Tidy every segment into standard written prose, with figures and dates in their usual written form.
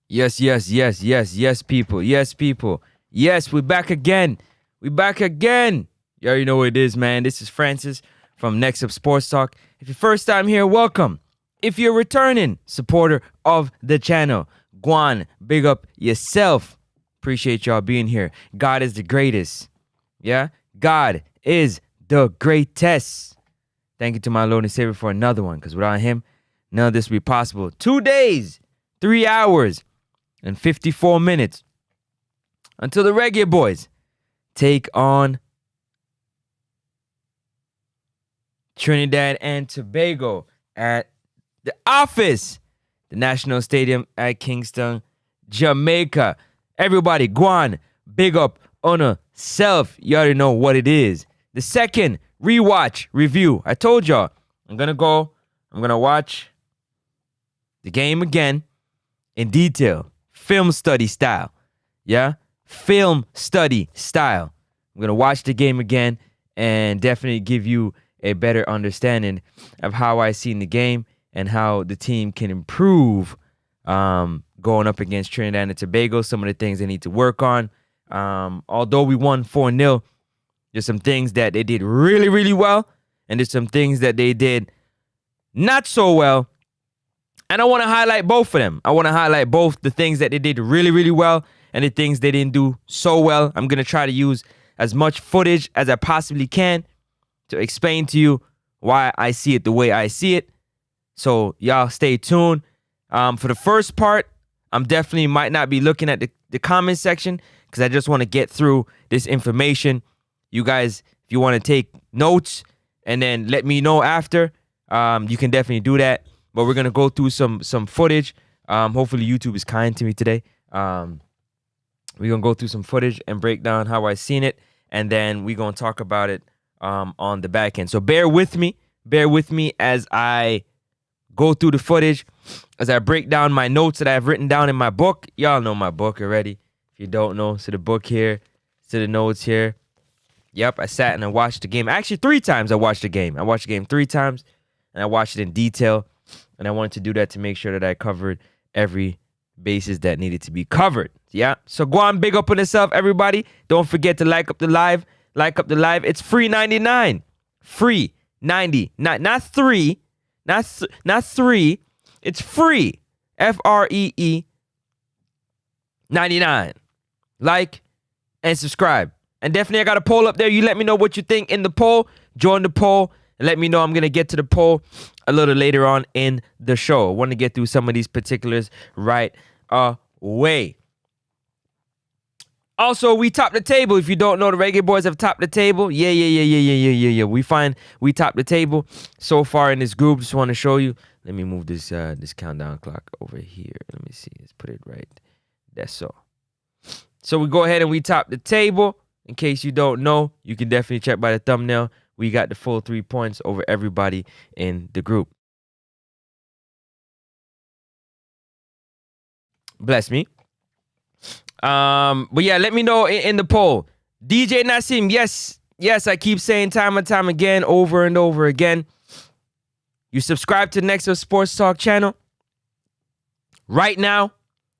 Yes, people. Yes, people. Yes, we're back again. We're back again. You already know what it is, man. This is Francis from Next Up Sports Talk. If you're first time here, welcome. If you're returning supporter of the channel, Guan, big up yourself. Appreciate y'all being here. God is the greatest. Yeah? God is the greatest. Thank you to my Lord and Savior for another one, because without him, none of this would be possible. 2 days, 3 hours, and 54 minutes until the Reggae Boyz take on Trinidad and Tobago at the office, the National Stadium at Kingston, Jamaica. Everybody, Guan, big up on yourself. You already know what it is. The second rewatch review. I told y'all, I'm going to watch the game again in detail. Film study style. Yeah? Film study style. I'm going to watch the game again and definitely give you a better understanding of how I seen the game and how the team can improve going up against Trinidad and Tobago, some of the things they need to work on. Although we won 4-0, there's some things that they did really, really well, and there's some things that they did not so well. And I want to highlight both of them. I want to highlight both the things that they did really, really well and the things they didn't do so well. I'm going to try to use as much footage as I possibly can to explain to you why I see it the way I see it. So y'all stay tuned. For the first part, I'm definitely might not be looking at the comment section because I just want to get through this information. You guys, if you want to take notes and then let me know after, you can definitely do that. But we're going to go through some footage. Hopefully YouTube is kind to me today. We're going to go through some footage and break down how I seen it. And then we're going to talk about it on the back end. So bear with me. Bear with me as I go through the footage, as I break down my notes that I've written down in my book. Y'all know my book already. If you don't know, see the book here. See the notes here. Yep, I sat and I watched the game. Actually, 3 times I watched the game. I watched the game 3 times, and I watched it in detail. And I wanted to do that to make sure that I covered every basis that needed to be covered. Yeah. So go on, big up on yourself, everybody. Don't forget to like up the live. Like up the live. It's free 99. Free 90. Not 3. Not 3. It's free. FREE 99. Like and subscribe. And definitely I got a poll up there. You let me know what you think in the poll. Join the poll. And let me know. I'm going to get to the poll a little later on in the show. I want to get through some of these particulars right away. Also, we topped the table. If you don't know, the Reggae Boyz have topped the table. Yeah. We topped the table so far in this group. Just want to show you. Let me move this countdown clock over here. Let me see. Let's put it right. That's so. So we go ahead and we top the table. In case you don't know, you can definitely check by the thumbnail. We got the full 3 points over everybody in the group. Bless me. But yeah, let me know in the poll. DJ Nassim, yes, I keep saying time and time again, over and over again. You subscribe to Next Up Sports Talk channel. Right now,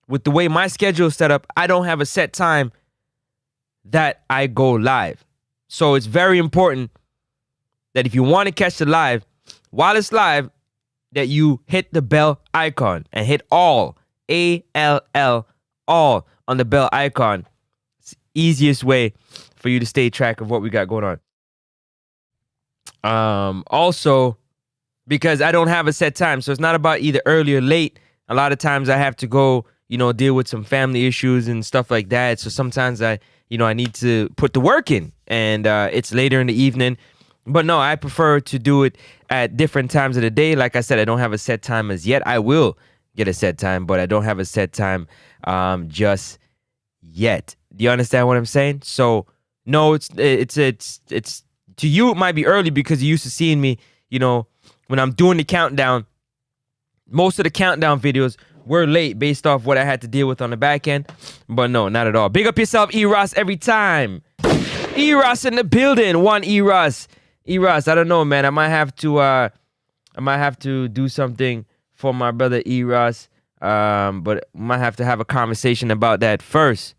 with the way my schedule is set up, I don't have a set time that I go live. So it's very important that if you want to catch the live, while it's live, that you hit the bell icon and hit all, A-L-L, all on the bell icon. It's the easiest way for you to stay track of what we got going on. Also, because I don't have a set time, so it's not about either early or late. A lot of times I have to go, deal with some family issues and stuff like that. So sometimes I need to put the work in, and it's later in the evening. But no, I prefer to do it at different times of the day. Like I said, I don't have a set time as yet. I will get a set time, but I don't have a set time just yet. Do you understand what I'm saying? So no, it's to you it might be early because you're used to seeing me, when I'm doing the countdown. Most of the countdown videos were late based off what I had to deal with on the back end. But no, not at all. Big up yourself, E-Ross, every time. E-Ross in the building. One E-Ross. E-Ross, I don't know, man. I might have to do something for my brother E-Ross. But we might have to have a conversation about that first.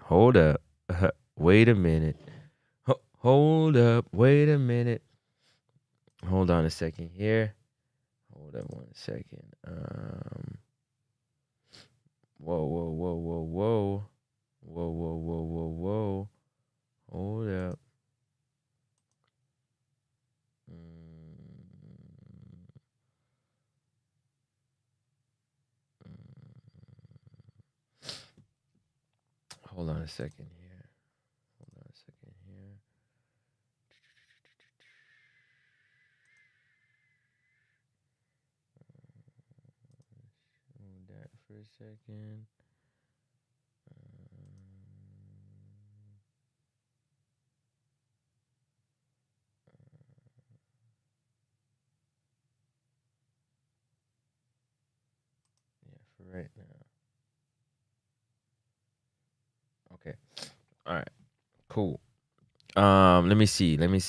Hold up. Wait a minute. Hold up. Wait a minute. Hold on a second here. Hold up 1 second. Whoa, whoa, whoa, whoa, whoa. Whoa, whoa, whoa, whoa, whoa. Hold up. Hold on a second here. Hold on a second here. Hold that for a second. Yeah, for right now. Okay. All right. Cool. Let me see. Let me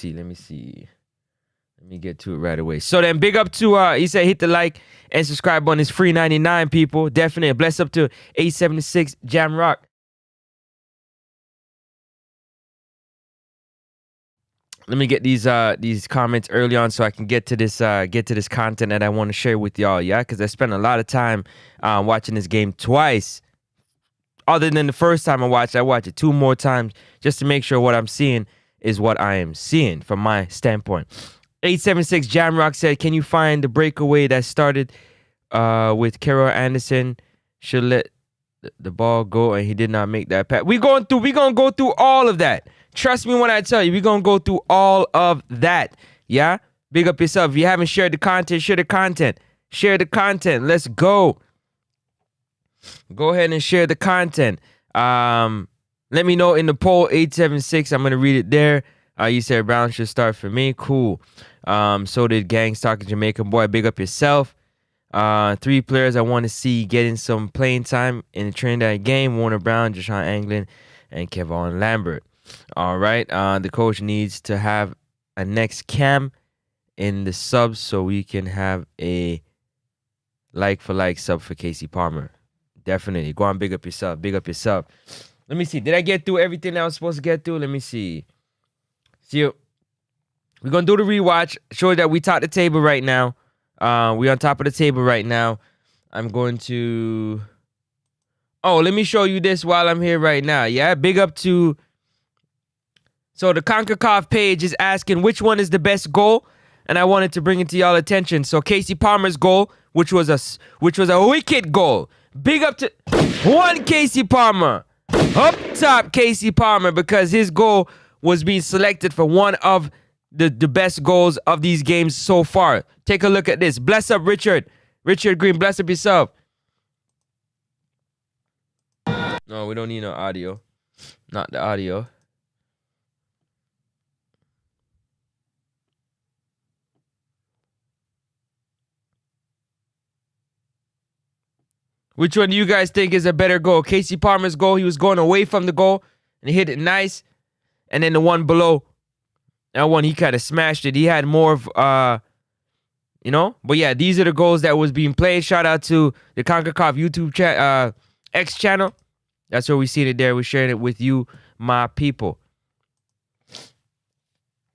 get to it right away. So then big up to he said hit the like and subscribe button. It's free 99 people. Definitely. Bless up to 876 Jam Rock. Let me get these comments early on so I can get to this content that I want to share with y'all, yeah? Because I spent a lot of time watching this game twice. Other than the first time I watched it 2 more times just to make sure what I'm seeing is what I am seeing from my standpoint. 876 Jamrock said, can you find the breakaway that started with Carol Anderson? Should let the ball go and he did not make that pass. We gonna go through all of that. Trust me when I tell you, we're gonna go through all of that. Yeah? Big up yourself. If you haven't shared the content, share the content. Share the content. Let's go. Go ahead and share the content. Let me know in the poll 876. I'm gonna read it there. You said Brown should start for me. Cool. So did Gang Talking Jamaica. Boy, big up yourself. 3 players I want to see getting some playing time in the Trinidad game: Warner Brown, Jashawn Anglin, and Kevon Lambert. All right. The coach needs to have a next cam in the subs so we can have a like-for-like sub for Casey Palmer. Definitely. Go on, big up yourself. Big up yourself. Let me see. Did I get through everything I was supposed to get through? Let me see. See, we're going to do the rewatch. Show that we top the table right now. We're on top of the table right now. I'm going to... Oh, let me show you this while I'm here right now. Yeah, big up to... So the Conacaf page is asking which one is the best goal, and I wanted to bring it to y'all attention. So Casey Palmer's goal, which was a wicked goal. Big up to one Casey Palmer. Up top Casey Palmer, because his goal was being selected for one of the best goals of these games so far. Take a look at this. Bless up Richard. Richard Green, bless up yourself. No, we don't need no audio. Not the audio. Which one do you guys think is a better goal? Casey Palmer's goal, he was going away from the goal and he hit it nice. And then the one below, that one, he kind of smashed it. He had more of, But yeah, these are the goals that was being played. Shout out to the Conacaf YouTube X channel. That's where we seen it there. We're sharing it with you, my people.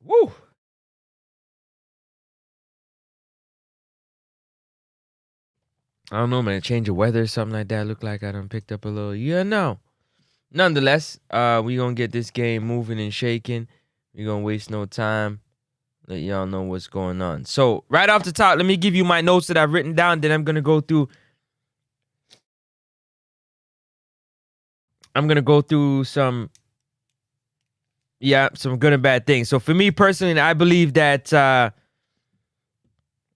Woo! I don't know, man. Change of weather or something like that. Look like I done picked up a little, Nonetheless, we gonna get this game moving and shaking. We gonna waste no time. Let y'all know what's going on. So, right off the top, let me give you my notes that I've written down. Then I'm gonna go through. I'm gonna go through some good and bad things. So for me personally, I believe that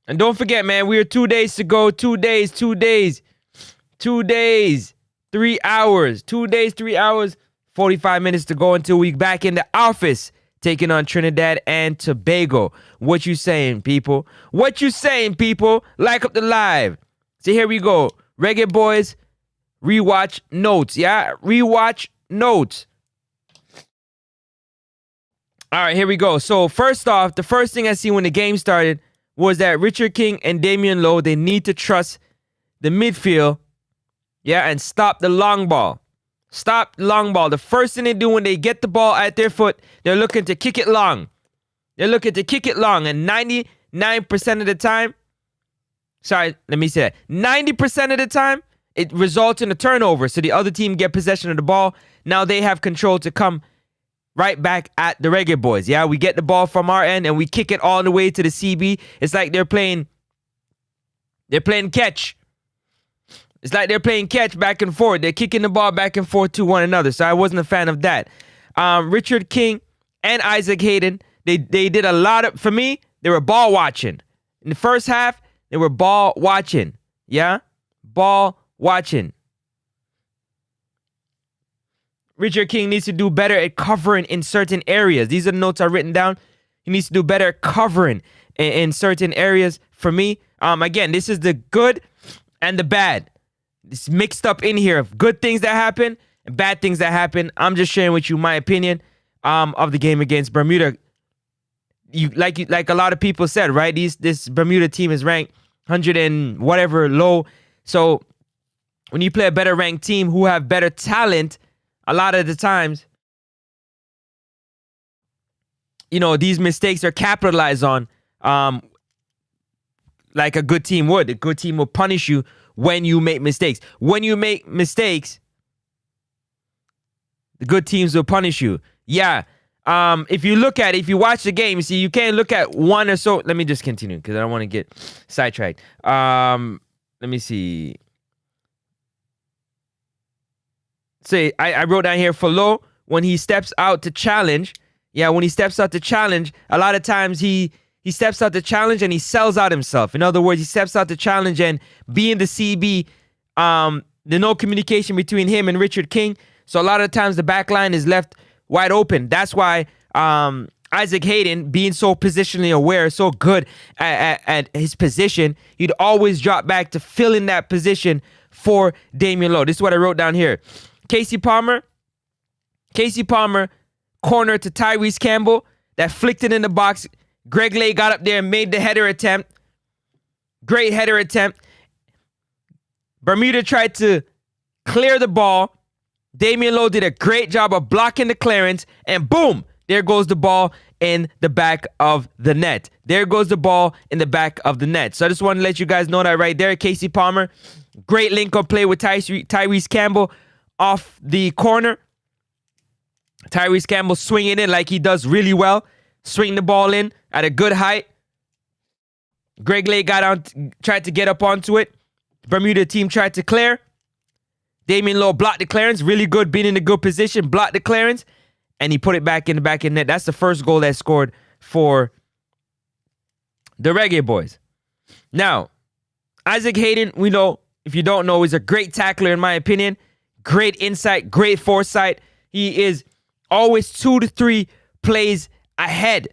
and don't forget, man, we are 2 days to go. 2 days, 2 days, 2 days, 3 hours. 2 days, 3 hours, 45 minutes to go until we back in the office, taking on Trinidad and Tobago. What you saying, people? What you saying, people? Like up the live. So here we go. Reggae Boyz, rewatch notes. Yeah, rewatch notes. All right, here we go. So first off, the first thing I see when the game started was that Richard King and Damian Lowe, they need to trust the midfield, yeah, and stop the long ball. Stop long ball. The first thing they do when they get the ball at their foot, they're looking to kick it long. They're looking to kick it long. And 99% of the time, sorry, let me say that. 90% of the time, it results in a turnover. So the other team get possession of the ball. Now they have control to come right back at the Reggae Boyz. Yeah, we get the ball from our end and we kick it all the way to the CB. It's like they're playing catch. It's like they're playing catch back and forth. They're kicking the ball back and forth to one another. So I wasn't a fan of that. Richard King and Isaac Hayden, they did a lot of, for me, they were ball watching. In the first half, they were ball watching. Yeah? Ball watching. Richard King needs to do better at covering in certain areas. These are the notes I've written down. He needs to do better at covering in certain areas for me. Again, this is the good and the bad. It's mixed up in here of good things that happen and bad things that happen. I'm just sharing with you my opinion of the game against Bermuda. Like a lot of people said, right? This Bermuda team is ranked 100 and whatever low. So when you play a better ranked team who have better talent, a lot of the times, these mistakes are capitalized on like a good team would. A good team will punish you when you make mistakes. When you make mistakes, the good teams will punish you. Yeah. If you look at it, if you watch the game, you see, you can't look at one or so. Let me just continue because I don't want to get sidetracked. Let me see. Say, I wrote down here for Lowe, when he steps out to challenge. Yeah, when he steps out to challenge, a lot of times he steps out to challenge and he sells out himself. In other words, he steps out to challenge and being the CB, there's no communication between him and Richard King. So a lot of times the back line is left wide open. That's why Isaac Hayden, being so positionally aware, so good at his position, he'd always drop back to fill in that position for Damian Lowe. This is what I wrote down here. Casey Palmer, corner to Tyrese Campbell, that flicked it in the box. Greg Lay got up there and made the header attempt. Great header attempt. Bermuda tried to clear the ball. Damian Lowe did a great job of blocking the clearance, and boom, there goes the ball in the back of the net. There goes the ball in the back of the net. So I just want to let you guys know that right there. Casey Palmer, great link-up play with Tyrese Campbell off the corner. Tyrese Campbell swinging it like he does really well. Swing the ball in at a good height. Greg Lay got out, tried to get up onto it. Bermuda team tried to clear. Damian Lowe blocked the clearance. Really good, being in a good position. Blocked the clearance. And he put it back in the back of the net. That's the first goal that scored for the Reggae Boyz. Now, Isaac Hayden, we know, if you don't know, is a great tackler in my opinion. Great insight, great foresight. He is always 2 to 3 plays ahead.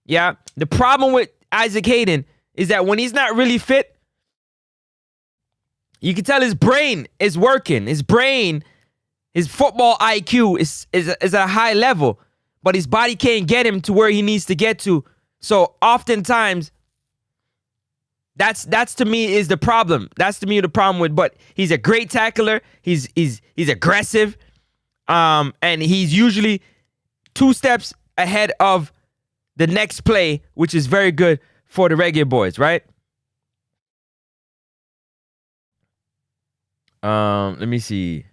Yeah. The problem with Isaac Hayden is that when he's not really fit, you can tell his brain is working. His brain, his football IQ is at a high level, but his body can't get him to where he needs to get to. So oftentimes, that's to me is the problem. That's to me the problem with. But he's a great tackler. He's aggressive, and he's usually 2 steps ahead of the next play, which is very good for the Reggae Boyz, right? Let me see.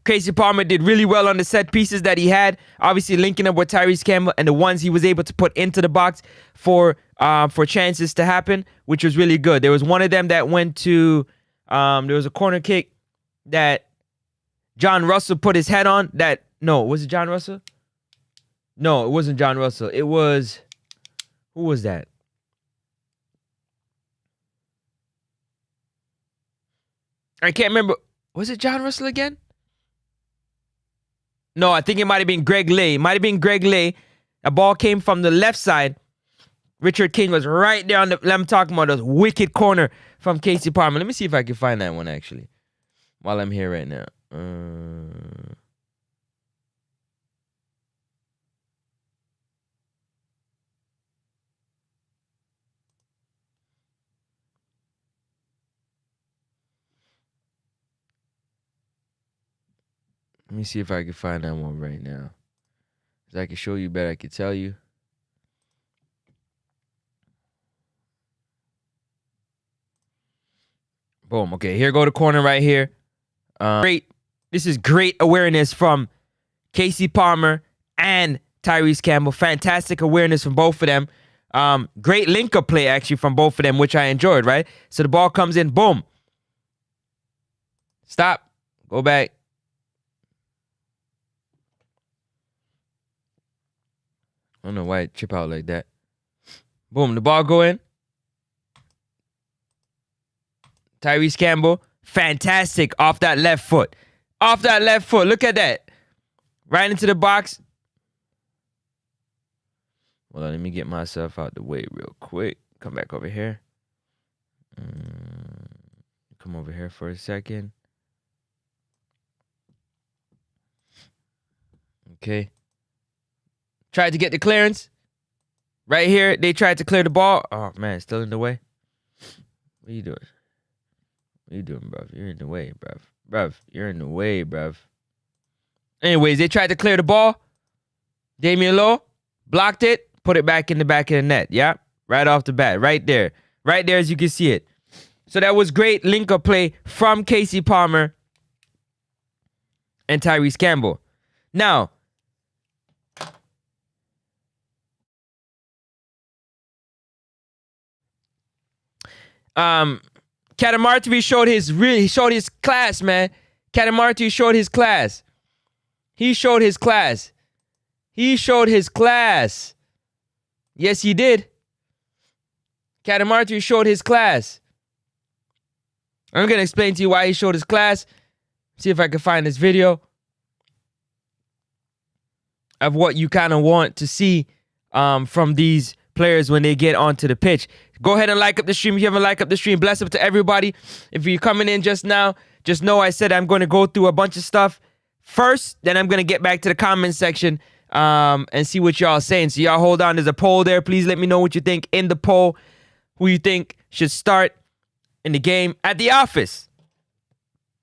Casey Palmer did really well on the set pieces that he had. Obviously linking up with Tyrese Campbell and the ones he was able to put into the box for chances to happen, which was really good. There was one of them that went to, there was a corner kick that John Russell put his head on. Was it John Russell? No, it wasn't John Russell. It was, who was that? I can't remember. Was it John Russell again? No, I think it might have been Greg Lay. A ball came from the left side. Richard King was right there on the, I'm talking about those wicked corner from Casey Palmer. Let me see if I can find that one actually while I'm here right now. Let me see if I can find that one right now. So I can show you better. I can tell you. Boom. Okay, here go the corner right here. Great. This is great awareness from Casey Palmer and Tyrese Campbell. Fantastic awareness from both of them. Great link-up play, actually, from both of them, which I enjoyed, right? So the ball comes in. Boom. Stop. Go back. I don't know why it chip out like that. Boom. The ball go in. Tyrese Campbell. Fantastic off that left foot. Off that left foot. Look at that. Right into the box. Well, let me get myself out the way real quick. Come back over here. Come over here for a second. Okay. Tried to get the clearance. Right here, they tried to clear the ball. Oh, man, still in the way. What are you doing? What are you doing, bruv? You're in the way, bruv. Bruv, you're in the way, bruv. Anyways, they tried to clear the ball. Damian Lowe blocked it, put it back in the back of the net. Yeah, right off the bat, right there. Right there as you can see it. So that was great link-up play from Casey Palmer and Tyrese Campbell. Now, Catamartiri showed his class, man. Catamartiri showed his class. He showed his class. He showed his class. Yes, he did. Catamartiri showed his class. I'm going to explain to you why he showed his class. See if I can find this video of what you kind of want to see from these players when they get onto the pitch. Go ahead and like up the stream. If you haven't liked up the stream, bless up to everybody. If you're coming in just now, just know I said I'm going to go through a bunch of stuff first. Then I'm going to get back to the comment section and see what y'all saying. So y'all hold on. There's a poll there. Please let me know what you think in the poll. Who you think should start in the game at the office.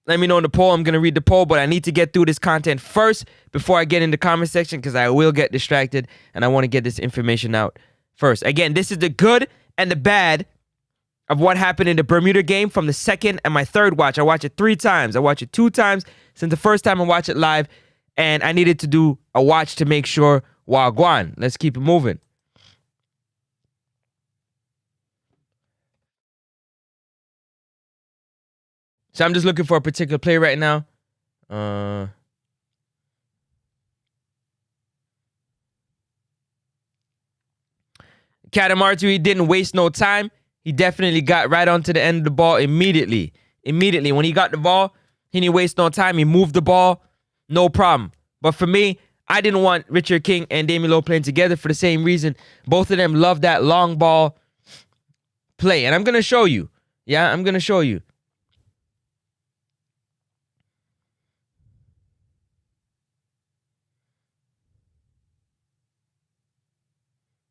Let me know in the poll. I'm going to read the poll, but I need to get through this content first before I get in the comment section because I will get distracted and I want to get this information out first. Again, this is the good and the bad of what happened in the Bermuda game from the second and my third watch. I watched it 3 times. I watched it 2 times since the first time I watched it live, and I needed to do a watch to make sure. Wagwan. Let's keep it moving. So I'm just looking for a particular play right now. Catamartiri didn't waste no time. He definitely got right onto the end of the ball immediately. Immediately. When he got the ball, he didn't waste no time. He moved the ball. No problem. But for me, I didn't want Richard King and Damian Lowe playing together for the same reason. Both of them love that long ball play. And I'm going to show you. Yeah, I'm going to show you.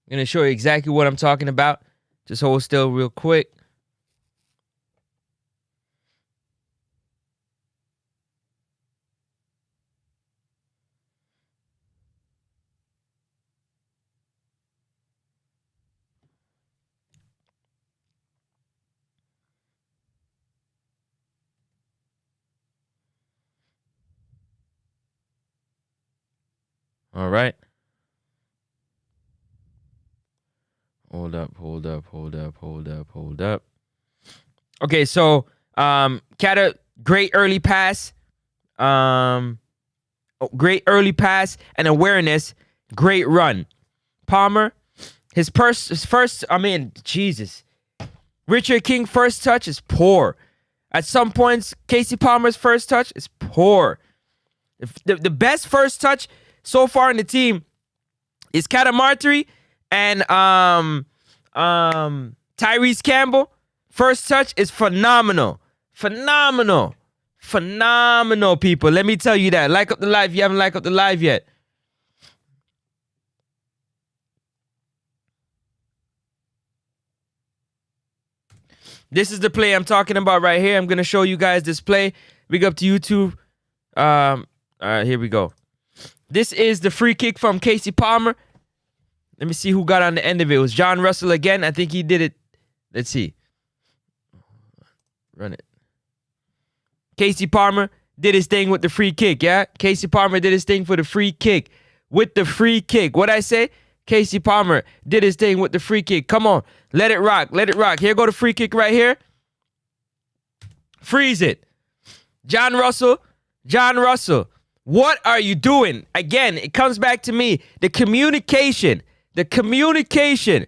I'm going to show you exactly what I'm talking about. Just hold still real quick. All right. Hold up. Okay, so Kata, great early pass. Great early pass and awareness. Great run. Palmer, his first, Jesus. Richard King first touch is poor. At some points, Casey Palmer's first touch is poor. The best first touch so far in the team is Catamartiri and Tyrese Campbell. First touch is phenomenal. Phenomenal, people. Let me tell you that. Like up the live if you haven't liked up the live yet. This is the play I'm talking about right here. I'm going to show you guys this play. Big up to YouTube. All right, here we go. This is the free kick from Casey Palmer. Let me see who got on the end of it. It was John Russell again. I think he did it. Let's see. Run it. Casey Palmer did his thing with the free kick, yeah? Casey Palmer did his thing for the free kick. With the free kick. What'd I say? Casey Palmer did his thing with the free kick. Come on. Let it rock. Let it rock. Here go the free kick right here. Freeze it. John Russell. John Russell. What are you doing? Again, it comes back to me. The communication. The communication.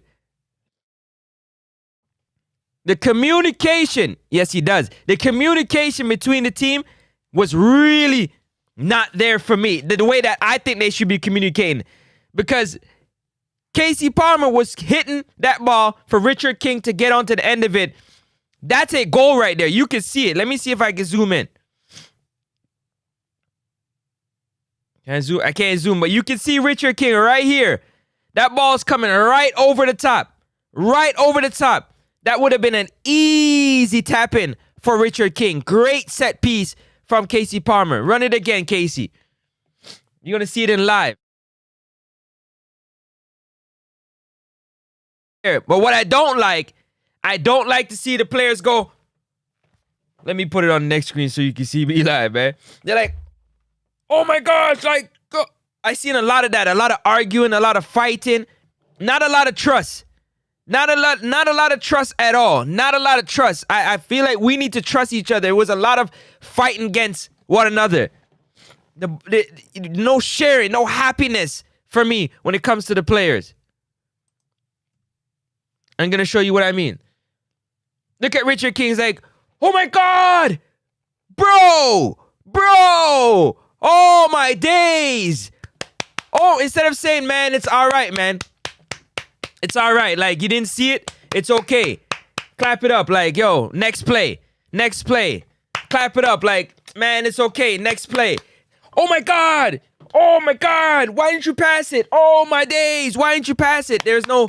The communication. Yes, he does. The communication between the team was really not there for me. The way that I think they should be communicating. Because Casey Palmer was hitting that ball for Richard King to get onto the end of it. That's a goal right there. You can see it. Let me see if I can zoom in. I can't zoom, but you can see Richard King right here. That ball's coming right over the top. Right over the top. That would have been an easy tap in for Richard King. Great set piece from Casey Palmer. Run it again, Casey. You're going to see it in live. But what I don't like to see the players go. Let me put it on the next screen so you can see me live, man. They're like, oh my gosh, like, go. I seen a lot of that, a lot of arguing, a lot of fighting, not a lot of trust. Not a lot of trust at all. Not a lot of trust. I feel like we need to trust each other. It was a lot of fighting against one another. No sharing, no happiness for me when it comes to the players. I'm going to show you what I mean. Look at Richard King. He's like, oh my God, bro, oh my days. Oh, instead of saying, man, it's all right, man. It's all right. Like, you didn't see it. It's okay. Clap it up. Like, yo, next play. Next play. Clap it up. Like, man, it's okay. Next play. Oh my God. Oh my God. Why didn't you pass it? Oh my days. Why didn't you pass it? There's no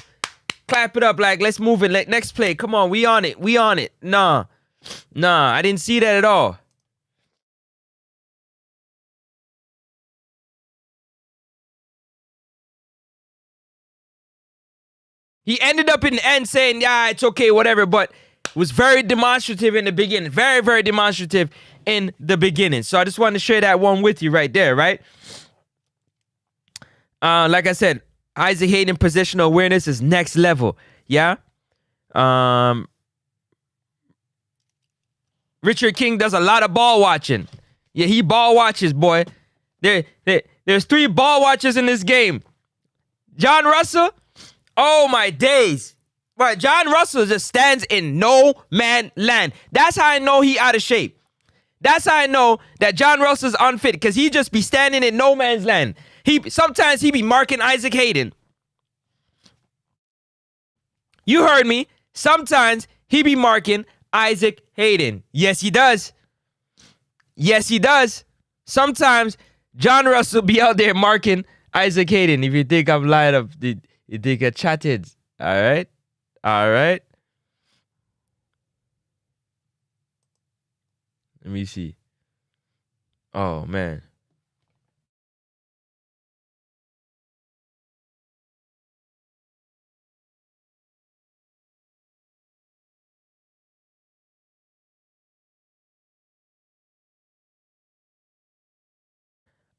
clap it up. Like, let's move it. Like, next play. Come on. We on it. We on it. Nah. I didn't see that at all. He ended up in the end saying, yeah, it's okay, whatever, but was very demonstrative in the beginning. Very, very demonstrative in the beginning. So I just wanted to share that one with you right there, right? Like I said, Isaac Hayden positional awareness is next level, yeah? Richard King does a lot of ball watching. Yeah, he ball watches, boy. There's 3 ball watchers in this game. John Russell. Oh, my days. But John Russell just stands in no man land. That's how I know he out of shape. That's how I know that John Russell's unfit, because he just be standing in no man's land. Sometimes he be marking Isaac Hayden. You heard me. Sometimes he be marking Isaac Hayden. Yes, he does. Yes, he does. Sometimes John Russell be out there marking Isaac Hayden. If you think I'm lying up, you think I chatted. All right. All right. Let me see. Oh, man.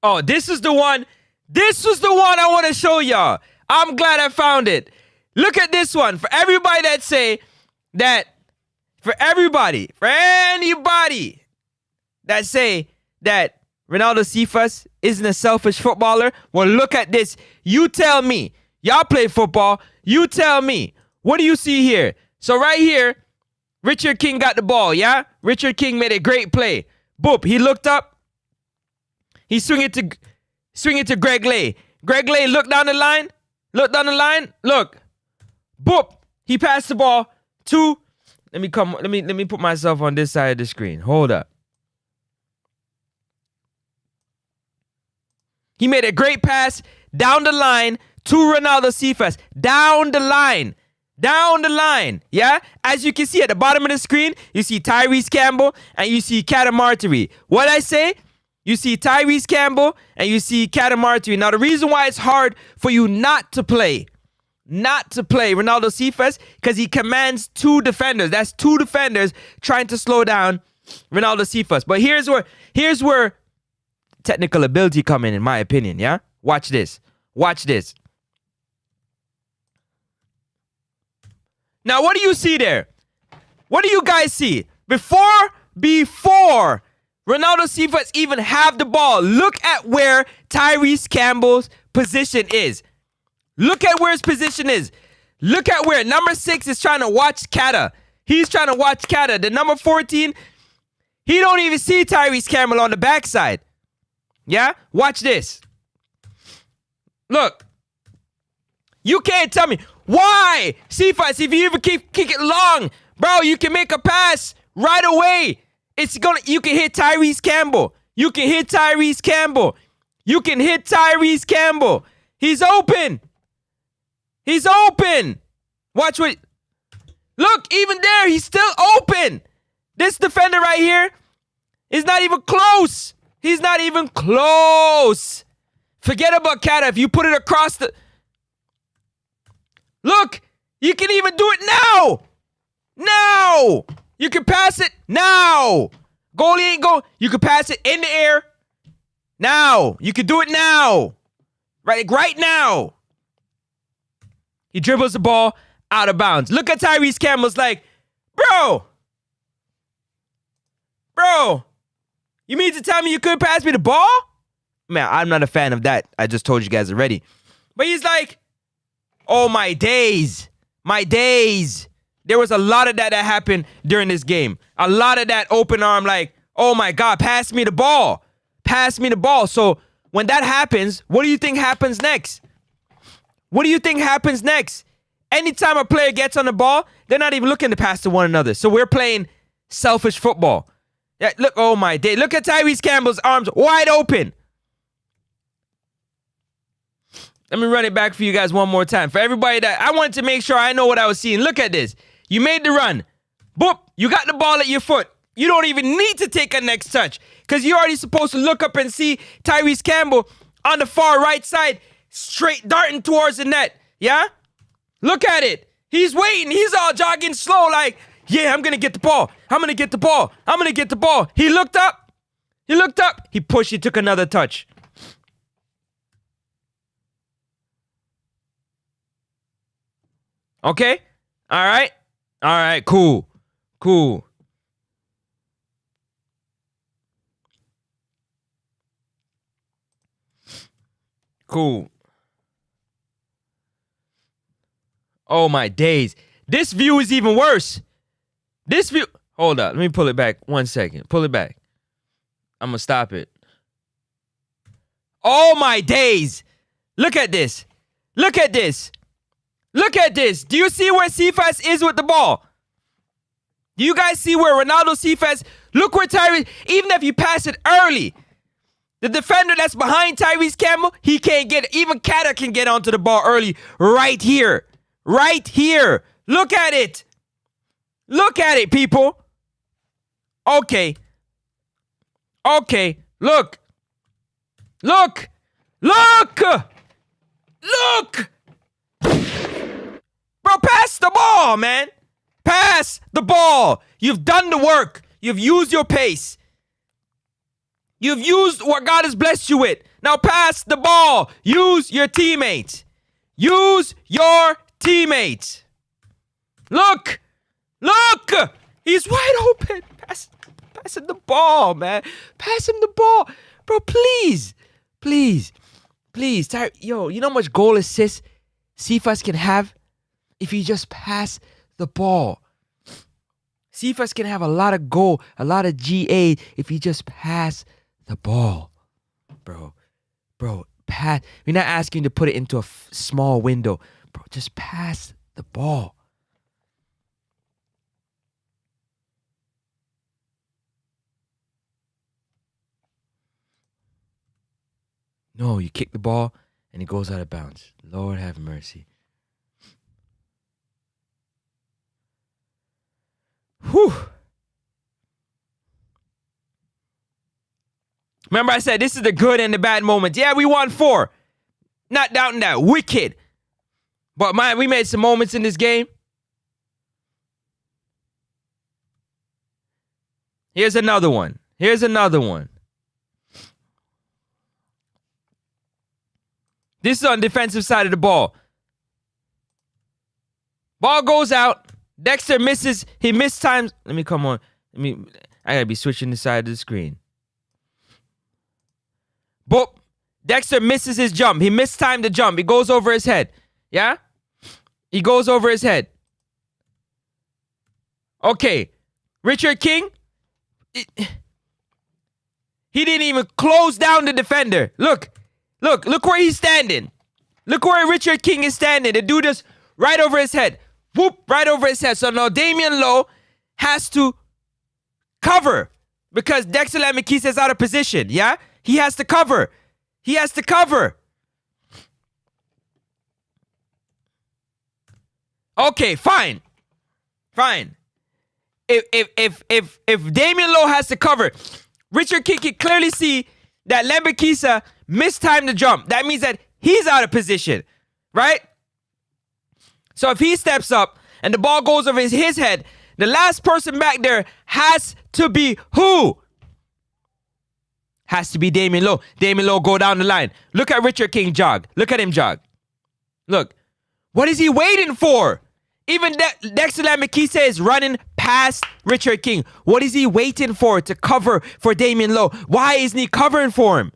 Oh, this is the one. This was the one I want to show y'all. I'm glad I found it. Look at this one. For everybody that say that, for anybody that say that Ronaldo Cephas isn't a selfish footballer, well, look at this. You tell me. Y'all play football. You tell me. What do you see here? So right here, Richard King got the ball, yeah? Richard King made a great play. Boop. He looked up. He swing it to Greg Lay. Greg Lay looked down the line. Look down the line. Look. Boop. He passed the ball to. Let me put myself on this side of the screen. Hold up. He made a great pass down the line to Ronaldo Cephas. Down the line. Down the line. Yeah? As you can see at the bottom of the screen, you see Tyrese Campbell and you see Catamarteri. What I say? You see Tyrese Campbell and you see Catamartri. Now, the reason why it's hard for you not to play Ronaldo Cephas, because he commands two defenders. That's two defenders trying to slow down Ronaldo Cephas. But here's where technical ability come in my opinion, yeah? Watch this. Now, what do you see there? What do you guys see? Before Ronaldo Cephas even have the ball, look at where Tyrese Campbell's position is. Look at where his position is. Look at where number 6 is trying to watch Kata. He's trying to watch Kata. The number 14, he don't even see Tyrese Campbell on the backside. Yeah? Watch this. Look. You can't tell me why, Cephas, if you even kick it long, bro, you can make a pass right away. You can hit Tyrese Campbell. You can hit Tyrese Campbell. He's open. Watch what. Look, even there, he's still open. This defender right here is not even close. He's not even close. Forget about Kata. If you put it across the... Look, you can even do it now. Now. You can pass it now. Goalie ain't go. You can pass it in the air. Now. You can do it now. Right now. He dribbles the ball out of bounds. Look at Tyrese Campbell's like, bro, you mean to tell me you couldn't pass me the ball? Man, I'm not a fan of that. I just told you guys already. But he's like, oh, my days. There was a lot of that happened during this game. A lot of that open arm like, oh, my God, pass me the ball. So when that happens, what do you think happens next? Anytime a player gets on the ball, they're not even looking to pass to one another. So we're playing selfish football. Yeah, look, oh my day. Look at Tyrese Campbell's arms wide open. Let me run it back for you guys one more time. For everybody that I wanted to make sure I know what I was seeing. Look at this. You made the run. Boop. You got the ball at your foot. You don't even need to take a next touch because you're already supposed to look up and see Tyrese Campbell on the far right side, straight darting towards the net. Yeah? Look at it. He's waiting. He's all jogging slow like, yeah, I'm going to get the ball. He looked up. He pushed. He took another touch. Okay? All right. Cool. Oh my days. This view is even worse. Hold up. Let me pull it back 1 second. Pull it back. I'm going to stop it. Oh my days. Look at this. Do you see where Cephas is with the ball? Do you guys see where Ronaldo Cephas? Look where Tyrese, even if you pass it early, the defender that's behind Tyrese Campbell, he can't get it. Even Kata can get onto the ball early. Right here. Look at it, people. Okay. Look. Bro, pass the ball, man. Pass the ball. You've done the work. You've used your pace. You've used what God has blessed you with. Now pass the ball. Use your teammates. Look. He's wide open. Pass him the ball, man. Pass him the ball. Bro, please. Yo, you know how much goal assists Cephas can have if he just pass the ball? Cephas can have a lot of goal, a lot of GA if he just pass the ball. Bro, pass. We're not asking you to put it into a small window. Bro, just pass the ball. No, you kick the ball and it goes out of bounds. Lord have mercy. Whew. Remember I said this is the good and the bad moments. Yeah, we won 4. Not doubting that. Wicked. But man, we made some moments in this game. Here's another one. Here's another one. This is on the defensive side of the ball. Ball goes out. Dexter misses. He missed times. Let me come on. I gotta be switching the side of the screen. Boop. Dexter misses his jump. He missed time to jump. He goes over his head. Yeah? He goes over his head. Okay. Richard King. He didn't even close down the defender. Look where he's standing. Look where Richard King is standing. The dude is right over his head. Whoop, right over his head. So now Damian Lowe has to cover because Dexter Lambakisa is out of position. Yeah? He has to cover. He has to cover. Okay, fine. Fine. If Damian Lowe has to cover, Richard King can clearly see that Lambakisa mistimed the jump. That means that he's out of position, right? So if he steps up and the ball goes over his head, the last person back there has to be who? Has to be Damian Lowe. Damian Lowe go down the line. Look at Richard King jog. Look at him jog. Look. What is he waiting for? Even Dexter Lambakisa is running past Richard King. What is he waiting for to cover for Damian Lowe? Why isn't he covering for him?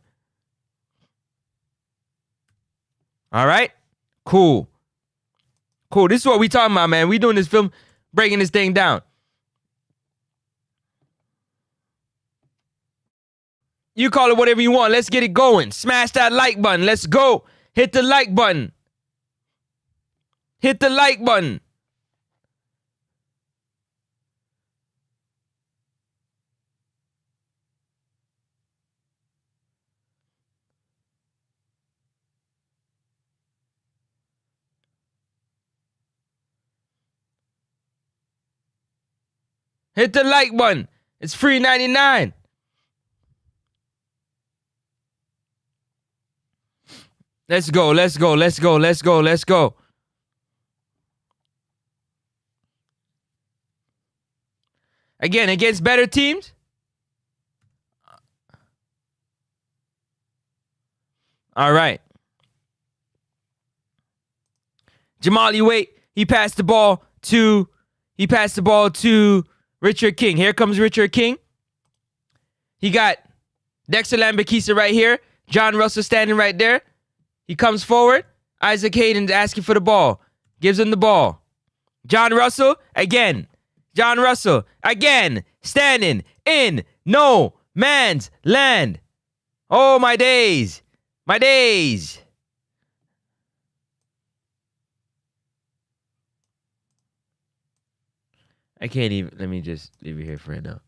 All right? Cool. Cool. This is what we talking about, man. We doing this film, breaking this thing down. You call it whatever you want. Let's get it going. Smash that like button. Let's go. Hit the like button. Hit the like button. Hit the like button. It's free 99. Let's go. Let's go. Let's go. Let's go. Let's go. Again, against better teams. All right. Jamal, you wait. He passed the ball to Richard King. Here comes Richard King. He got Dexter Lambakisa right here. John Russell standing right there. He comes forward. Isaac Hayden's asking for the ball. Gives him the ball. John Russell again. John Russell again. Standing in no man's land. Oh, my days. My days. I can't even. Let me just leave it here for right now.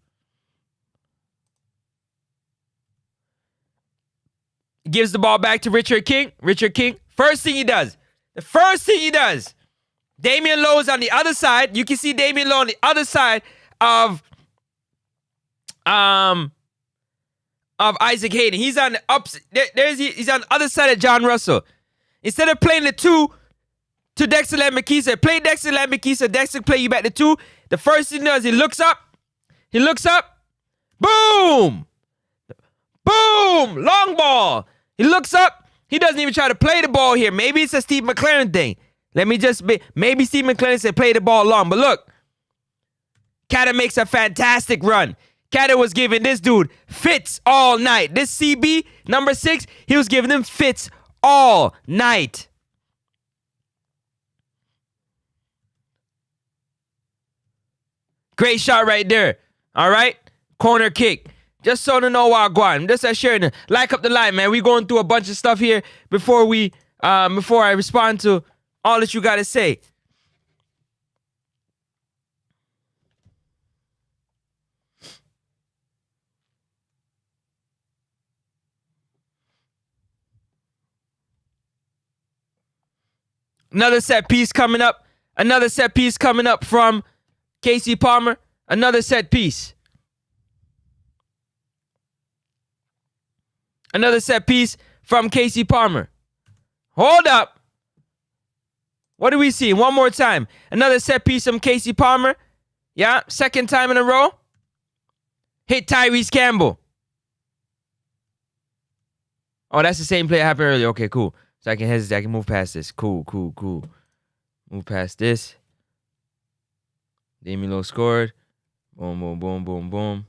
Gives the ball back to Richard King. Richard King. First thing he does. The first thing he does. Damian Lowe's on the other side. You can see Damian Lowe on the other side of Isaac Hayden. He's on the he's on the other side of John Russell. Instead of playing the 2 to Dexter Lambakisa, play Dexter Lambakisa. Dexter play you back the 2. The first thing he does, he looks up. He looks up. Boom. Boom. Long ball. He looks up. He doesn't even try to play the ball here. Maybe it's a Steve McLaren thing. Maybe Steve McLaren said play the ball long. But look. Kata makes a fantastic run. Kata was giving this dude fits all night. This CB, number 6, he was giving him fits all night. Great shot right there. All right? Corner kick. Just so to know why I'm going. Just sharing it. Like up the line, man. We going through a bunch of stuff here before I respond to all that you got to say. Another set piece coming up. Another set piece coming up from Casey Palmer. Another set piece. Another set piece from Casey Palmer. Hold up. What do we see? One more time. Another set piece from Casey Palmer. Yeah, second time in a row. Hit Tyrese Campbell. Oh, that's the same play that happened earlier. Okay, cool. So I can hesitate. I can move past this. Cool. Move past this. Damian Lillard scored. Boom.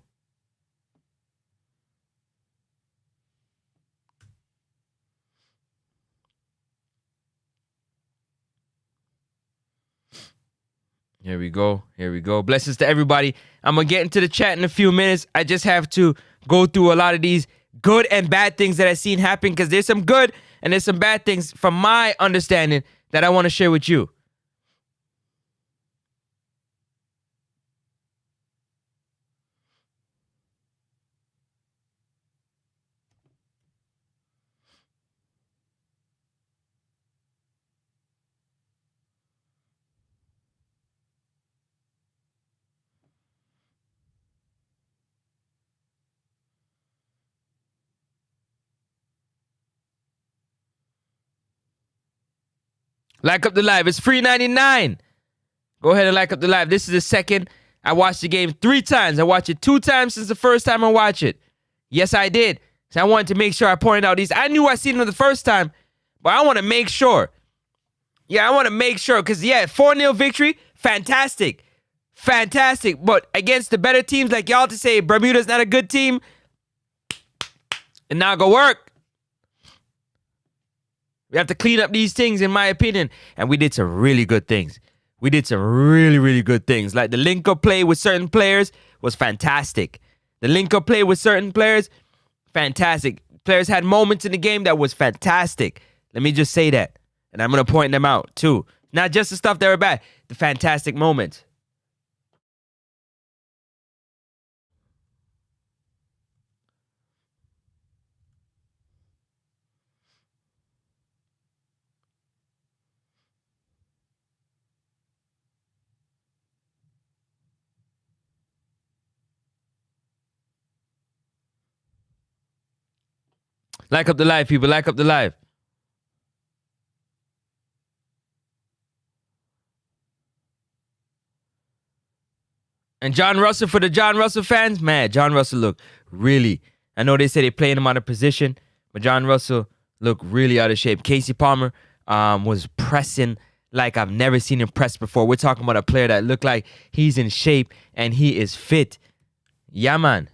Here we go. Blessings to everybody. I'm going to get into the chat in a few minutes. I just have to go through a lot of these good and bad things that I've seen happen because there's some good and there's some bad things from my understanding that I want to share with you. Like up the live. It's free 99. Go ahead and like up the live. This is the second. I watched the game 3 times. I watched it 2 times since the first time I watched it. Yes, I did. So I wanted to make sure I pointed out these. I knew I seen them the first time, but I want to make sure. Yeah, I want to make sure because, 4-0 victory, fantastic. But against the better teams like y'all to say Bermuda's not a good team, it's not going to work. We have to clean up these things, in my opinion. And we did some really good things. We did some really, really good things. Like the link-up play with certain players was fantastic. Fantastic. Players had moments in the game that was fantastic. Let me just say that. And I'm going to point them out, too. Not just the stuff that were bad. The fantastic moments. Like up the live, people. Like up the live. And John Russell, for the John Russell fans, man, John Russell looked really, I know they say they're playing him out of position, but John Russell looked really out of shape. Casey Palmer was pressing like I've never seen him press before. We're talking about a player that looked like he's in shape and he is fit. Yeah, man.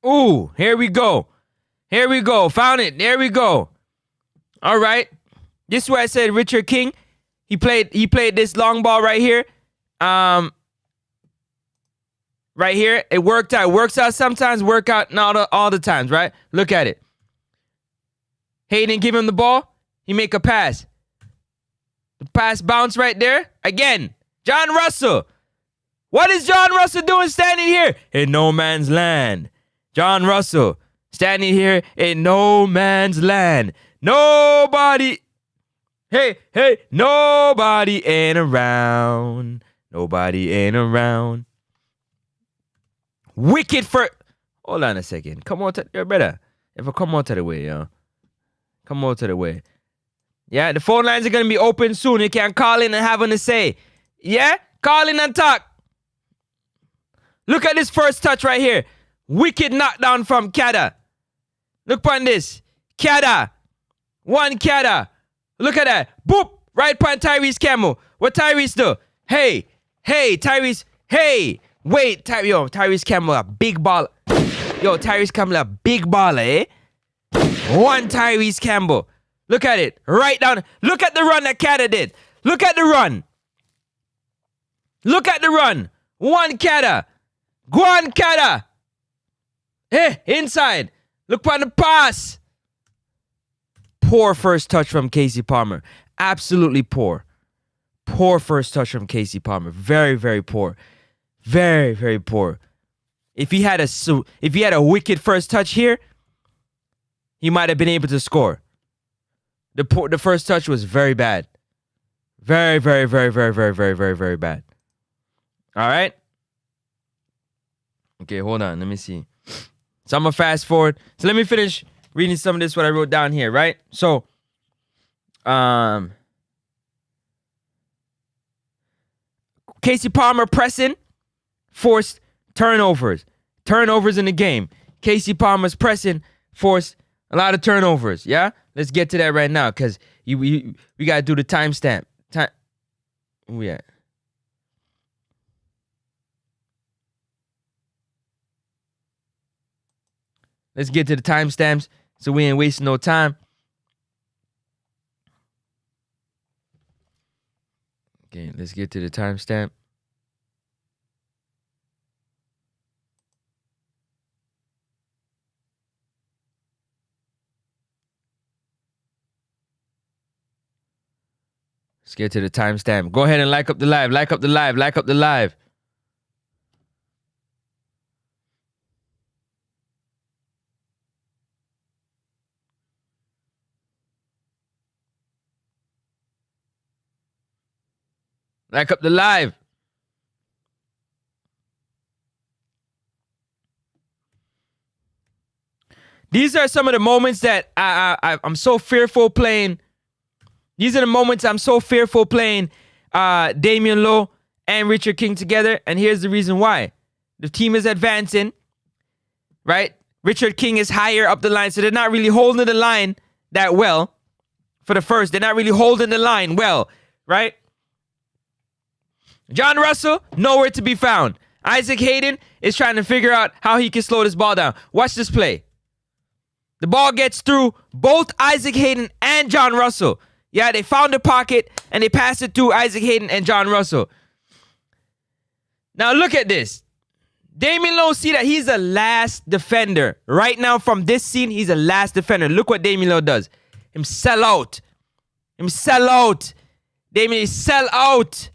Ooh, here we go. Found it. There we go. All right. This is where I said Richard King. He played this long ball right here. Right here. It worked out. It works out sometimes, work out not all the times, right? Look at it. Hayden give him the ball. He make a pass. The pass bounce right there. Again. John Russell. What is John Russell doing standing here? In no man's land. John Russell standing here in no man's land. Nobody. Hey, nobody ain't around. Wicked for. Hold on a second. Come on, you're better. If I come out to the way, yo. Come out to the way. Yeah, the phone lines are going to be open soon. You can call in and have a say. Yeah? Call in and talk. Look at this first touch right here. Wicked knockdown from Kada. Look upon this. Kada. One Kada. Look at that. Boop. Right upon Tyrese Campbell. What Tyrese do? Hey, Tyrese. Hey. Wait, Tyrese Campbell a big ball. Yo, Tyrese Campbell a big baller, eh? One Tyrese Campbell. Look at it. Right down. Look at the run that Kada did. Look at the run. One Kada. Go on, Kada. Hey, inside. Look upon the pass. Poor first touch from Casey Palmer. Absolutely poor. Poor first touch from Casey Palmer. Very, very poor. Very, very poor. If he had a wicked first touch here, he might have been able to score. The first touch was very bad. Very, very, very, very, very, very, very, very bad. All right. Okay, hold on. Let me see. So I'm gonna fast forward. So let me finish reading some of this what I wrote down here, right? So, Casey Palmer pressing forced turnovers. Turnovers in the game. Casey Palmer's pressing forced a lot of turnovers. Yeah, let's get to that right now because we gotta do the timestamp. Where we at? Let's get to the timestamps so we ain't wasting no time. Okay, let's get to the timestamp. Let's get to the timestamp. Go ahead and like up the live. Like up the live. Like up the live. Like up the live. These are some of the moments that I'm so fearful playing. These are the moments I'm so fearful playing Damian Lowe and Richard King together. And here's the reason why. The team is advancing, right? Richard King is higher up the line, so they're not really holding the line that well. For the first, they're not really holding the line well, right? John Russell, nowhere to be found. Isaac Hayden is trying to figure out how he can slow this ball down. Watch this play. The ball gets through both Isaac Hayden and John Russell. Yeah, they found the pocket and they passed it through Isaac Hayden and John Russell. Now look at this. Damian Lowe, see that he's the last defender. Right now from this scene, he's the last defender. Look what Damian Lowe does. Him sell out. Him sell out. Damian, he sell out.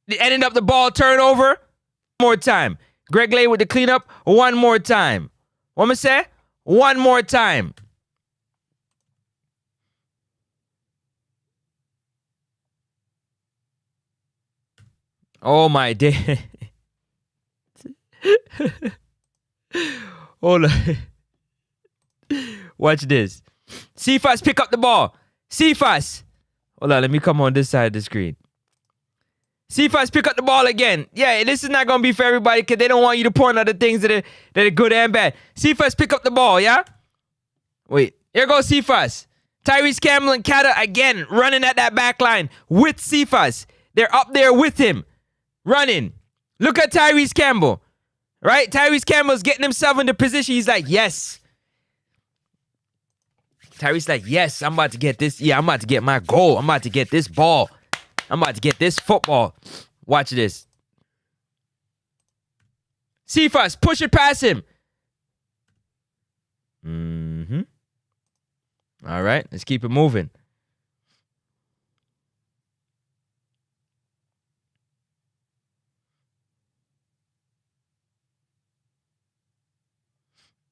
They ended up the ball turnover. One more time. Greg Lay with the cleanup. One more time. What am I say? One more time. Oh my day. Hold on. Watch this. Cephas pick up the ball. Cephas. Hold on, let me come on this side of the screen. Cephas pick up the ball again. Yeah, this is not going to be for everybody because they don't want you to point out the things that are good and bad. Cephas pick up the ball, yeah? Wait, here goes Cephas. Tyrese Campbell and Kata again running at that back line with Cephas. They're up there with him, running. Look at Tyrese Campbell, right? Tyrese Campbell's getting himself into position. He's like, yes. Tyrese like, yes, I'm about to get this. Yeah, I'm about to get my goal. I'm about to get this ball. I'm about to get this football. Watch this. Cephas, push it past him. All right, let's keep it moving.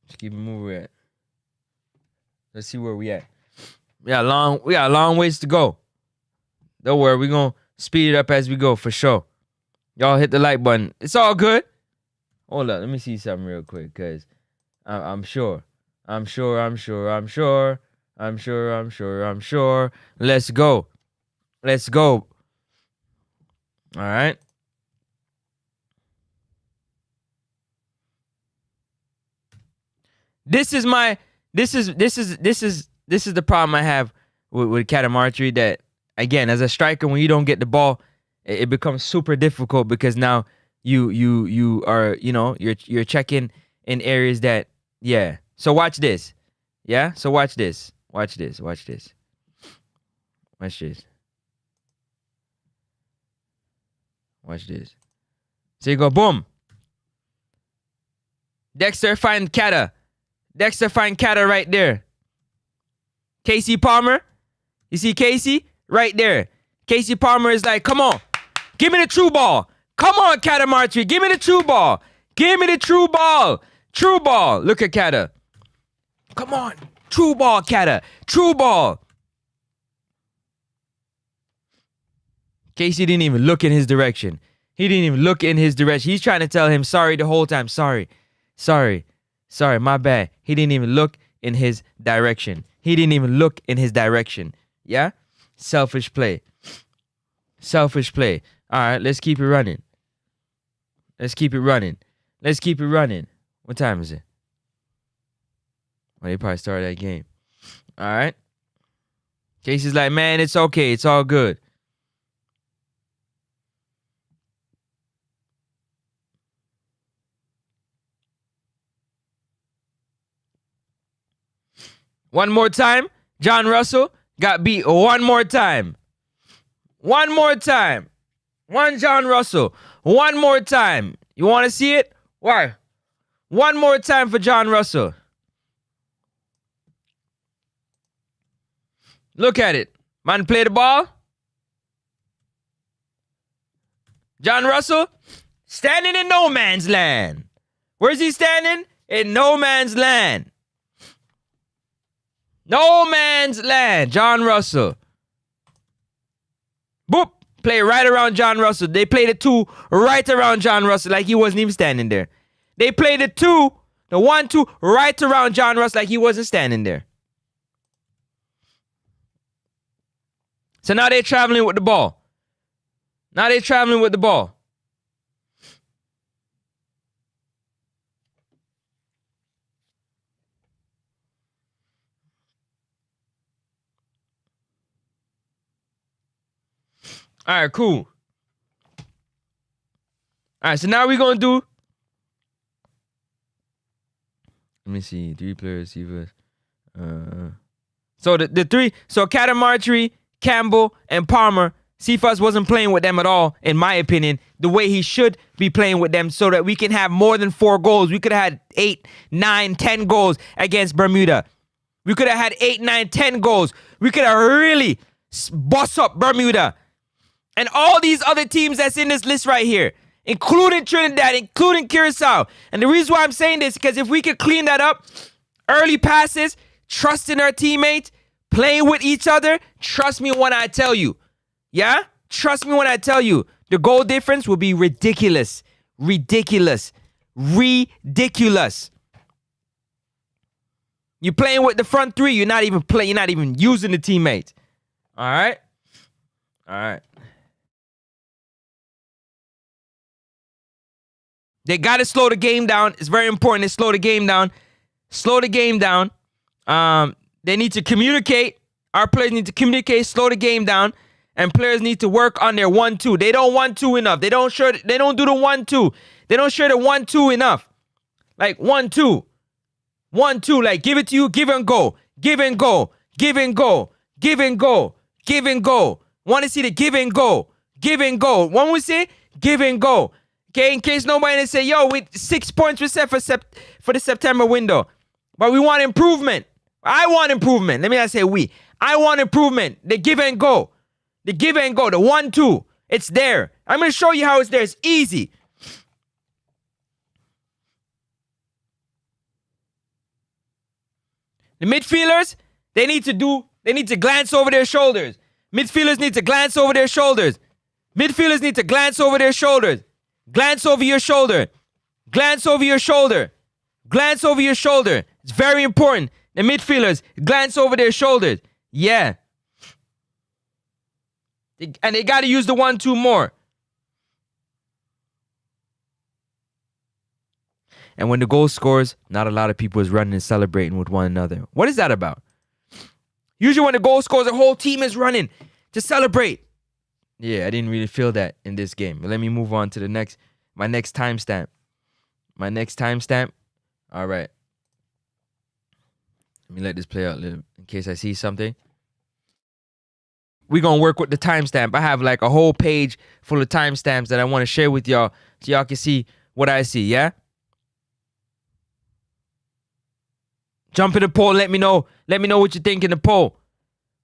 Let's keep it moving. Let's see where we at. We got a long ways to go. Don't worry, we're going to speed it up as we go for sure. Y'all hit the like button. It's all good. Hold up, let me see something real quick because I'm sure. Let's go. Let's go. All right. This is the problem I have with Catamartry that, again, as a striker, when you don't get the ball, it becomes super difficult because now you are, you're checking in areas that, yeah. So watch this. Yeah? So watch this. Watch this. So you go, boom. Dexter find Kata right there. Casey Palmer. You see Casey? Right there. Casey Palmer is like, come on. Give me the true ball. Come on, Kata Martry. Give me the true ball. Give me the true ball. True ball. Look at Kata. Come on. True ball, Kata. True ball. Casey didn't even look in his direction. He didn't even look in his direction. He's trying to tell him sorry the whole time. Sorry. Sorry. Sorry. My bad. He didn't even look in his direction. He didn't even look in his direction. Yeah? Selfish play. Selfish play. All right, let's keep it running. Let's keep it running. Let's keep it running. What time is it? Well, they probably started that game. All right. Casey's like, man, it's okay. It's all good. One more time. John Russell got beat one more time. One more time. One John Russell. One more time. You want to see it? Why? One more time for John Russell. Look at it. Man play the ball. John Russell standing in no man's land. Where's he standing? In no man's land. No man's land. John Russell. Boop. Play right around John Russell. They played it 2 right around John Russell like he wasn't even standing there. They played it 2, the 1-2 right around John Russell like he wasn't standing there. So now they're traveling with the ball. Now they're traveling with the ball. All right, cool. All right, so now we're going to do... Let me see. 3 players, receivers. So the 3... So Kata Martry, Campbell, and Palmer, Cephas wasn't playing with them at all, in my opinion, the way he should be playing with them so that we can have more than 4 goals. We could have had 8, 9, 10 goals against Bermuda. We could have had 8, 9, 10 goals. We could have really bossed up Bermuda. And all these other teams that's in this list right here, including Trinidad, including Curacao. And the reason why I'm saying this is because if we could clean that up, early passes, trusting our teammates, playing with each other, trust me when I tell you. Yeah? Trust me when I tell you. The goal difference will be ridiculous. Ridiculous. Ridiculous. You're playing with the front 3. You're not even playing. You're not even using the teammates. All right? All right. They got to slow the game down. It's very important to slow the game down. Slow the game down. They need to communicate. Our players need to communicate, slow the game down, and players need to work on their 1-2. They don't 1-2 enough. They don't do the 1-2. They don't share the 1-2 enough. Like 1-2. 1-2, like give it to you, give and go. Give and go. Give and go. Give and go. Give and go. Want to see the give and go. Give and go. When we say give and go. Okay, in case nobody say, yo, we 6 points we set for the September window. But we want improvement. I want improvement. Let me not say we. I want improvement. The give and go. The give and go. The 1-2. It's there. I'm going to show you how it's there. It's easy. The midfielders, they need to glance over their shoulders. Midfielders need to glance over their shoulders. Midfielders need to glance over their shoulders. Glance over your shoulder. Glance over your shoulder. Glance over your shoulder. It's very important. The midfielders glance over their shoulders. Yeah. And they got to use the 1-2 more. And when the goal scores, not a lot of people is running and celebrating with one another. What is that about? Usually when the goal scores, the whole team is running to celebrate. Yeah, I didn't really feel that in this game. But let me move on to my next timestamp. My next timestamp. All right. Let me let this play out a little in case I see something. We're going to work with the timestamp. I have like a whole page full of timestamps that I want to share with y'all so y'all can see what I see, yeah? Jump in the poll. Let me know. Let me know what you think in the poll.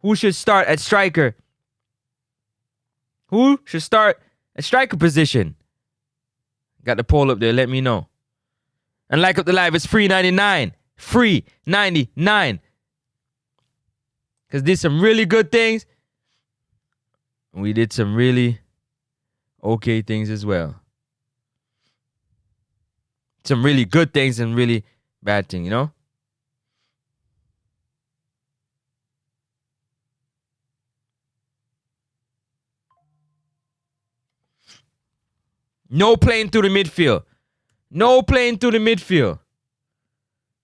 Who should start at striker? Who should start at striker position? Got the poll up there. Let me know. And like up the live. It's free 99. Free 99. Because did some really good things. We did some really okay things as well. Some really good things and really bad things, you know? No playing through the midfield. No playing through the midfield.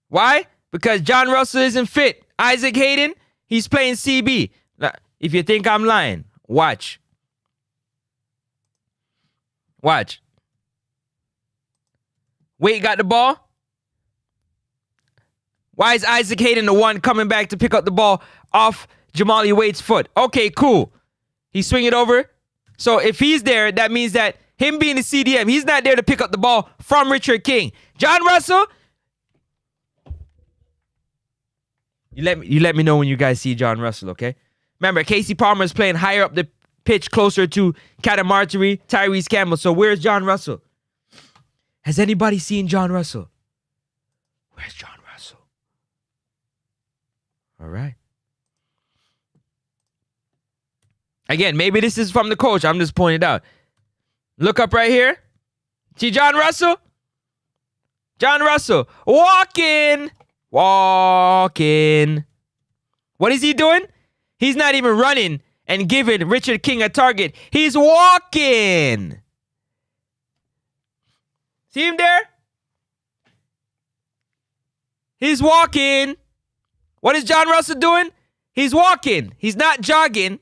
Why? Because John Russell isn't fit. Isaac Hayden, he's playing CB. Now, if you think I'm lying, watch. Watch. Wait, got the ball. Why is Isaac Hayden the one coming back to pick up the ball off Jamali Wade's foot? Okay, cool. He swing it over. So if he's there, that means that him being the CDM, he's not there to pick up the ball from Richard King. John Russell, you let me know when you guys see John Russell, okay? Remember, Casey Palmer is playing higher up the pitch, closer to Catamarteri, Tyrese Campbell. So where's John Russell? Has anybody seen John Russell? Where's John Russell? All right. Again, maybe this is from the coach. I'm just pointing it out. Look up right here. See John Russell? John Russell. Walking. Walking. What is he doing? He's not even running and giving Richard King a target. He's walking. See him there? He's walking. What is John Russell doing? He's walking. He's not jogging.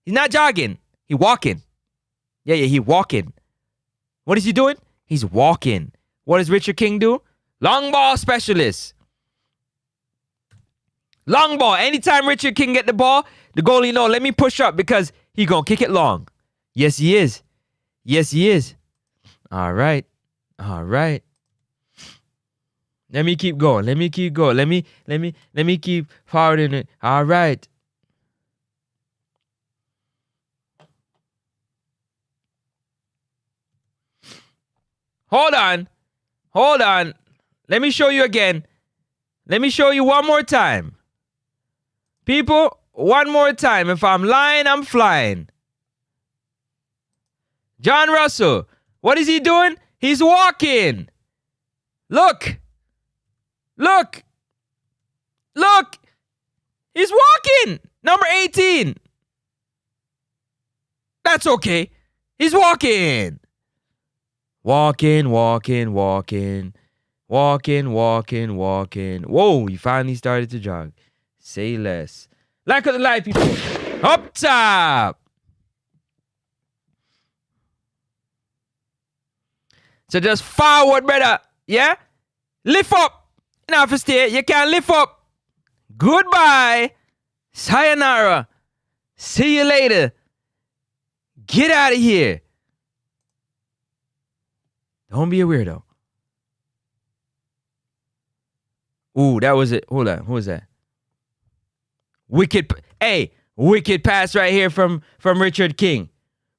He's not jogging. He's walking. Yeah, he walking. What is he doing? He's walking. What does Richard King do? Long ball specialist. Long ball. Anytime Richard King get the ball, the goalie know, let me push up because he gonna kick it long. Yes, he is. Yes, he is. All right. All right. Let me keep going. Let me keep going. Let me keep forwarding it. All right. Hold on. Hold on. Let me show you again. Let me show you one more time. People, one more time. If I'm lying, I'm flying. John Russell. What is he doing? He's walking. Look. Look. Look. He's walking. Number 18. That's okay. He's walking. Walking, walking, walking. Walking, walking, walking. Whoa, he finally started to jog. Say less. Like of the light, people. Up top. So just forward, brother. Yeah? Lift up. Now for stay. You can't lift up. Goodbye. Sayonara. See you later. Get out of here. Don't be a weirdo. Ooh, that was it. Hold on. Who was that? Wicked. Hey, wicked pass right here from Richard King.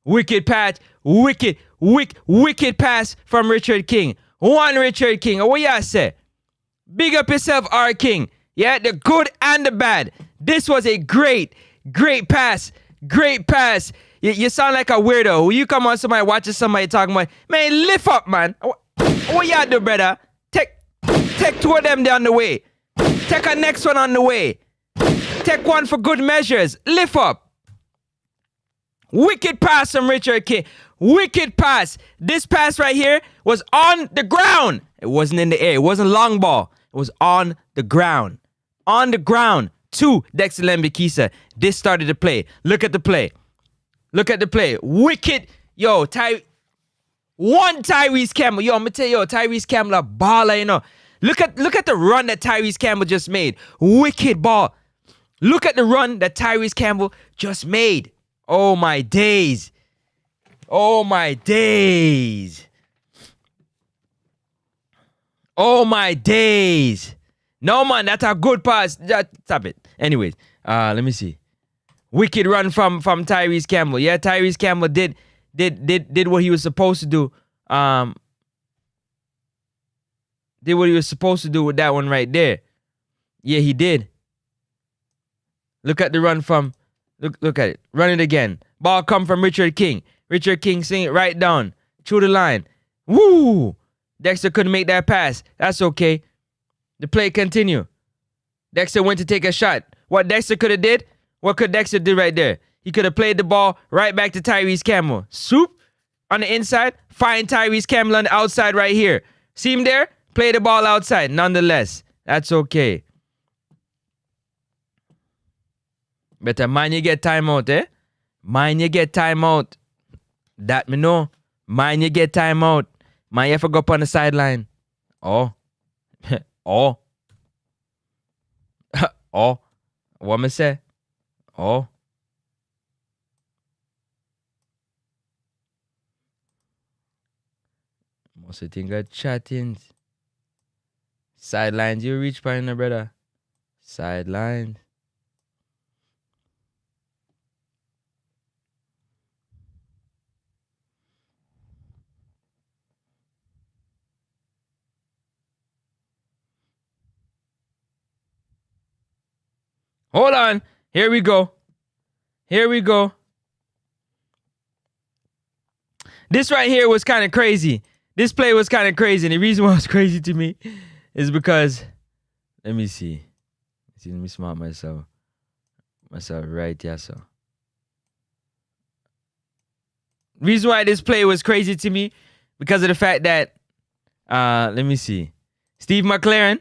Wicked pass. Wicked pass from Richard King. One Richard King. What y'all say? Big up yourself, R. King. Yeah, the good and the bad. This was a great pass. Great pass. You sound like a weirdo. When you come on somebody watching somebody talking about, man, lift up, man. What y'all do, brother? Take two of them down the way. Take a next one on the way. Take one for good measures. Lift up. Wicked pass from Richard King. Wicked pass. This pass right here was on the ground. It wasn't in the air. It wasn't long ball. It was on the ground. On the ground. To Dexter Lembikisa. This started the play. Look at the play. Look at the play. Wicked. Yo, one Tyrese Campbell. Yo, I'm going to tell you, Tyrese Campbell a baller, you know. Look at the run that Tyrese Campbell just made. Wicked ball. Look at the run that Tyrese Campbell just made. Oh, my days. Oh, my days. Oh, my days. No, man, that's a good pass. Stop it. Anyways, let me see. Wicked run from Tyrese Campbell. Yeah, Tyrese Campbell did what he was supposed to do. Did what he was supposed to do with that one right there. Yeah, he did. Look at the run from. Look at it. Run it again. Ball come from Richard King. Richard King sing it right down through the line. Woo! Dexter couldn't make that pass. That's okay. The play continue. Dexter went to take a shot. What Dexter could have did? What could Dexter do right there? He could have played the ball right back to Tyrese Campbell. Swoop on the inside. Find Tyrese Campbell on the outside right here. See him there? Play the ball outside. Nonetheless, that's okay. Better mind you get timeout, eh? Mind you get timeout. That me know. Mind you get timeout. Mind you ever go up on the sideline. Oh. Oh. Oh. What me say? Oh. Most of the thing got chatting. Sidelines you reach by now, brother. Sidelines. Hold on. Here we go. Here we go. This right here was kind of crazy. This play was kind of crazy. And the reason why it was crazy to me is because, let me see. Let me smart myself right here, so. Reason why this play was crazy to me, because of the fact that, let me see. Steve McLaren,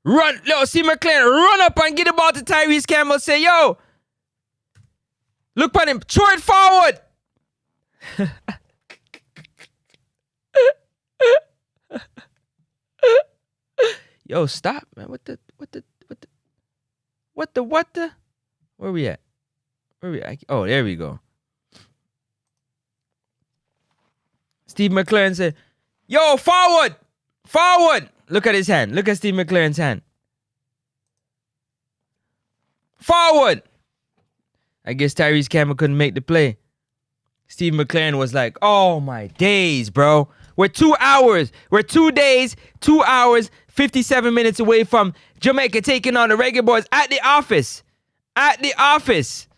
run, yo, Steve McLaren, run up and get the ball to Tyrese Campbell. Say, yo, look at him, throw it forward. Yo, stop, man. What the? Where we at? Oh, there we go. Steve McLaren said, yo, forward. Look at his hand. Look at Steve McLaren's hand. Forward. I guess Tyrese Campbell couldn't make the play. Steve McLaren was like, oh my days, bro. We're 2 hours. We're 2 days, 2 hours, 57 minutes away from Jamaica taking on the Reggae Boyz at the office. At the office.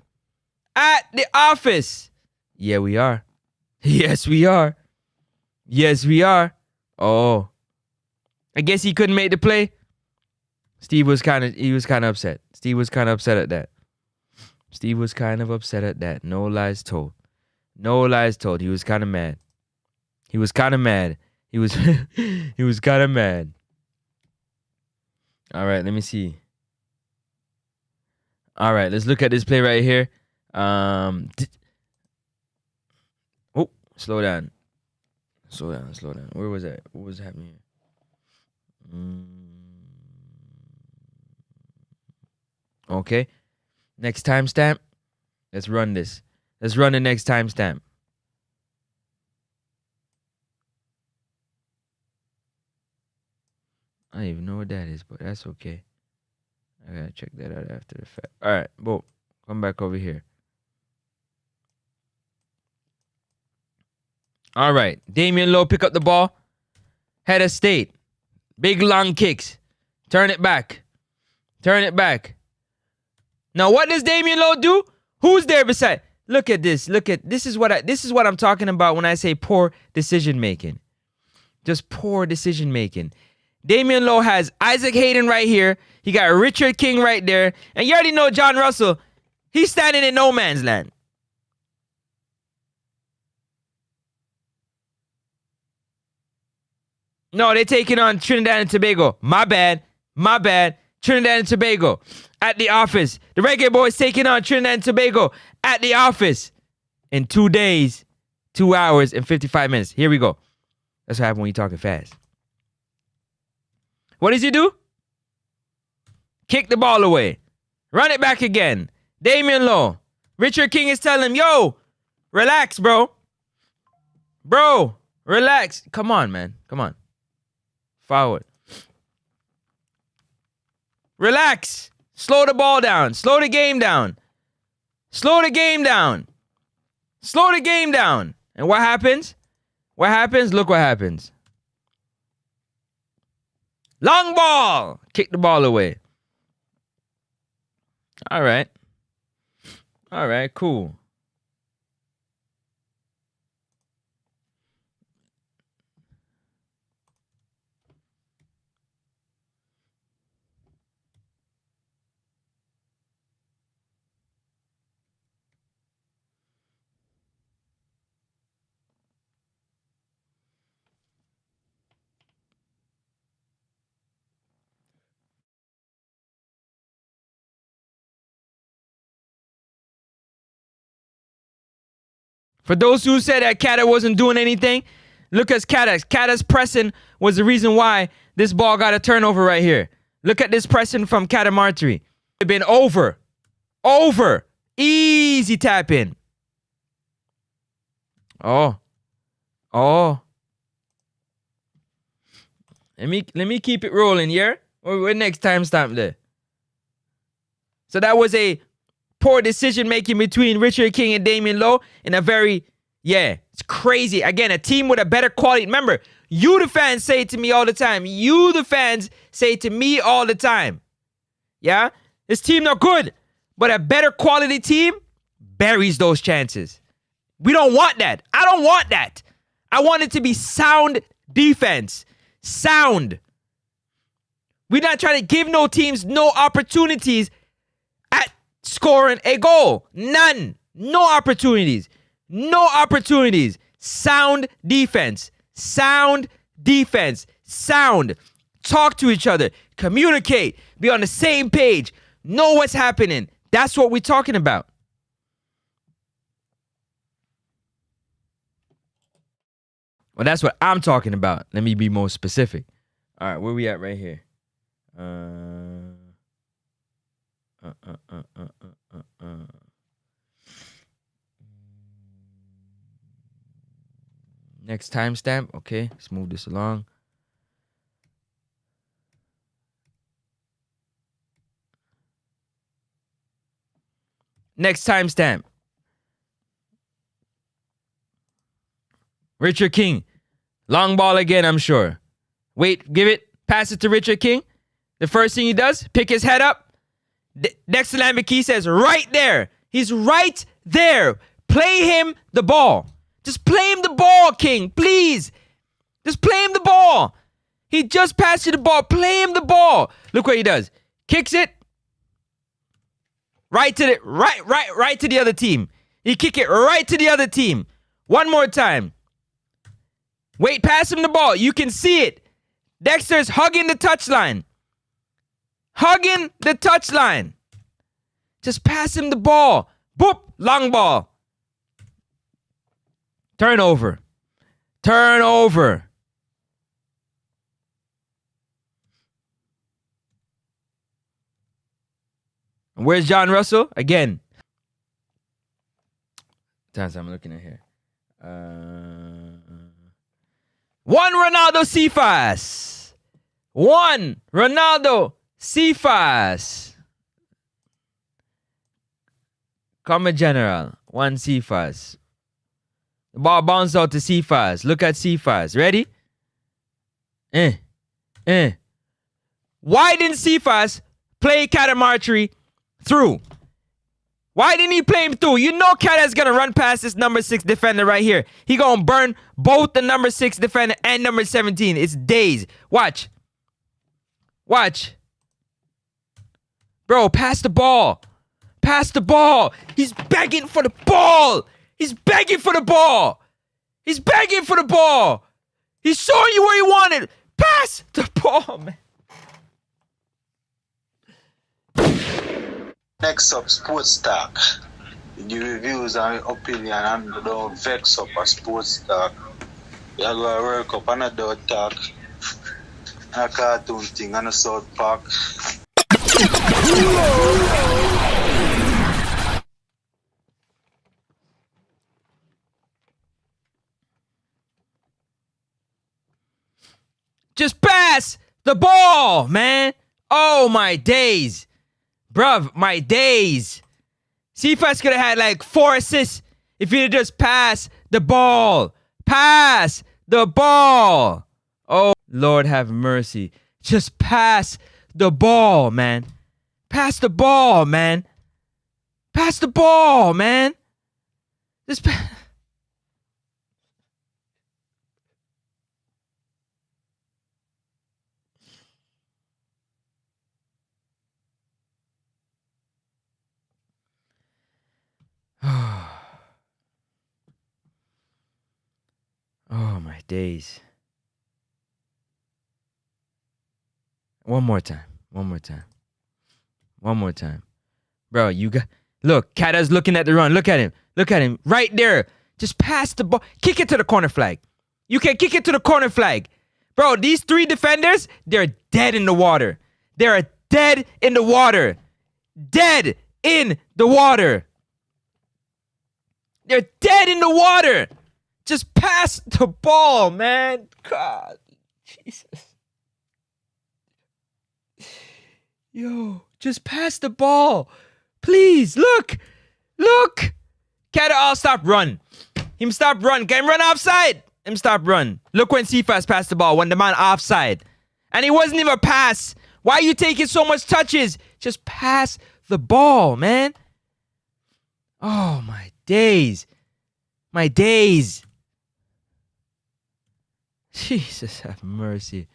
Yeah, we are. Yes, we are. Oh. I guess he couldn't make the play. Steve was kind of upset. Steve was kind of upset at that. No lies told. He was kind of mad. He was kind of mad. All right, let me see. All right, let's look at this play right here. Oh, slow down. Where was that? What was happening here? Okay. Next timestamp. Let's run this. Let's run the next timestamp. I don't even know what that is, but that's okay. I gotta check that out after the fact. All right, boom. Come back over here. All right. Damian Lowe pick up the ball. Head of state. Big long kicks. Turn it back. Now what does Damian Lowe do? Who's there beside? Look at this. This is what I'm talking about when I say poor decision making. Just poor decision making. Damian Lowe has Isaac Hayden right here. He got Richard King right there. And you already know John Russell. He's standing in no man's land. No, they're taking on Trinidad and Tobago. My bad. Trinidad and Tobago at the office. The Reggae Boyz taking on Trinidad and Tobago at the office in 2 days, 2 hours, and 55 minutes. Here we go. That's what happens when you're talking fast. What does he do? Kick the ball away. Run it back again. Damian Lowe. Richard King is telling him, yo, relax, bro. Relax. Come on, man. Come on. Forward. Relax. Slow the ball down. Slow the game down. Slow the game down. Slow the game down. And what happens? What happens? Look what happens. Long ball. Kick the ball away. All right. All right, cool. For those who said that Kata wasn't doing anything, look at Kata. Kata's pressing was the reason why this ball got a turnover right here. Look at this pressing from Kata Martri. It's been over. Over. Easy tap in. Oh. Oh. Let me keep it rolling, yeah? What next timestamp there? So that was a poor decision making between Richard King and Damian Lowe in a very, it's crazy. Again, a team with a better quality. Remember, you the fans say it to me all the time. You the fans say it to me all the time. Yeah? This team not good, but a better quality team buries those chances. We don't want that. I don't want that. I want it to be sound defense. Sound. We're not trying to give no teams no opportunities at scoring a goal. None. No opportunities. No opportunities. Sound defense. Sound defense. Sound. Talk to each other. Communicate. Be on the same page. Know what's happening. That's what we're talking about. Well, that's what I'm talking about. Let me be more specific. All right, where we at right here? Next timestamp. Okay, let's move this along. Next timestamp. Richard King. Long ball again, I'm sure. Wait, give it. Pass it to Richard King. The first thing he does, pick his head up. Dexter Lambert says, right there. He's right there. Play him the ball. Just play him the ball, King. Please. Just play him the ball. He just passed you the ball. Play him the ball. Look what he does. Kicks it. Right to the other team. He kick it right to the other team. One more time. Wait, pass him the ball. You can see it. Dexter's hugging the touchline. Hugging the touchline. Just pass him the ball. Boop. Long ball. Turnover. Turnover. And where's John Russell? Again. Times I'm looking at here. One Ronaldo Cephas. One Ronaldo Cephas. Common General. One Cephas. The ball bounced out to Cephas. Look at Cephas. Ready? Why didn't Cephas play Catamartri through? Why didn't he play him through? You know Kata's going to run past this number 6 defender right here. He going to burn both the number 6 defender and number 17. It's days. Watch. Watch. Bro, pass the ball. Pass the ball. He's begging for the ball. He's begging for the ball. He's begging for the ball. He's showing you where he wanted. Pass the ball, man. Next up, Sports Talk. The reviews and opinion and don't vex up a Sports Talk. You go work up and a dog talk. And a cartoon thing and a South Park. Just pass. pass the ball, man. Oh, my days. Bruv, my days. Cephas could have had like 4 assists if he'd have just passed the ball. Pass the ball. Oh, Lord have mercy. Just pass the ball, man. Pass the ball, man. Pass the ball, man. Just pass. Oh, my days. One more time. Bro, you got... Look, Kata's looking at the run. Look at him. Right there. Just pass the ball. Kick it to the corner flag. You can kick it to the corner flag. Bro, these 3 defenders, they're dead in the water. They're dead in the water. Dead in the water. They're dead in the water. Just pass the ball, man. God. Jesus. Yo, just pass the ball. Please, look. Kata all stop run. Him stop run. Can him run offside? Him stop run. Look when Cephas passed the ball, when the man offside. And it wasn't even a pass. Why are you taking so much touches? Just pass the ball, man. Oh, my days. My days. Jesus have mercy.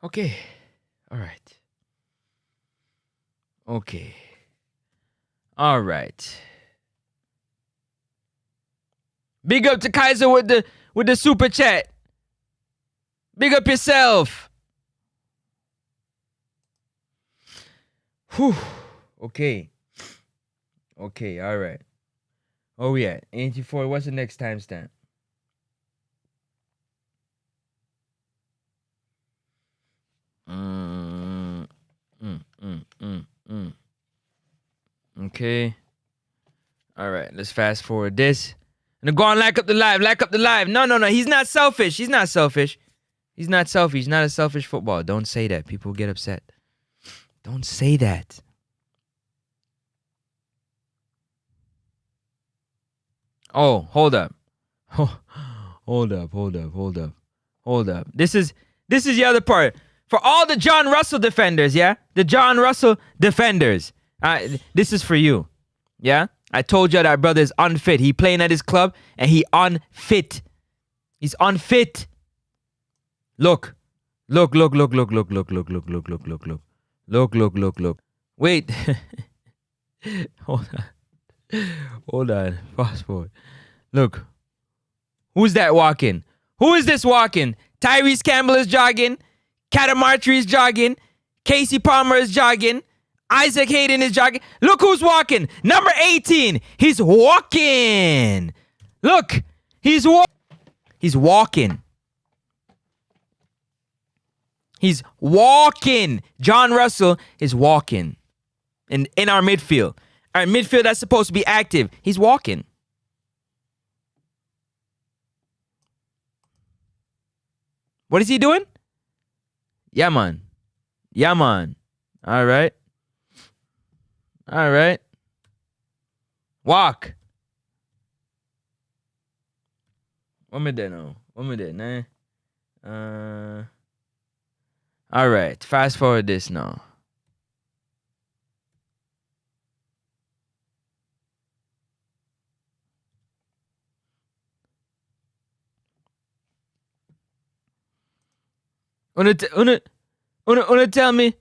Okay. All right. Okay. All right. Big up to Kaiser with the super chat. Big up yourself. Whew. Okay. Okay, all right. Oh, we at 84. What's the next timestamp? Okay. All right, let's fast forward this. And go on, like up the live. No. He's not selfish. He's not selfish. He's not a selfish football. Don't say that. People get upset. Don't say that. Oh, hold up. Hold up. This is the other part. For all the John Russell defenders, yeah? The John Russell defenders. This is for you. Yeah? I told you that brother is unfit. He playing at his club and he unfit. He's unfit. Look. Look. Wait. Hold on. Fast forward. Look. Who's that walking? Who is this walking? Tyrese Campbell is jogging. Catamartry is jogging. Casey Palmer is jogging. Isaac Hayden is jogging. Look who's walking. Number 18. He's walking. Look. He's walking. He's walking. John Russell is walking. In our midfield. Our midfield that's supposed to be active. He's walking. What is he doing? Yeah, man. All right. Walk. One minute now. All right. Fast forward this now. Wanna tell me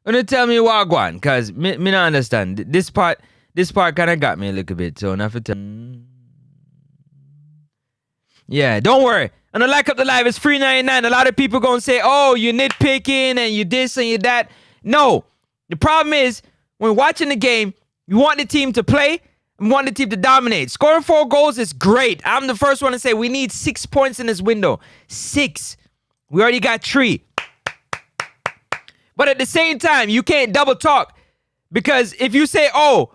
wagwan, cause me not understand. This part kinda got me a little bit, so enough to tell. Yeah, don't worry. And I like up the live, it's $3.99. A lot of people gonna say, oh, you nitpicking and you this and you that. No. The problem is, when watching the game, you want the team to play, want the team to dominate. Scoring 4 goals is great. I'm the first one to say we need 6 points in this window. 6. We already got 3. But at the same time, you can't double talk. Because if you say, oh,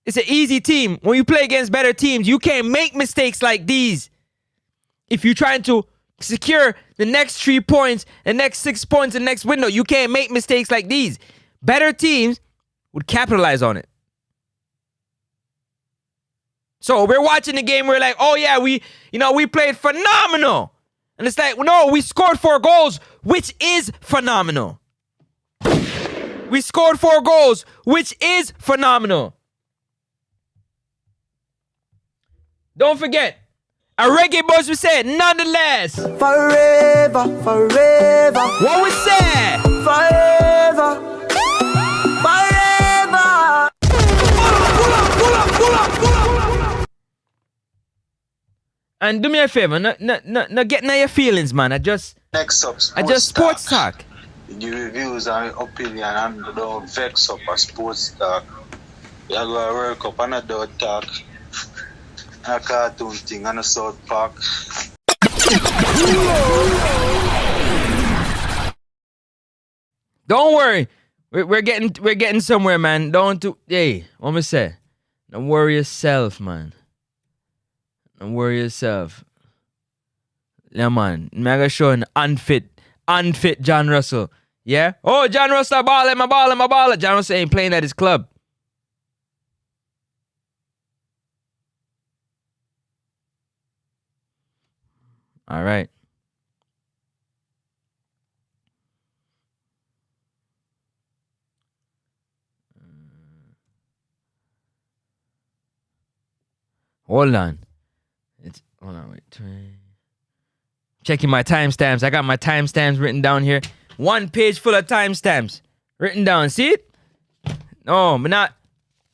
it's an easy team, when you play against better teams, you can't make mistakes like these. If you're trying to secure the next 3 points, the next 6 points in the next window, you can't make mistakes like these. Better teams would capitalize on it. So we're watching the game, we're like, oh yeah, we played phenomenal. And it's like, no, we scored 4 goals, which is phenomenal. We scored 4 goals, which is phenomenal. Don't forget, a Reggae Boyz we said, nonetheless. Forever, forever. What we said? Forever, forever. And do me a favor, no get in your feelings, man. I just sports talk. The reviews and opinion and don't vex up a sports talk. You go to World Cup and a dog talk. A cartoon thing and a South Park. Don't worry. We're getting somewhere, man. What me say? Don't worry yourself, man. Don't worry yourself. Yeah, man. I'm gonna show an unfit John Russell. Yeah? Oh, John Russell, my baller. John Russell ain't playing at his club. All right. Hold on. Wait. Checking my timestamps. I got my timestamps written down here. 1 page full of timestamps written down. See it? No, but not.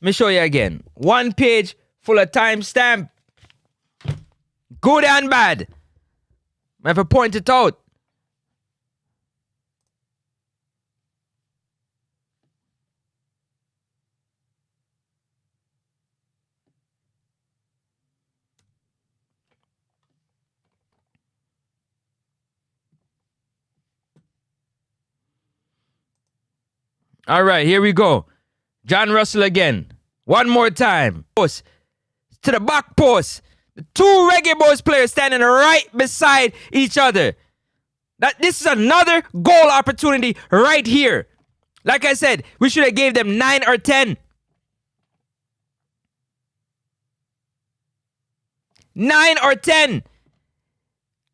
Let me show you again. 1 page full of timestamp. Good and bad. I have to point it out. All right, here we go. John Russell again. One more time. Post to the back post. The 2 Reggae Boyz players standing right beside each other. This is another goal opportunity right here. Like I said, we should have gave them 9 or 10. 9 or 10.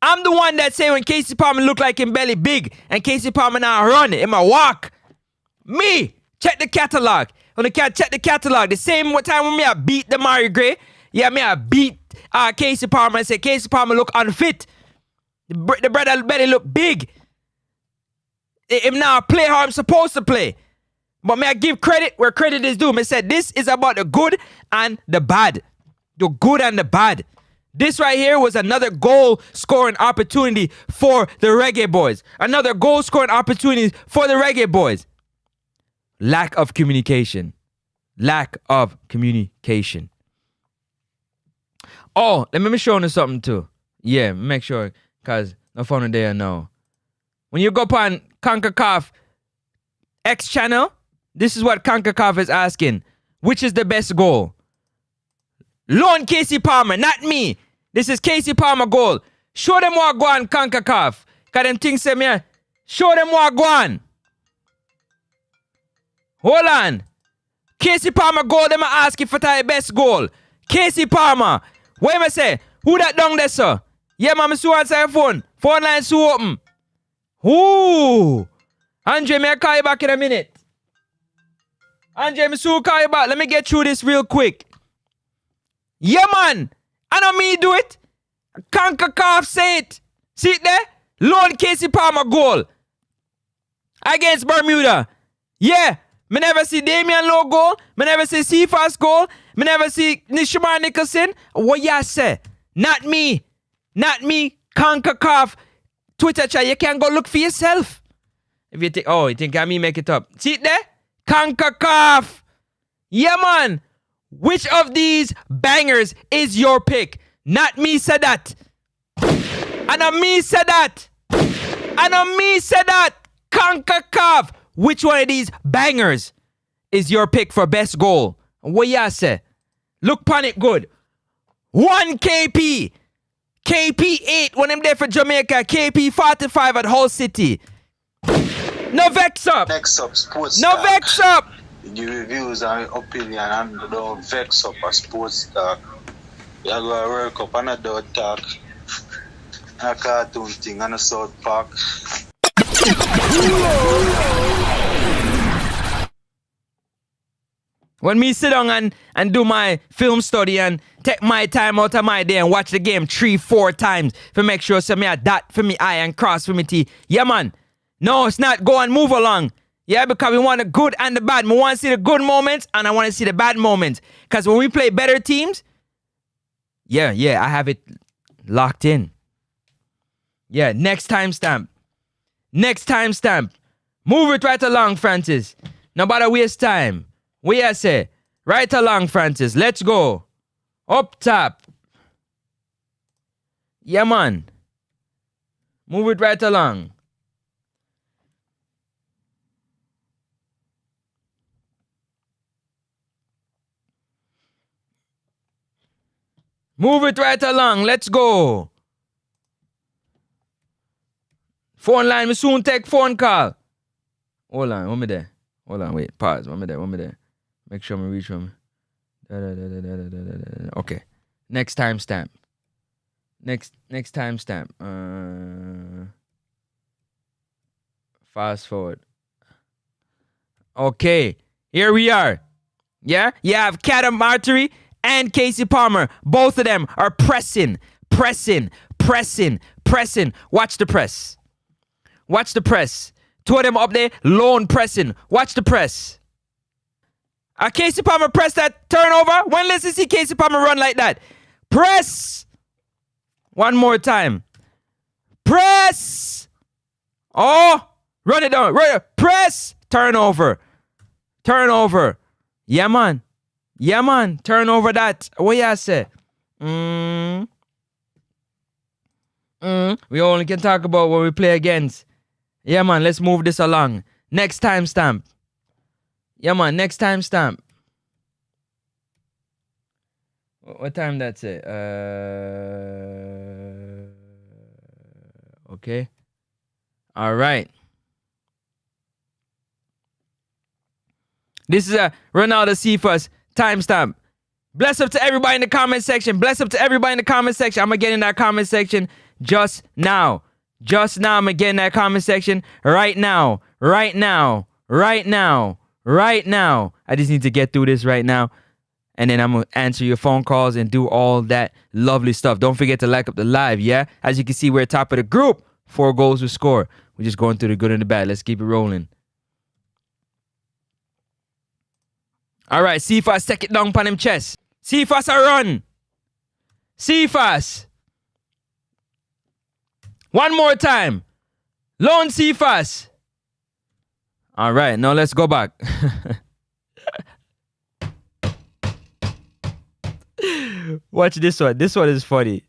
I'm the one that say when Casey Palmer look like him belly big and Casey Palmer now run him a walk. Me, check the catalog. When the cat check the catalog, the same time when me I beat the Mari Gray, yeah, me I beat Casey Palmer and say Casey Palmer look unfit. The brother belly look big. Him now play how I'm supposed to play. But may I give credit where credit is due. Me said this is about the good and the bad. The good and the bad. This right here was another goal scoring opportunity for the Reggae Boyz. Another goal scoring opportunity for the Reggae Boyz. Lack of communication. Lack of communication. Oh, let me show you something too. Yeah, make sure, because no phone there now. When you go upon Conacaf X channel, this is what Conacaf is asking. Which is the best goal? Lone Casey Palmer, not me. This is Casey Palmer goal. Show them what go on Conacaf. Because them things say me, show them what go on. Hold on. Casey Palmer goal, them ask if for the best goal. Casey Palmer. What am I say? Who that down there, sir? Yeah, mama, so answer your phone. Phone line so open. Ooh. Andre, may I call you back in a minute? Andre, me so call you back. Let me get through this real quick. Yeah, man. I know me do it. Conacaf say it. See it there? Lone Casey Palmer goal. Against Bermuda. Yeah. Me never see Damian Lowe goal. Me never see Cephas goal. Me never see Nishimar Nicholson. What ya say? Not me. Not me. Conacaf Twitter chat. You can go look for yourself. If you think, you think I me make it up. See it there? Conacaf. Yeah, man. Which of these bangers is your pick? Not me said that. And a me said that. And a me said that. Conacaf. Which one of these bangers is your pick for best goal? What y'all say? Look pon it good. 1 KP. KP 8 when I'm there for Jamaica. KP 45 at Hull City. No vex up. Next up, sports. No vex up. The reviews and opinion and don't vex up a sports talk. You go to World Cup and a dog talk. And a cartoon thing and a South Park. When me sit down and do my film study and take my time out of my day and watch the game 3-4 times to make sure so me a dot for me eye and cross for me T. Yeah, man. No, it's not go and move along. Yeah, because we want the good and the bad. We want to see the good moments and I want to see the bad moments. Because when we play better teams, yeah, I have it locked in. Yeah, next timestamp. Next timestamp. Move it right along, Francis. No bother waste time. We I say, right along, Francis. Let's go. Up top. Yeah, man. Move it right along. Move it right along. Let's go. Phone line. We soon take phone call. Hold on. One minute. Hold on. Wait. Pause. One minute. Make sure we reach him. Okay. Next timestamp. Next timestamp. Fast forward. Okay. Here we are. Yeah? You have Kadam Artery and Casey Palmer. Both of them are pressing. Watch the press. Watch the press. Two of them up there, lone pressing. Watch the press. Casey Palmer press that turnover. When let's see Casey Palmer run like that. Press. One more time. Press. Oh, run it down. Press. Turnover. Yeah, man. Turnover that. What y'all say? We only can talk about what we play against. Yeah, man. Let's move this along. Next timestamp. Yeah, man. Next timestamp. What time that's it? Okay. All right. This is a Ronaldo Cephas timestamp. Bless up to everybody in the comment section. I'm going to get in that comment section just now. I'm going to get in that comment section right now. I just need to get through this right now. And then I'm going to answer your phone calls and do all that lovely stuff. Don't forget to like up the live, yeah? As you can see, we're top of the group. 4 goals we score. We're just going through the good and the bad. Let's keep it rolling. All right, Cephas, take it down upon him chest. Cephas, a run. Cephas. One more time. Lone Cephas. All right, now let's go back. Watch this one. This one is funny.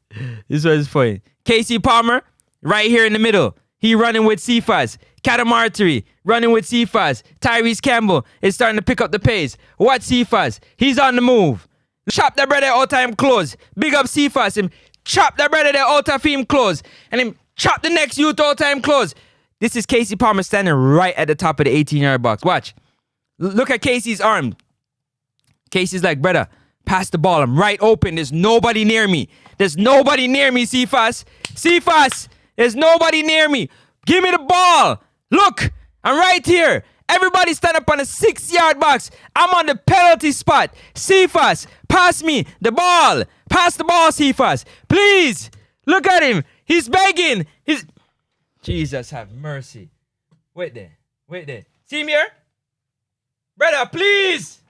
Casey Palmer, right here in the middle. He running with Cephas. Kadam Artery running with Cephas. Tyrese Campbell is starting to pick up the pace. Watch Cephas. He's on the move. Chop that brother out of him close. Big up Cephas. Him chop that brother there out of him close. And him chop the next youth out of him close. This is Casey Palmer standing right at the top of the 18-yard box. Watch. Look at Casey's arm. Casey's like, brother, pass the ball. I'm right open. There's nobody near me. Cephas. There's nobody near me. Give me the ball. Look, I'm right here. Everybody stand up on the 6-yard box. I'm on the penalty spot. Cephas, pass me the ball. Pass the ball, Cephas. Please. Look at him. He's begging. Jesus have mercy. Wait there. See him here? Brother, please.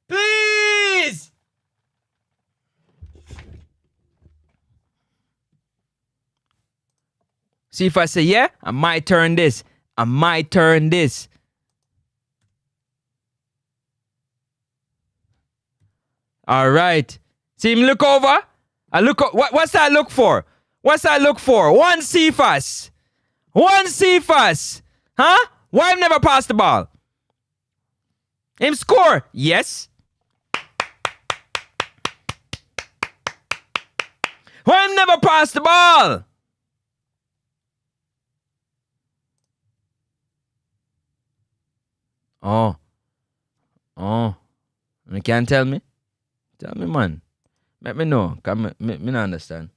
Please. See if I say, yeah, I might turn this. All right. See him look over? What's that look for? What's that look for? One Cephas. One Cephas. Huh? Why him never pass the ball? Him score? Yes. Why him never pass the ball? Oh. You can't tell me? Tell me, man. Let me know. Cause me not understand.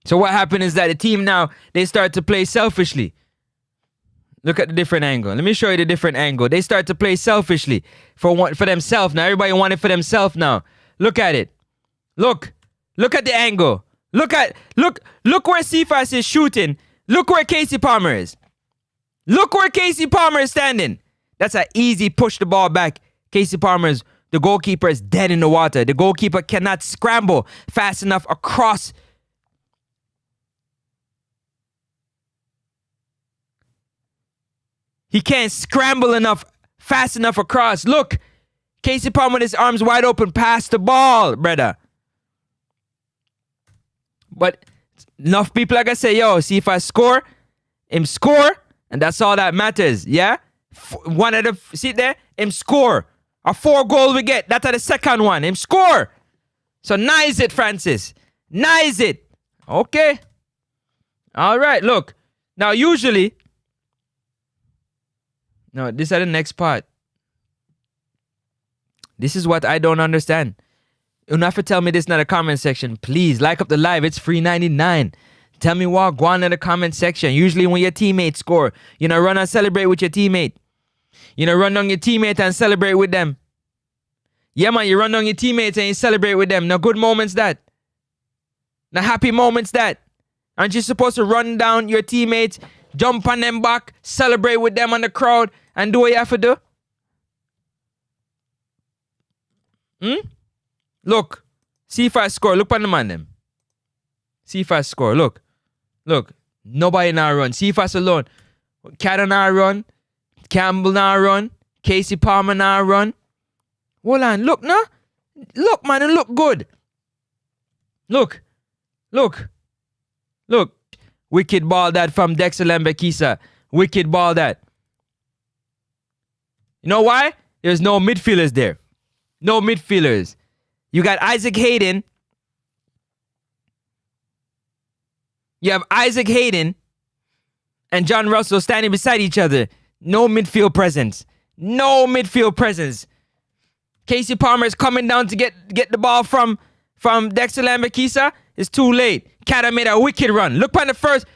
So what happened is that the team now, they start to play selfishly. Look at the different angle. Let me show you the different angle. They start to play selfishly for themselves. Now everybody want it for themselves now. Look at it. Look at the angle. Look where Cephas is shooting. Look where Casey Palmer is. Look where Casey Palmer is standing. That's an easy push the ball back. The goalkeeper is dead in the water. The goalkeeper cannot scramble fast enough across. He can't scramble fast enough across. Look, Casey Palmer with his arms wide open, pass the ball, brother. But enough people like I say, yo, see if I score, him score, and that's all that matters, yeah? See there? Him score. A 4 goal we get, that's the second one. Him score. So nice it, Francis. Nice it. Okay. All right, look. Now, usually... No, this is the next part. This is what I don't understand. You don't have to tell me this in the comment section. Please, like up the live. It's free 99. Tell me what. Go on in the comment section. Usually when your teammates score, you know, run and celebrate with your teammate. You know, run down your teammate and celebrate with them. Yeah, man, you run down your teammates and you celebrate with them. Now, good moments that. Now, happy moments that. Aren't you supposed to run down your teammates, jump on them back, celebrate with them on the crowd, and do what you have to do? Look. See if I score. Look on the man them. See if I score. Look. Nobody now run. See if I alone. Caddo now run. Campbell now run. Casey Palmer now run. Hold on. Look now. Look, man. It look good. Look. Wicked ball that from Dexter Lembekisa. Wicked ball that. You know why? There's no midfielders there. No midfielders. You got Isaac Hayden. You have Isaac Hayden and John Russell standing beside each other. No midfield presence. No midfield presence. Casey Palmer is coming down to get the ball from Dexter Lambakisa. It's too late. Kata made a wicked run. Look on the first.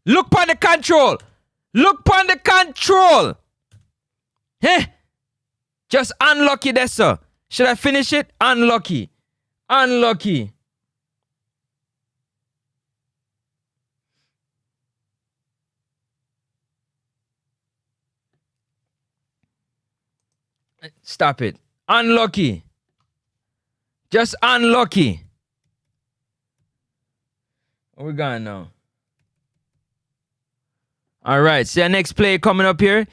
Look on the control. Look on the control. Just unlucky there, sir. Should I finish it? Unlucky. Stop it. Unlucky. Just unlucky. Where we going now? All right. See our next play coming up here.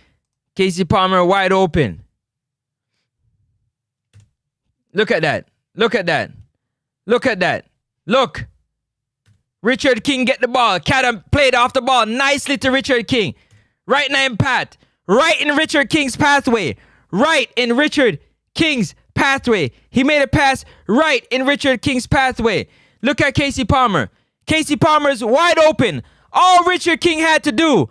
Casey Palmer wide open. Look at that. Look. Richard King get the ball. Cadam played off the ball nicely to Richard King. Right now in Pat. Right in Richard King's pathway. He made a pass right in Richard King's pathway. Look at Casey Palmer. Casey Palmer's wide open. All Richard King had to do,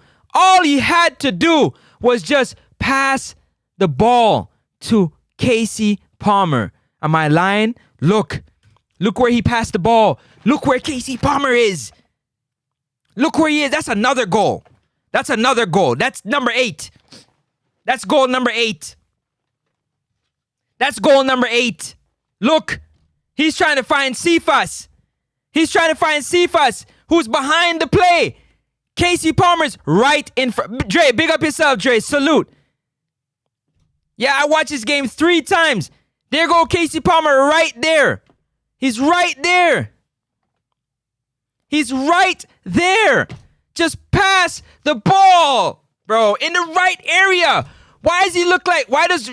was just pass the ball to Casey Palmer. Am I lying? Look where he passed the ball. Look where Casey Palmer is. Look where he is. That's another goal. That's number 8. That's goal number 8. Look, he's trying to find Cephas. Who's behind the play. Casey Palmer's right in front. Dre, big up yourself, Dre. Salute. Yeah, I watched this game 3 times. There go Casey Palmer right there. He's right there. He's right there. Just pass the ball, bro, in the right area. Why does he look like? Why does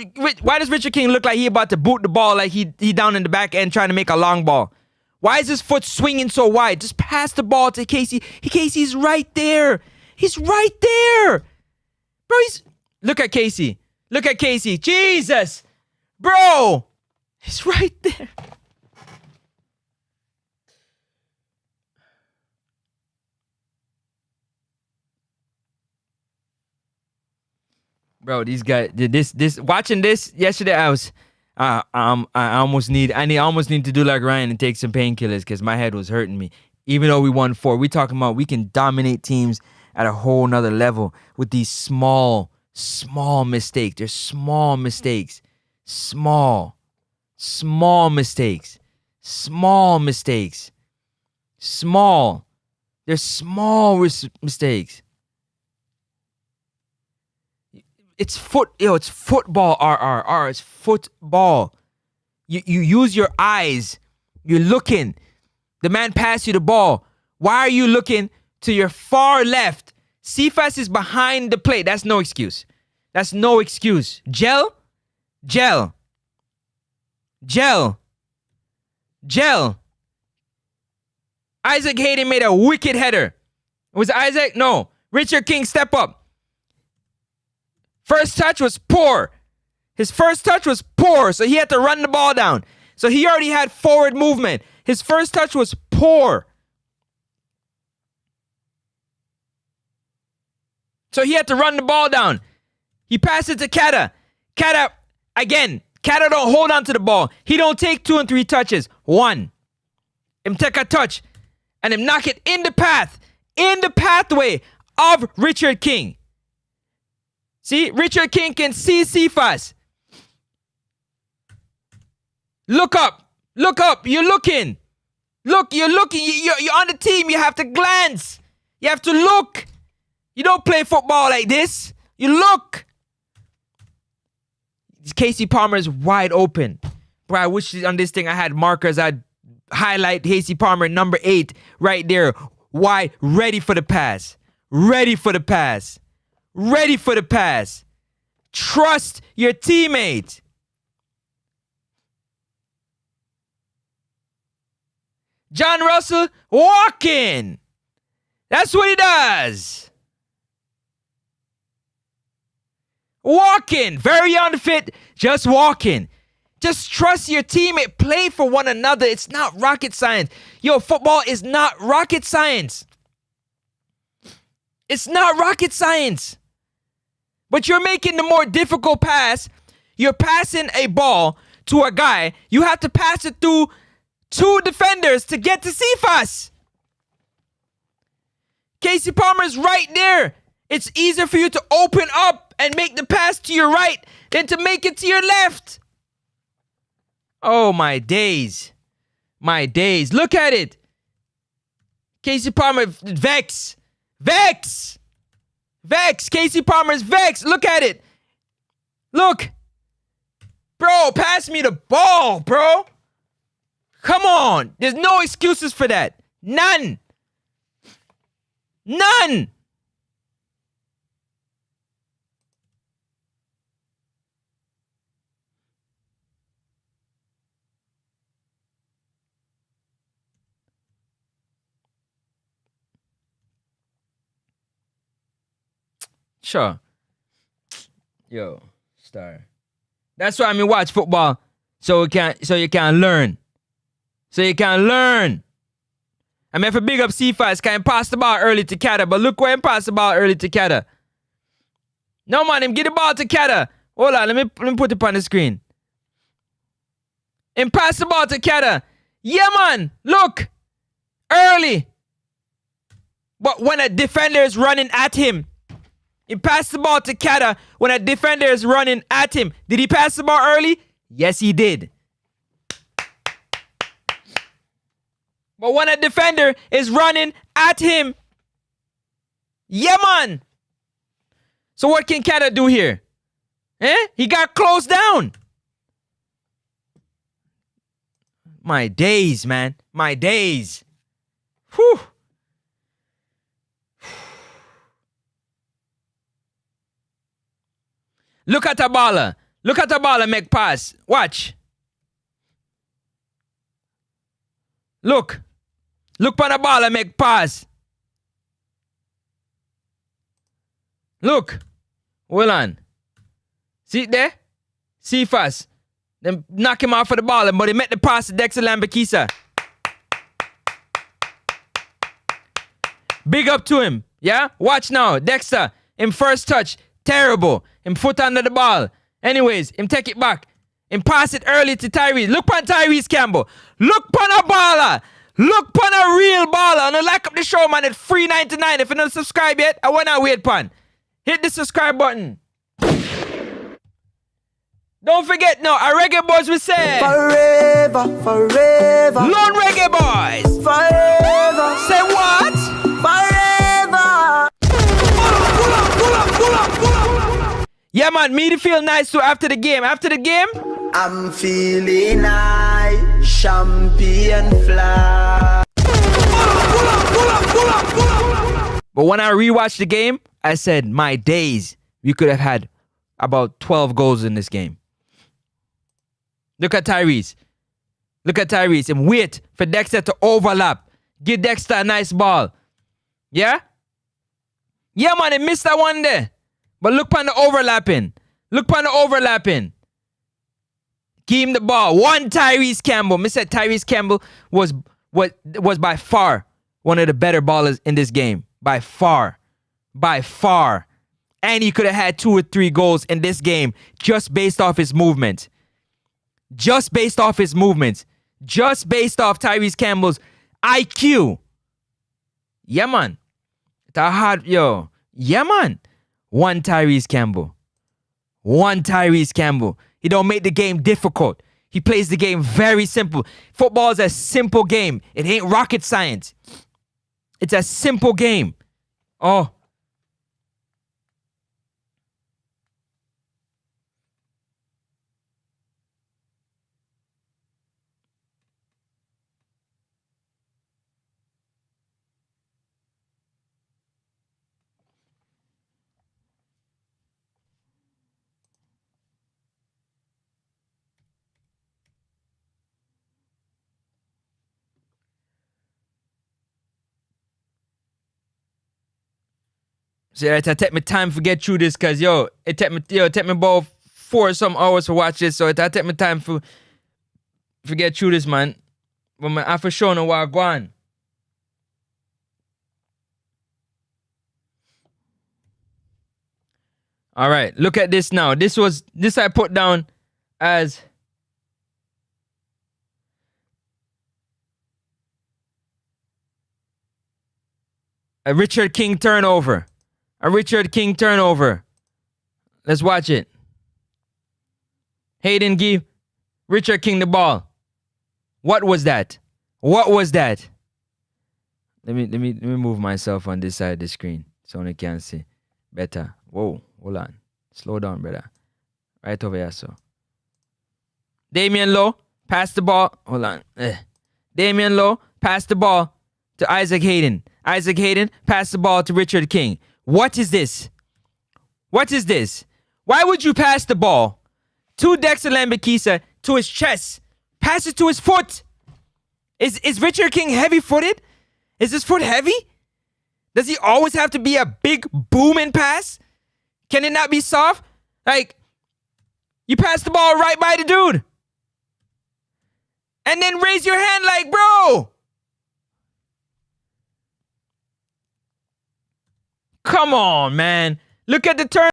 Richard King look like he about to boot the ball like he down in the back end trying to make a long ball? Why is his foot swinging so wide? Just pass the ball to Casey. Casey's right there. He's right there, bro. Look at Casey. Look at Casey. Jesus, bro, he's right there. Bro, these guys, watching this yesterday, I almost need to do like Ryan and take some painkillers because my head was hurting me. Even though we won 4, we talking about we can dominate teams at a whole nother level with these small mistakes. They're small mistakes, small mistakes, small. They're small mistakes. It's football, RRR. It's football. You use your eyes. You're looking. The man passed you the ball. Why are you looking to your far left? Cephas is behind the plate. That's no excuse. That's no excuse. Gel. Isaac Hayden made a wicked header. Was it Isaac? No. Richard King, step up. First touch was poor. His first touch was poor, so he had to run the ball down. So he already had forward movement. His first touch was poor. So he had to run the ball down. He passed it to Kata. Kata, again, Kata don't hold on to the ball. He don't take 2 and 3 touches. 1. Him take a touch and him knock it in the pathway of Richard King. See, Richard King can see Cephas. Look up. You're looking. You're looking. You're on the team. You have to glance. You have to look. You don't play football like this. You look. Casey Palmer is wide open. Bro, I wish on this thing I had markers. I'd highlight Casey Palmer, number 8, right there. Why? Ready for the pass. Trust your teammate. John Russell walking. That's what he does. Walking. Very unfit. Just walking. Just trust your teammate. Play for one another. It's not rocket science. Yo, football is not rocket science. It's not rocket science. But you're making the more difficult pass. You're passing a ball to a guy. You have to pass it through 2 defenders to get to Cephas. Casey Palmer's right there. It's easier for you to open up and make the pass to your right than to make it to your left. Oh, my days. Look at it. Casey Palmer, vex. Casey Palmer's vex. Look at it. Look. Bro, pass me the ball, bro. Come on. There's no excuses for that. None. Sure. Yo, star. That's why I mean watch football. So you can learn. I mean, if a big up Cephas can pass the ball early to Kata, but look where him pass the ball early to Kata. No man, him get the ball to Kata. Hold on, let me put it on the screen. Him pass the ball to Kata. Yeah man, look. Early. But when a defender is running at him, he passed the ball to Kata when a defender is running at him. Did he pass the ball early? Yes, he did. But when a defender is running at him, yeah, man. So what can Kata do here? He got closed down. My days, man. My days. Whew. Look at a baller. Look at a baller make pass. Watch. Look. Look on a baller make pass. Look. Hold on. See it there? See fast. Then knock him out for the ball, but he met the pass to Dexter Lambakisa. Big up to him. Yeah? Watch now. Dexter, him first touch, terrible. Him foot under the ball. Anyways, him take it back. Him pass it early to Tyrese. Look on Tyrese Campbell. Look on a baller. Look on a real baller. And like up the show, man. It's $3.99. If you don't subscribe yet, I want to wait, pan. Hit the subscribe button. Don't forget now, our Reggae Boyz will say Forever, forever. Lone Reggae Boyz. Forever. Say what? Forever. Pull up. Yeah, man, Midfield nice too after the game. After the game, I'm feeling high. Champion fly. but when I rewatched the game, I said, my days, we could have had about 12 goals in this game. Look at Tyrese. Look at Tyrese and wait for Dexter to overlap. Give Dexter a nice ball. Yeah? Yeah, man, he missed that one there. But look on the overlapping. Look on the overlapping. Give him the ball. One Tyrese Campbell. I said Tyrese Campbell was by far one of the better ballers in this game. By far. By far. And he could have had 2 or 3 goals in this game just based off his movement. Just based off his movements. Just based off Tyrese Campbell's IQ. Yeah, man. That hard, yo. Yeah, man. One Tyrese Campbell. One Tyrese Campbell. He don't make the game difficult. He plays the game very simple. Football is a simple game. It ain't rocket science. It's a simple game. Oh. So it take me time to get through this, cause it take me about 4 some hours to watch this. So it take me time to get through this, man. But man, I for sure know what I go on. All right, look at this now. This I put down as a Richard King turnover. A Richard King turnover. Let's watch it. Hayden give Richard King the ball. What was that? What was that? Let me move myself on this side of the screen so I can see better. Whoa, hold on. Slow down, brother. Right over here, so. Damian Lowe, pass the ball. Hold on. Damian Lowe, pass the ball to Isaac Hayden. Isaac Hayden, pass the ball to Richard King. What is this? What is this? Why would you pass the ball to Dexter Lambakisa to his chest? Pass it to his foot. Is Richard King heavy-footed? Is his foot heavy? Does he always have to be a big booming pass? Can it not be soft? Like, you pass the ball right by the dude. And then raise your hand like, bro. Come on, man. Look at the turn.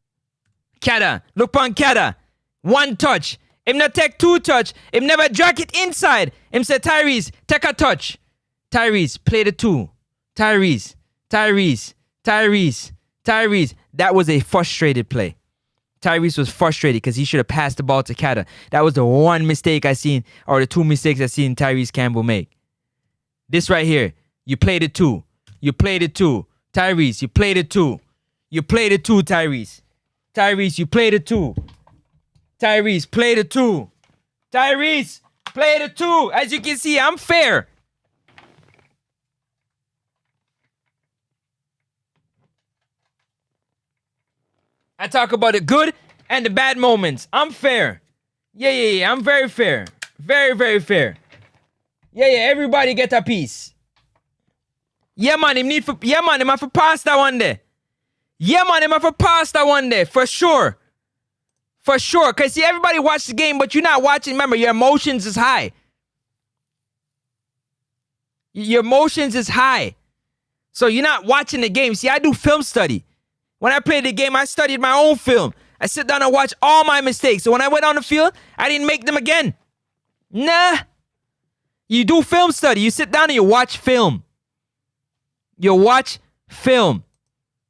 Kada. Look on Kada. 1 touch. Him not take 2 touch. Him never drag it inside. Him say, Tyrese, take a touch. Tyrese, play the 2. Tyrese. That was a frustrated play. Tyrese was frustrated because he should have passed the ball to Kada. That was the one mistake I seen, or the 2 mistakes I seen Tyrese Campbell make. This right here. You played it 2. Tyrese, you played it 2. Tyrese. Tyrese, you played it 2. Tyrese, play the 2. Tyrese, Play the 2. As you can see, I'm fair. I talk about the good and the bad moments. I'm fair. Yeah. I'm very fair. Very, very fair. Yeah. Everybody get a piece. Yeah, man. Him have to pass that one there. Yeah, man. Him have to pass that one there. For sure. For sure. Because see, everybody watch the game, but you're not watching. Remember, your emotions is high. Your emotions is high. So you're not watching the game. See, I do film study. When I played the game, I studied my own film. I sit down and watch all my mistakes. So when I went on the field, I didn't make them again. Nah. You do film study. You sit down and you watch film. You watch film.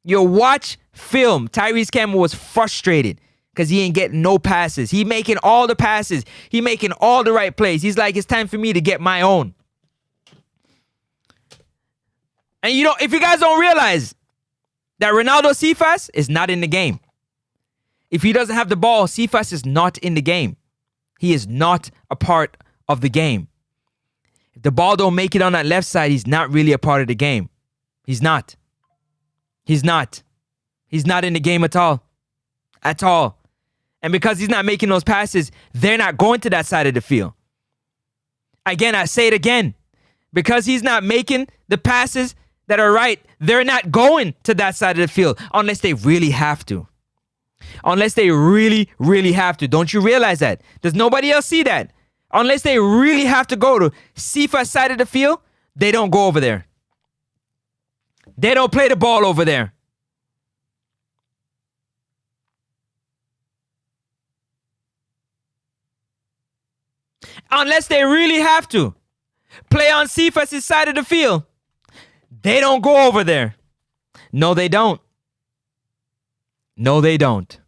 You watch film. Tyrese Campbell was frustrated because he ain't getting no passes. He making all the passes. He making all the right plays. He's like, it's time for me to get my own. And you know, if you guys don't realize that Ronaldo Cephas is not in the game. If he doesn't have the ball, Cephas is not in the game. He is not a part of the game. If the ball don't make it on that left side, he's not really a part of the game. He's not. He's not. He's not in the game at all. At all. And because he's not making those passes, they're not going to that side of the field. Again, I say it again. Because he's not making the passes that are right, they're not going to that side of the field unless they really have to. Unless they really, really have to. Don't you realize that? Does nobody else see that? Unless they really have to go to Cephas' side of the field, they don't go over there. They don't play the ball over there. Unless they really have to play on Cephas' side of the field, they don't go over there. No, they don't. No, they don't.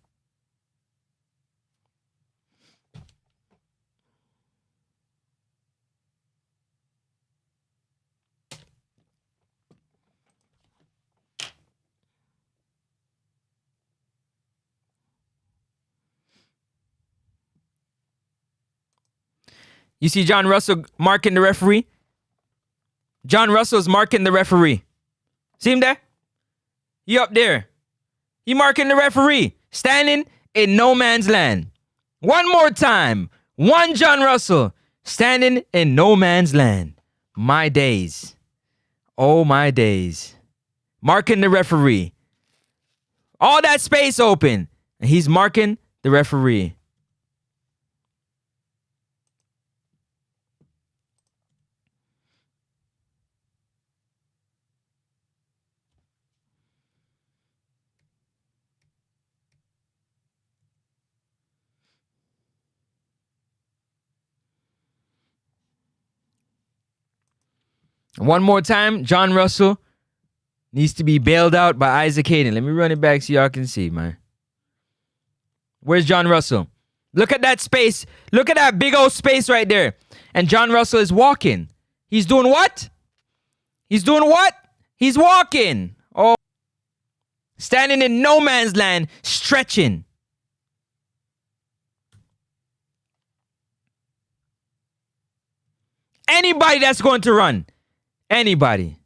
You see John Russell marking the referee? John Russell's marking the referee. See him there? He up there. He marking the referee. Standing in no man's land. One more time. One John Russell. Standing in no man's land. My days. Oh, my days. Marking the referee. All that space open. And he's marking the referee. One more time, John Russell needs to be bailed out by Isaac Hayden. Let me run it back so y'all can see, man. Where's John Russell? Look at that space. Look at that big old space right there. And John Russell is walking. He's doing what? He's doing what? He's walking. Oh. Standing in no man's land, stretching. Anybody that's going to run. Anybody.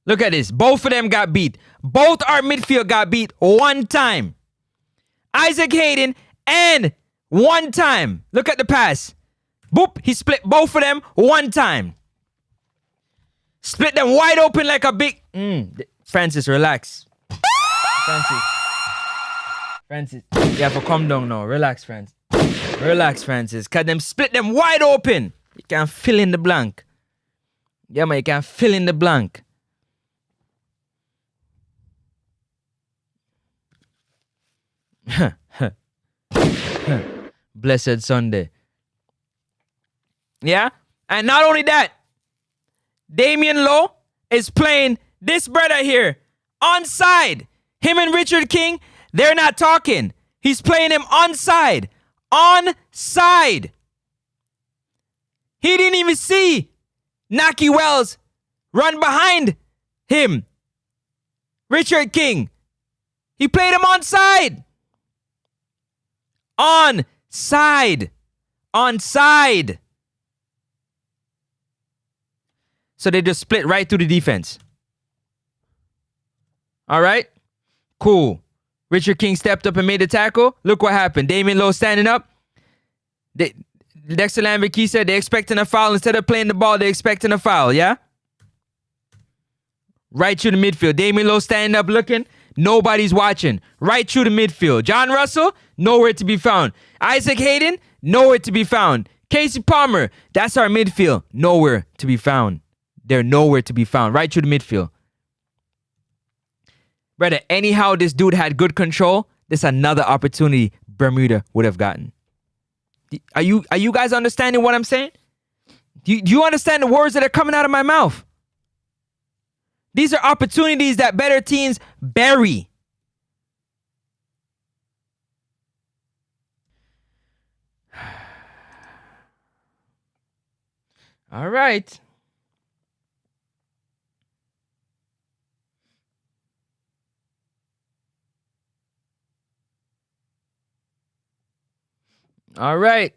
Look at this. Both of them got beat. Both our midfield got beat one time. Isaac Hayden and one time. Look at the pass. Boop. He split both of them one time. Split them wide open like a big... Francis, relax. Francis. You have to calm down now. Relax, Francis. Relax, Francis. Because them split them wide open. You can fill in the blank. Yeah, man, you can fill in the blank. Blessed Sunday. Yeah? And not only that, Damian Lowe is playing this brother here onside. Him and Richard King, they're not talking. He's playing him onside. Onside. He didn't even see Naki Wells run behind him. Richard King. He played him onside. Onside. Onside. So they just split right through the defense. All right? Cool. Richard King stepped up and made the tackle. Look what happened. Damian Lowe standing up. Dexter Lambert-Key said they're expecting a foul. Instead of playing the ball, they're expecting a foul, yeah? Right through the midfield. Damian Lowe standing up looking. Nobody's watching. Right through the midfield. John Russell, nowhere to be found. Isaac Hayden, nowhere to be found. Casey Palmer, that's our midfield. Nowhere to be found. They're nowhere to be found. Right through the midfield. Brother, anyhow this dude had good control, this another opportunity Bermuda would have gotten. Are you guys understanding what I'm saying? Do you understand the words that are coming out of my mouth? These are opportunities that better teams bury. All right. All right.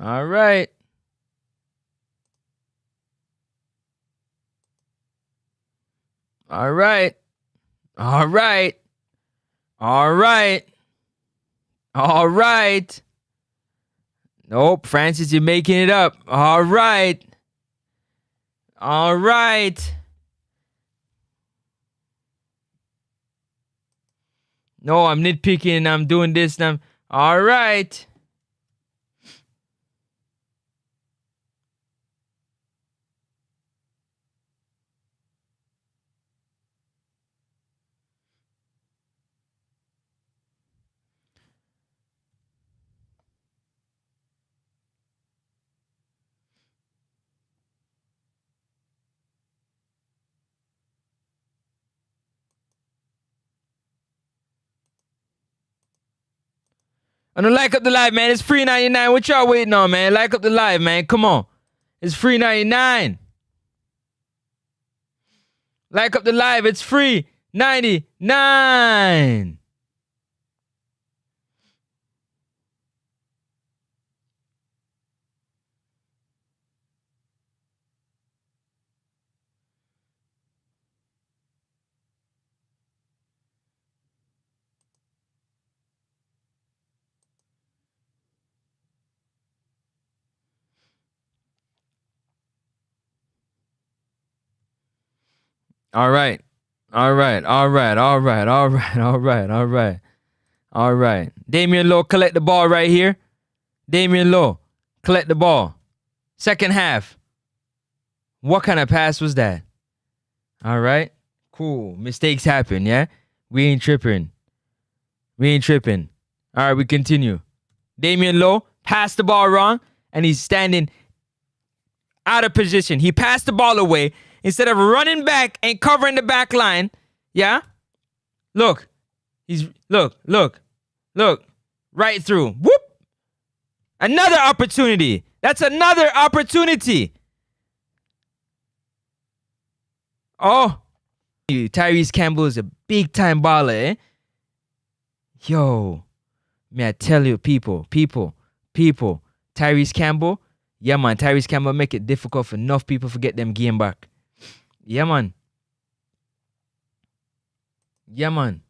All right. All right. All right. All right. All right. Nope, Francis, you're making it up. All right. All right. No, I'm nitpicking and I'm doing this and I'm... All right. I don't like up the live, man. It's free 99. What y'all waiting on, man? Like up the live, man. Come on. It's free 99. Like up the live. It's free 99. All right. All right. All right. All right. All right. All right. All right. All right. Damian Lowe, collect the ball right here. Damian Lowe, collect the ball. Second half. What kind of pass was that? All right. Cool. Mistakes happen, yeah? We ain't tripping. We ain't tripping. All right, we continue. Damian Lowe passed the ball wrong, and he's standing out of position. He passed the ball away. Instead of running back and covering the back line, yeah? Look. Look. Right through. Whoop. Another opportunity. That's another opportunity. Oh. Tyrese Campbell is a big time baller, eh? Yo. May I tell you, people. Tyrese Campbell. Yeah, man. Tyrese Campbell make it difficult for enough people to get them game back. Yeah, man. Yeah, man.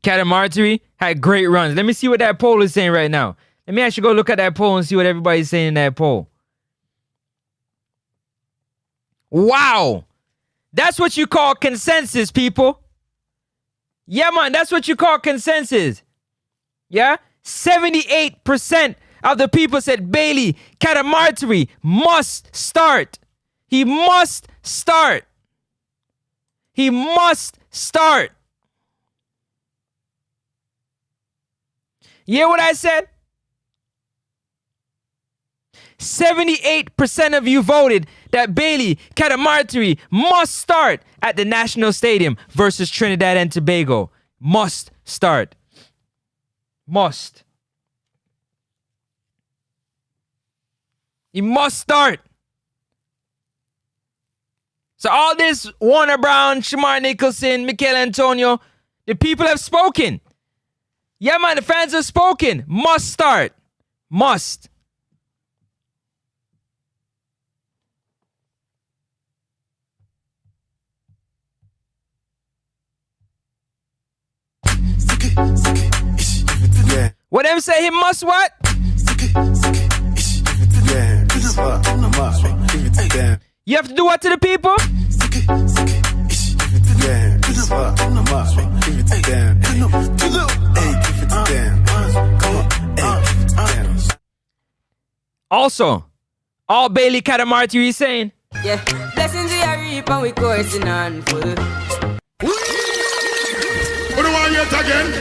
Cadam Marjorie had great runs. Let me see what that poll is saying right now. Let me actually go look at that poll and see what everybody's saying in that poll. Wow. That's what you call consensus, people. Yeah, man, that's what you call consensus. Yeah? 78% of the people said Bailey Cadam Marjorie must start. He must start. He must start. You hear what I said? 78% of you voted that Bailey Cadamarteri must start at the National Stadium versus Trinidad and Tobago. Must start. Must. He must start. So all this Warner Brown, Shamar Nicholson, Mikel Antonio, the people have spoken. Yeah, man, the fans have spoken. Must start. Must. What them say he must what? You have to do what to the people? Also, all Bailey Cadamarteri is saying. Yeah, blessings we are reap and we coursing on full. Who do want yet again?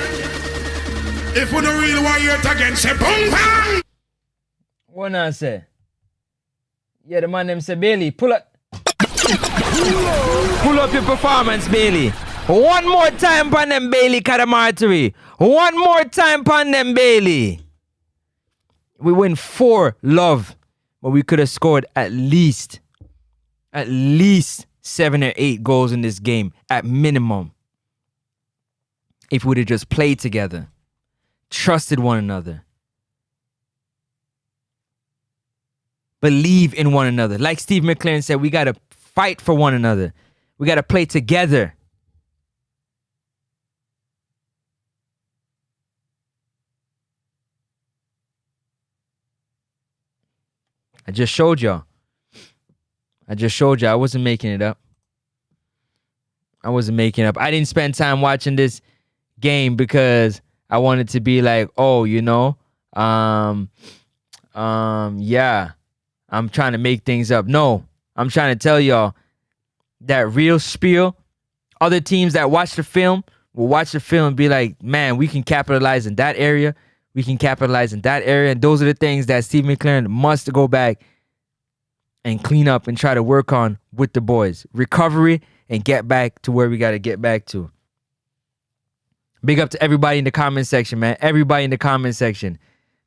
If we don't really want yet again, say boom bang! What I say? Yeah, the man them say, Bailey, pull up. Pull up your performance, Bailey. One more time pon them, Bailey Cadamarteri. One more time pon them, Bailey. We win 4-love, but we could have scored at least 7 or 8 goals in this game at minimum. If we would have just played together, trusted one another, believe in one another. Like Steve McLaren said, we got to fight for one another. We got to play together. I just showed y'all. I wasn't making it up. I didn't spend time watching this game because I wanted to be like, oh, you know, yeah, I'm trying to make things up. No, I'm trying to tell y'all that real spiel. Other teams that watch the film will watch the film and be like, man, we can capitalize in that area. And those are the things that Steve McLaren must go back and clean up and try to work on with the boys. Recovery and get back to where we got to get back to. Big up to everybody in the comment section, man. Everybody in the comment section.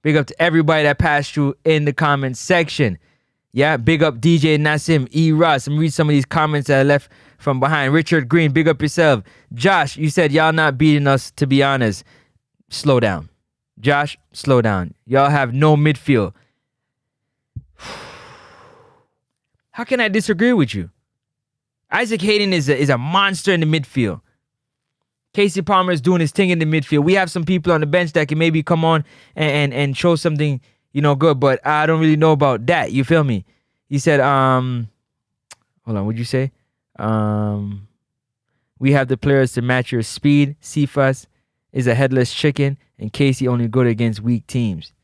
Big up to everybody that passed through in the comment section. Yeah, big up DJ Nassim, E. Ross. I'm read some of these comments that I left from behind. Richard Green, big up yourself. Josh, you said y'all not beating us, to be honest. Slow down. Josh, slow down. Y'all have no midfield. How can I disagree with you? Isaac Hayden is a monster in the midfield. Casey Palmer is doing his thing in the midfield. We have some people on the bench that can maybe come on and show something, you know, good. But I don't really know about that. You feel me? He said, hold on, what'd you say? We have the players to match your speed. Cephas is a headless chicken, and Casey only good against weak teams.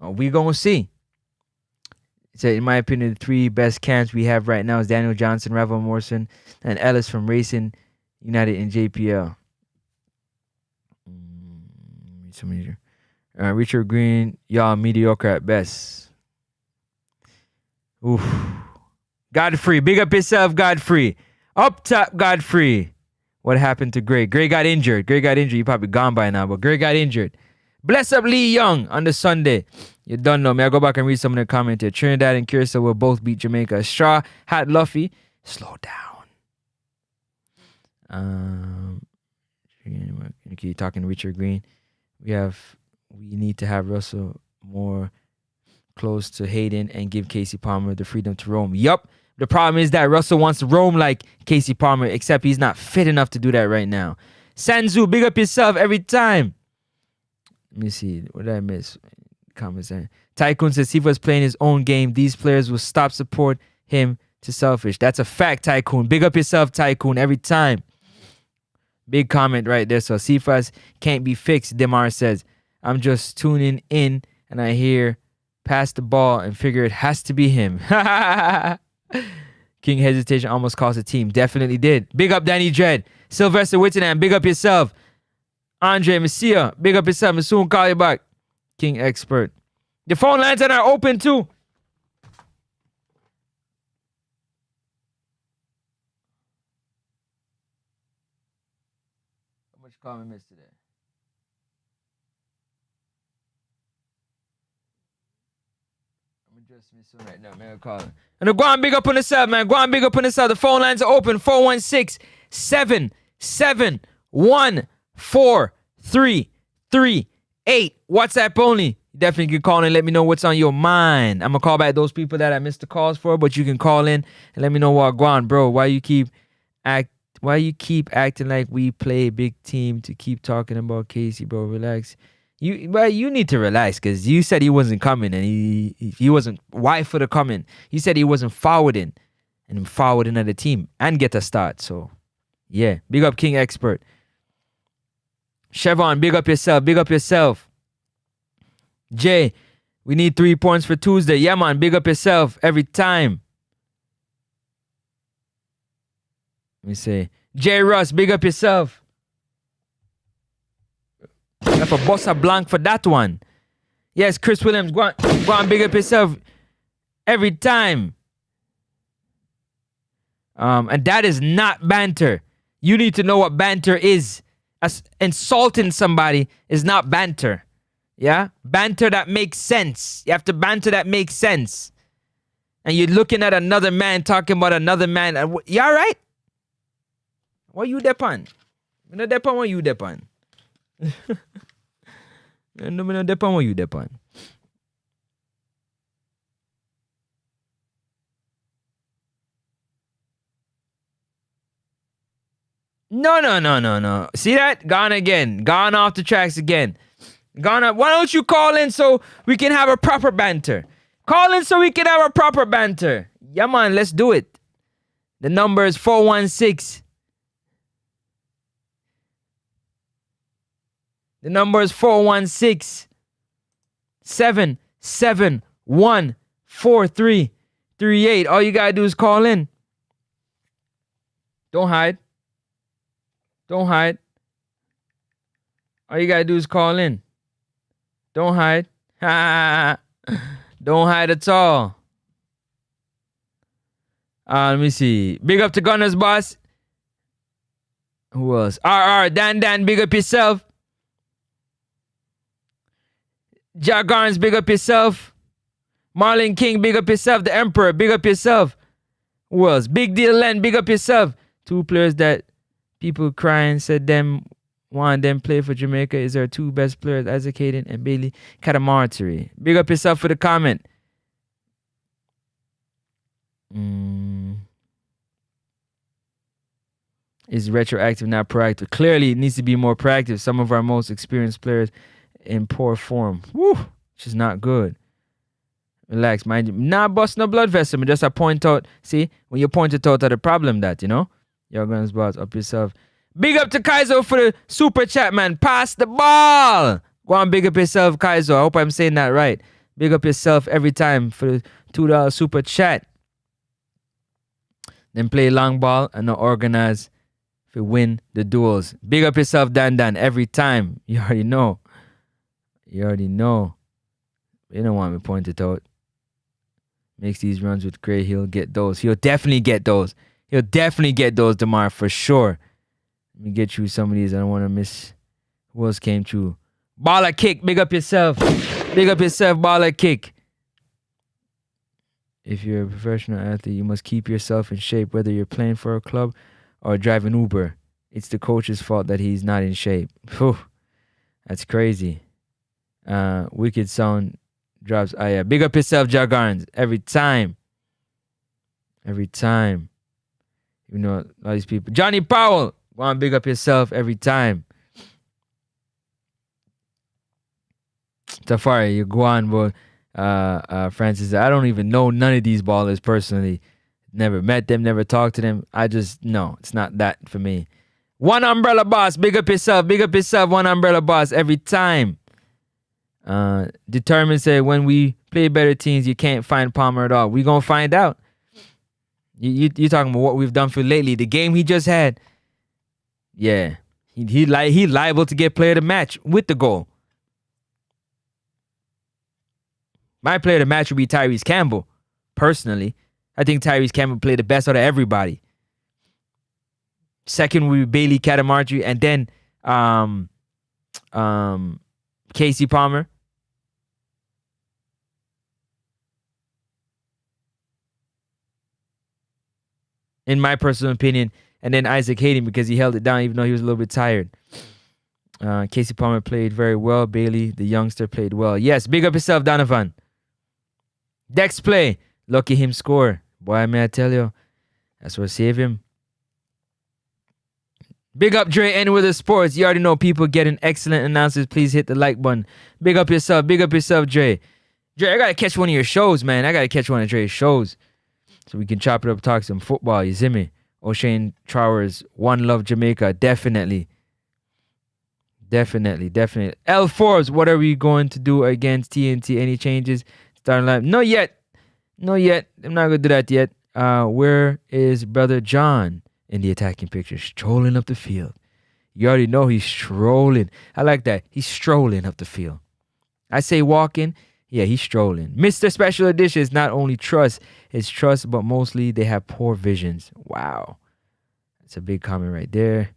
We gonna see. He said, in my opinion, the 3 best camps we have right now is Daniel Johnson, Ravel Morrison, and Ellis from Racing United in JPL. Richard Green, y'all mediocre at best. Oof. Godfrey, big up yourself, Godfrey. Up top, Godfrey. What happened to Greg? Greg got injured. He probably gone by now, but Greg got injured. Bless up Lee Young on the Sunday. You don't know me. I'll go back and read some of the comments here. Trinidad and Curacao will both beat Jamaica. Straw, Hat Luffy. Slow down. Keep talking to Richard Green. We need to have Russell more close to Hayden and give Casey Palmer the freedom to roam. Yup. The problem is that Russell wants to roam like Casey Palmer, except he's not fit enough to do that right now. Sanzu, big up yourself every time. Let me see. What did I miss? Comments there. Tycoon says he was playing his own game. These players will stop support him to selfish. That's a fact, Tycoon. Big up yourself, Tycoon, every time. Big comment right there. So Cephas can't be fixed, Demar says. I'm just tuning in and I hear pass the ball and figure it has to be him. King hesitation almost cost the team. Definitely did. Big up Danny Dread. Sylvester Whittingham, big up yourself. Andre Messia, big up yourself. I'll soon call you back. King Expert. The phone lines are open too. How much call we missed today? I'm just missing right now, man. Calling. And go on big up on the side, man. Go on big up on the side. The phone lines are open. 416-771-4338. WhatsApp only. Definitely can call in and let me know what's on your mind. I'm gonna call back those people that I missed the calls for, but you can call in and let me know what going on, bro. Why you keep acting like we play a big team to keep talking about Casey, bro? Relax. You need to relax, because you said he wasn't coming, and he wasn't wide for the coming. You said he wasn't forwarding, and forwarding at the team and get a start. So yeah, big up King Expert. Chevron, big up yourself. Big up yourself. Jay, we need 3 points for Tuesday. Yeah, man, big up yourself every time. Let me say, Jay Russ, big up yourself. Have a bossa blank for that one. Yes, Chris Williams, go on, big up yourself every time. And that is not banter. You need to know what banter is. Insulting somebody is not banter. Yeah? Banter that makes sense. You have to banter that makes sense. And you're looking at another man talking about another man. You all right? What you depend? Me no depend what you depend. No, me no depend what you depend. No. See that? Gone again. Gone off the tracks again. Gone up. Why don't you call in so we can have a proper banter? Call in so we can have a proper banter. Yeah, man, let's do it. The number is 416. The number is 416-771-4338. All you gotta do is call in. Don't hide. Don't hide. All you gotta do is call in. Don't hide. Don't hide at all. Let me see. Big up to Gunners, boss. Who else? RR, Dan, big up yourself. Jagarns, big up yourself. Marlon King, big up yourself. The Emperor, big up yourself. Who else? Big Deal Len, big up yourself. 2 players that people crying said them one them play for Jamaica is our 2 best players, Isaac Hayden and Bailey Katamartiri. Big up yourself for the comment. Is retroactive, not proactive? Clearly, it needs to be more proactive. Some of our most experienced players in poor form. Woo! Which is not good. Relax, mind you. Not bust no blood vessel. Just I point out. See, when you point it out at the problem that, you know? Your guns boss up yourself. Big up to Kaizo for the super chat, man. Pass the ball. Go on, big up yourself, Kaizo. I hope I'm saying that right. Big up yourself every time for the $2 super chat. Then play long ball and not organize to win the duels. Big up yourself, Dan, every time. You already know. You don't want me to point it out. Makes these runs with Gray. He'll get those. He'll definitely get those. Demar, for sure. Let me get you some of these. I don't want to miss. Who else came through? Baller Kick. Big up yourself. Baller Kick. If you're a professional athlete, you must keep yourself in shape, whether you're playing for a club or driving Uber. It's the coach's fault that he's not in shape. Whew. That's crazy. Wicked sound drops. Yeah. Big up yourself, Jagarns. Every time. You know, all these people. Johnny Powell. Want to big up yourself every time. Tafari, you go on, boy. Francis, I don't even know none of these ballers personally. Never met them, never talked to them. No, it's not that for me. One Umbrella Boss, big up yourself, One Umbrella Boss every time. Determined say when we play better teams, you can't find Palmer at all. We gonna find out. You talking about what we've done for lately. The game he just had, yeah. He liable to get player of the match with the goal. My player of the match would be Tyrese Campbell, personally. I think Tyrese Campbell played the best out of everybody. Second would be Bailey Catamarchi, and then Casey Palmer. In my personal opinion, and then Isaac Hayden because he held it down even though he was a little bit tired. Casey Palmer played very well. Bailey, the youngster, played well. Yes, big up yourself, Donovan. Dex play. Lucky him score. Boy, may I tell you, that's what saved him. Big up Dre and with the sports. You already know people getting excellent announcers. Please hit the like button. Big up yourself, Dre. Dre, I gotta catch one of your shows, man. I gotta catch one of Dre's shows. So we can chop it up, talk some football. You see me? O'Shane Trower's One Love Jamaica. Definitely. L Forbes, what are we going to do against TNT? Any changes? Starting line? Not yet. I'm not going to do that yet. Where is Brother John in the attacking picture? Strolling up the field. You already know he's strolling. I like that. He's strolling up the field. I say walking. Yeah, he's strolling. Mr. Special Edition is not only trust, it's trust, but mostly they have poor visions. Wow. That's a big comment right there.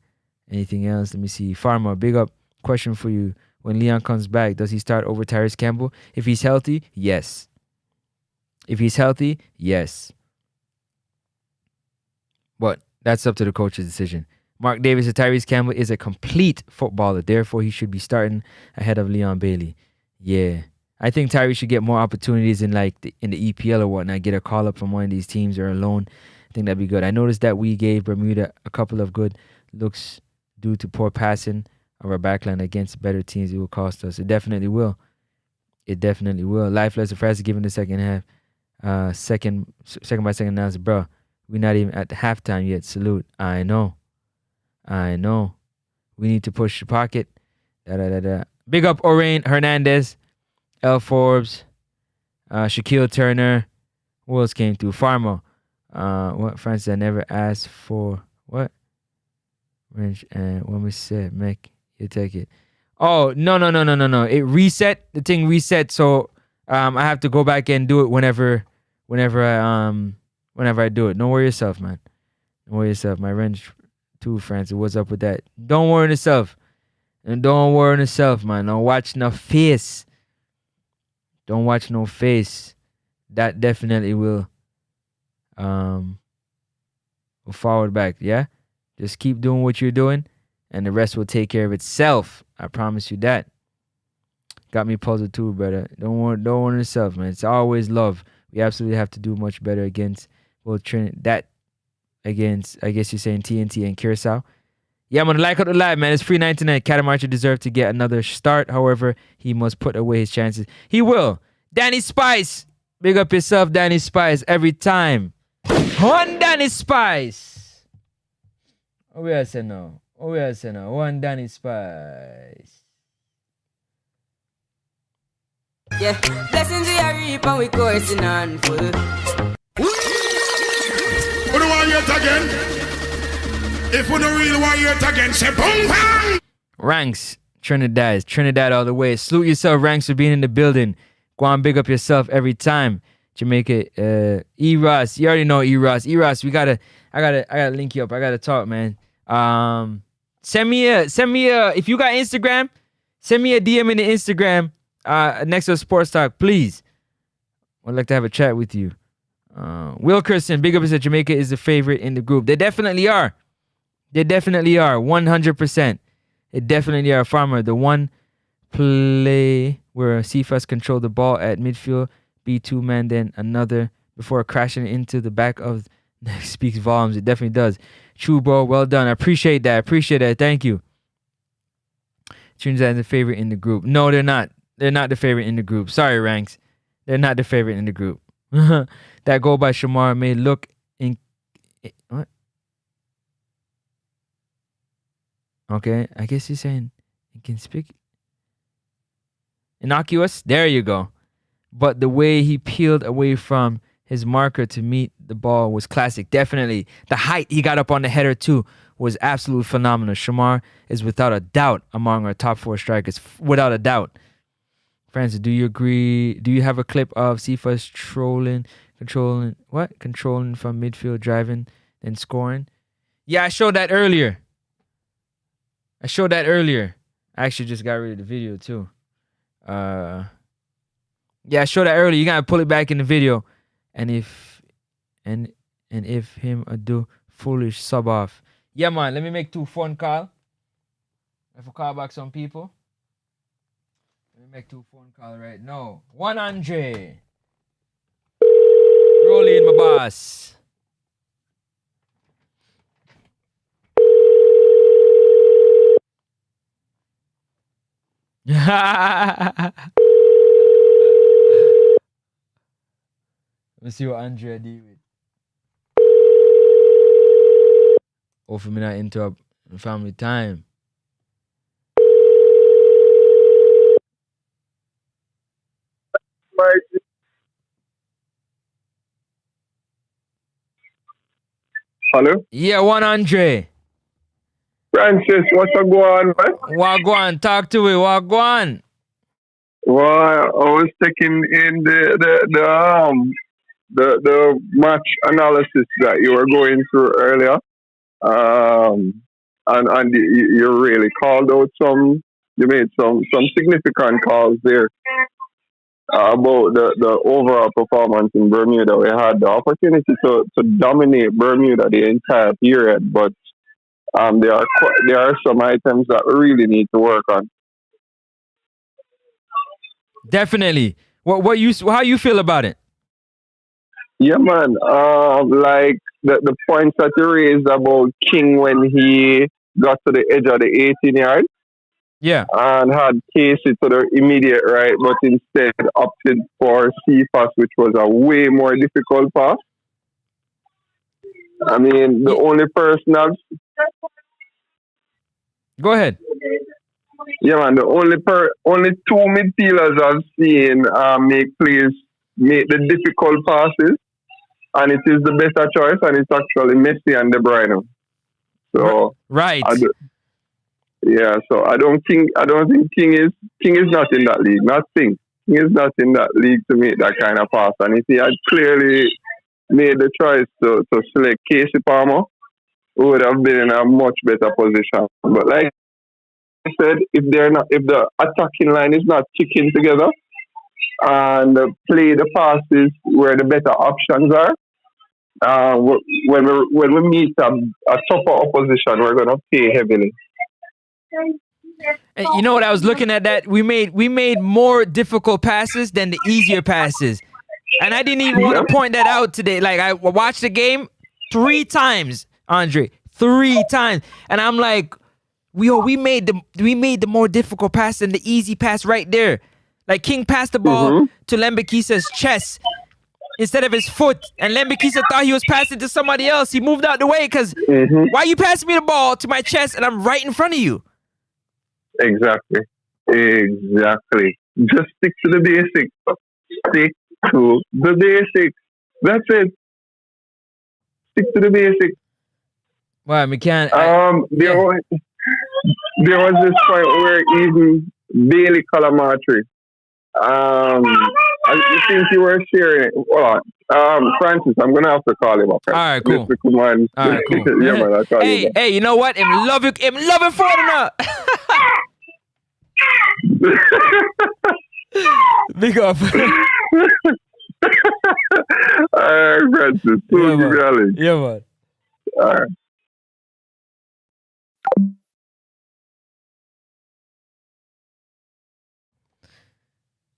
Anything else? Let me see. Farmer, big up. Question for you. When Leon comes back, does he start over Tyrese Campbell? If he's healthy, yes. But that's up to the coach's decision. Mark Davis said Tyrese Campbell is a complete footballer. Therefore, he should be starting ahead of Leon Bailey. Yeah. I think Tyrese should get more opportunities in the EPL or whatnot. Get a call up from one of these teams or a loan. I think that'd be good. I noticed that we gave Bermuda a couple of good looks due to poor passing of our backline against better teams. It will cost us. It definitely will. Lifeless surprise given the second half. Second by second announced, bro. We're not even at the halftime yet. Salute. I know. We need to push the pocket. Big up Orain Hernandez. L Forbes, Shaquille Turner. Who else came through? Farmer. What Francis I never asked for? What? Wrench and when we said, Mick, you take it. Oh no! It reset. The thing reset. So I have to go back and do it whenever I do it. Don't worry yourself, man. Don't worry yourself. My wrench too, Francis. What's up with that? Don't worry yourself. And don't worry yourself, man. Don't watch no face. Don't watch no face. That definitely will forward back, yeah? Just keep doing what you're doing and the rest will take care of itself. I promise you that. Got me puzzled too, brother. Don't worry yourself, man. It's always love. We absolutely have to do much better against both Trinidad, against, I guess you're saying TNT and Curacao. Yeah, I'm going to like up the live, man. It's free 99. Catamarchi deserves to get another start. However, he must put away his chances. He will. Danny Spice. Big up yourself, Danny Spice. Every time. One Danny Spice. Oh, we are saying now. One Danny Spice. Yeah, blessings we are reap and we coursing on full. Who do I yet again? If we don't really want you again, say boom bang! Ranks, Trinidad all the way. Salute yourself, Ranks, for being in the building. Go on, big up yourself every time. Jamaica, E-Ross, you already know E-Ross. E-Ross, I gotta link you up. I gotta talk, man. Send me a, if you got Instagram, send me a DM in the Instagram, next to Sports Talk, please. I'd like to have a chat with you. Wilkerson, big up, said Jamaica is the favorite in the group. They definitely are. 100%. They definitely are. Farmer, the one play where Cephas controlled the ball at midfield, B2 man, then another before crashing into the back of speaks volumes. It definitely does. True, bro. Well done. I appreciate that. Thank you. Trinidad is the favorite in the group. No, they're not. They're not the favorite in the group. Sorry, Ranks. They're not the favorite in the group. That goal by Shamar may look in... What? Okay, I guess he's saying he can speak. Innocuous? There you go. But the way he peeled away from his marker to meet the ball was classic. Definitely. The height he got up on the header too was absolutely phenomenal. Shamar is without a doubt among our top 4 strikers. Without a doubt. Francis, do you agree? Do you have a clip of Cephas controlling from midfield, driving, and scoring? Yeah, I showed that earlier. I actually just got rid of the video too. Yeah, I showed that earlier. You gotta pull it back in the video. And if him do foolish sub off. Yeah, man, let me make 2 phone call. If I call back some people. Let me make 2 phone call right now. 100. Roll in, my boss. Let's see what Andrea did with. Hopefully me not interrupt family time. Hello? Yeah, 100. Francis, what's going on, man? Wagwan, talk to me, Wagwan. Well, I was taking in the match analysis that you were going through earlier. And you really called out you made some significant calls there about the overall performance in Bermuda. We had the opportunity to dominate Bermuda the entire period, but there are some items that we really need to work on. Definitely. How you feel about it? Yeah, man. Like the points that you raised about King when he got to the edge of the 18 yard. Yeah. And had Casey to the immediate right, but instead opted for Cephas, which was a way more difficult pass. I mean, the only person Go ahead. Yeah, man. The only 2 midfielders I've seen make the difficult passes, and it is the better choice, and it's actually Messi and De Bruyne. So right. So I don't think King is not in that league. King is not in that league to make that kind of pass. And if he had clearly made the choice to select Casey Palmer, we would have been in a much better position. But like I said, if the attacking line is not ticking together and play the passes where the better options are, when we meet a tougher opposition, we're going to pay heavily. And you know what? I was looking at that. We made more difficult passes than the easier passes, and I didn't even want to point that out today. Like, I watched the game 3 times, Andre, 3 times, and I'm like, we made the more difficult pass than the easy pass right there. Like, King passed the ball to Lembekisa's chest instead of his foot, and Lembekisa thought he was passing to somebody else. He moved out the way because why you passing me the ball to my chest and I'm right in front of you? Exactly. Just stick to the basics. Stick to the basics. That's it. Stick to the basics. Well, we can't. There was this point where even Bailey Calamatri, I think you were sharing it. Hold on. Francis, I'm going to have to call him up. All right, cool. All right, cool. Yeah, man, I'll call him up. Hey, you know what? I'm loving for it enough. Big up. All right, Francis. Yeah, man. All right.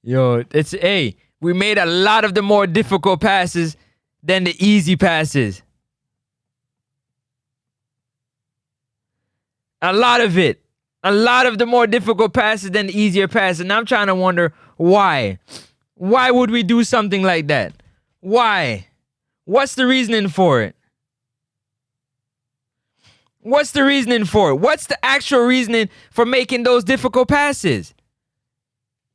Yo, we made a lot of the more difficult passes than the easy passes. A lot of it. A lot of the more difficult passes than the easier passes. And I'm trying to wonder why. Why would we do something like that? Why? What's the reasoning for it? What's the reasoning for it? What's the actual reasoning for making those difficult passes?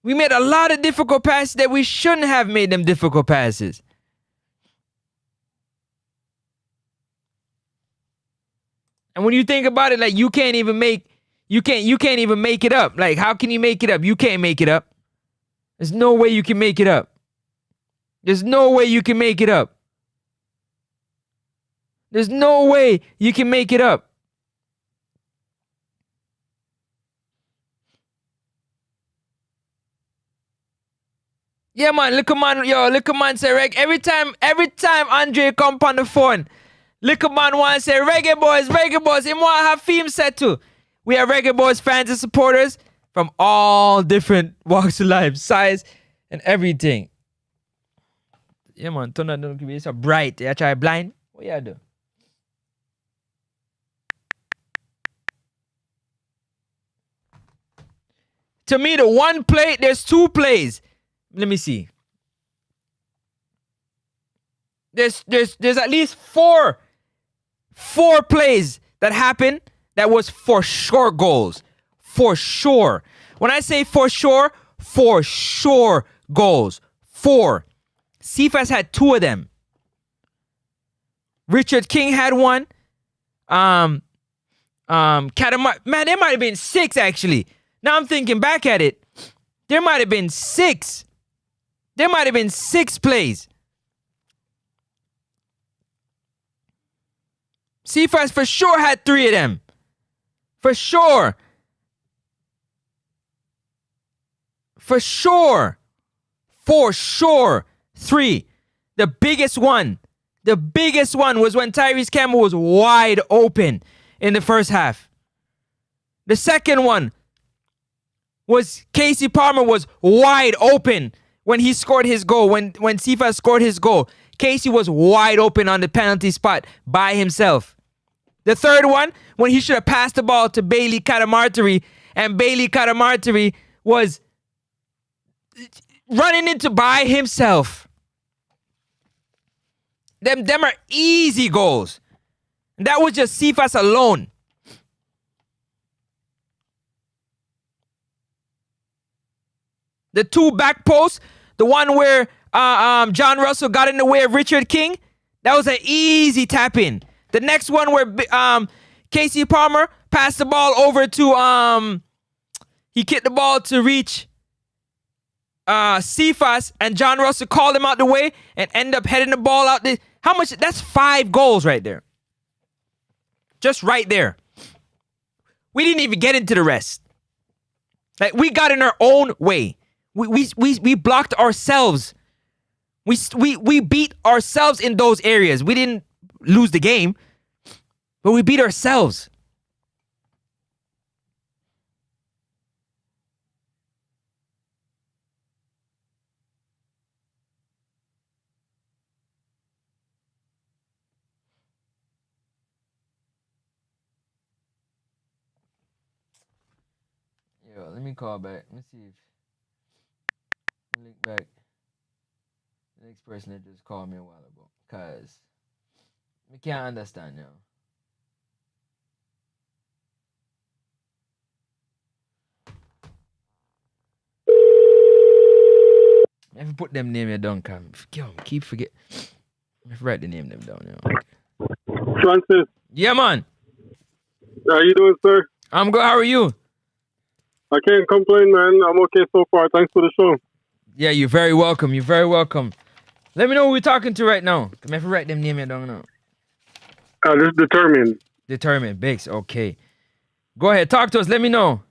We made a lot of difficult passes that we shouldn't have made them difficult passes. And when you think about it, like you can't even make it up. Like, how can you make it up? You can't make it up. There's no way you can make it up. There's no way you can make it up. There's no way you can make it up. Yeah, man, look at man say Reg. Every time Andre come on the phone, look at man want to say Reggae Boyz. Him want to have theme set too. We have Reggae Boyz fans and supporters from all different walks of life, size, and everything. Yeah, man, turn that don't be so bright. You try blind? What you do? To me, the one play, there's two plays. Let me see. There's at least four plays that happened that was for sure goals. For sure. When I say for sure goals. 4. Cephas had 2 of them. Richard King had 1. Katamar, man, there might have been 6 actually. Now I'm thinking back at it. There might have been 6. There might have been 6 plays. Cephas for sure had 3 of them. For sure. 3. The biggest one was when Tyrese Campbell was wide open in the first half. The second one was Casey Palmer was wide open when he scored his goal. When Cephas scored his goal, Casey was wide open on the penalty spot by himself. The third one, when he should have passed the ball to Bailey Catamarteri, and Bailey Catamarteri was running into by himself. Them are easy goals. That was just Cephas alone. The 2 back posts, the one where John Russell got in the way of Richard King, that was an easy tap in. The next one where Casey Palmer passed the ball over to he kicked the ball to reach Cephas, and John Russell called him out the way and end up heading the ball out. How much? That's 5 goals right there. Just right there. We didn't even get into the rest. Like, we got in our own way. We blocked ourselves. We beat ourselves in those areas. We didn't lose the game, but we beat ourselves. Yo, let me call back. Let me see if link back the next person that just called me a while ago, cause we can't understand now. I have to put them name down, Cam. Yo, keep forget. I have to write the name them down now. Francis. Yeah, man. How you doing, sir? I'm good. How are you? I can't complain, man. I'm okay so far. Thanks for the show. Yeah, you're very welcome. You're very welcome. Let me know who we're talking to right now. I have to write them name down now. This is Determined. Determined. Biggs. Okay. Go ahead. Talk to us. Let me know.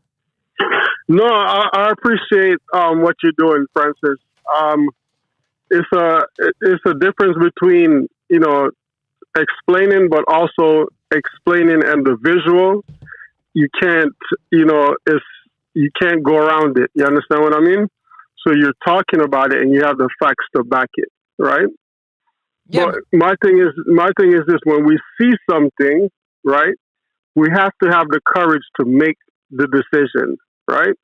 No, I appreciate what you're doing, Francis. It's a difference between, explaining, but also explaining and the visual. You can't, you can't go around it. You understand what I mean? So you're talking about it and you have the facts to back it, right? Yeah. But my thing is this: when we see something, right, we have to have the courage to make the decision, right?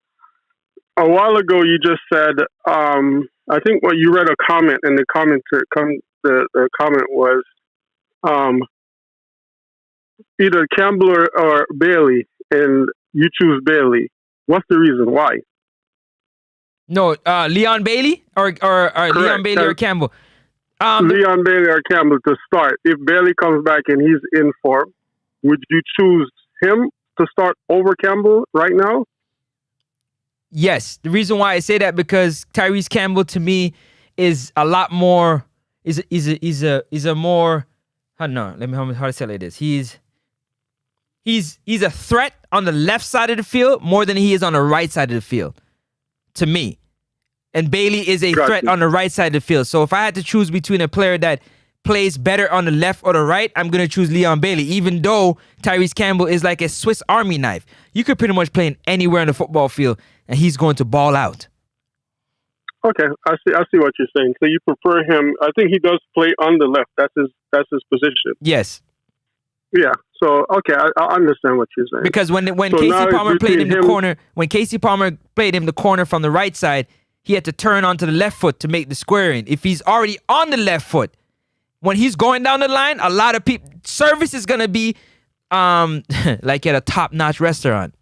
A while ago, you just said, I think what you read a comment, and the comment was either Campbell or Bailey, and you choose Bailey. What's the reason why? No, Leon Bailey or Leon Bailey or Campbell. Leon Bailey or Campbell to start. If Bailey comes back and he's in form, would you choose him to start over Campbell right now? Yes. The reason why I say that because Tyrese Campbell to me is a lot more is a more how to say it like this. He's a threat on the left side of the field more than he is on the right side of the field. To me. And Bailey is a threat on the right side of the field. So if I had to choose between a player that plays better on the left or the right, I'm going to choose Leon Bailey, even though Tyrese Campbell is like a Swiss Army knife. You could pretty much play him anywhere on the football field, and he's going to ball out. Okay, I see what you're saying. So you prefer him. I think he does play on the left. That's his position. Yes. Yeah. So okay, I understand what you're saying. Because when Casey Palmer played him the corner, when Casey Palmer played him the corner from the right side, he had to turn onto the left foot to make the squaring. If he's already on the left foot, when he's going down the line, a lot of people service is gonna be like at a top-notch restaurant.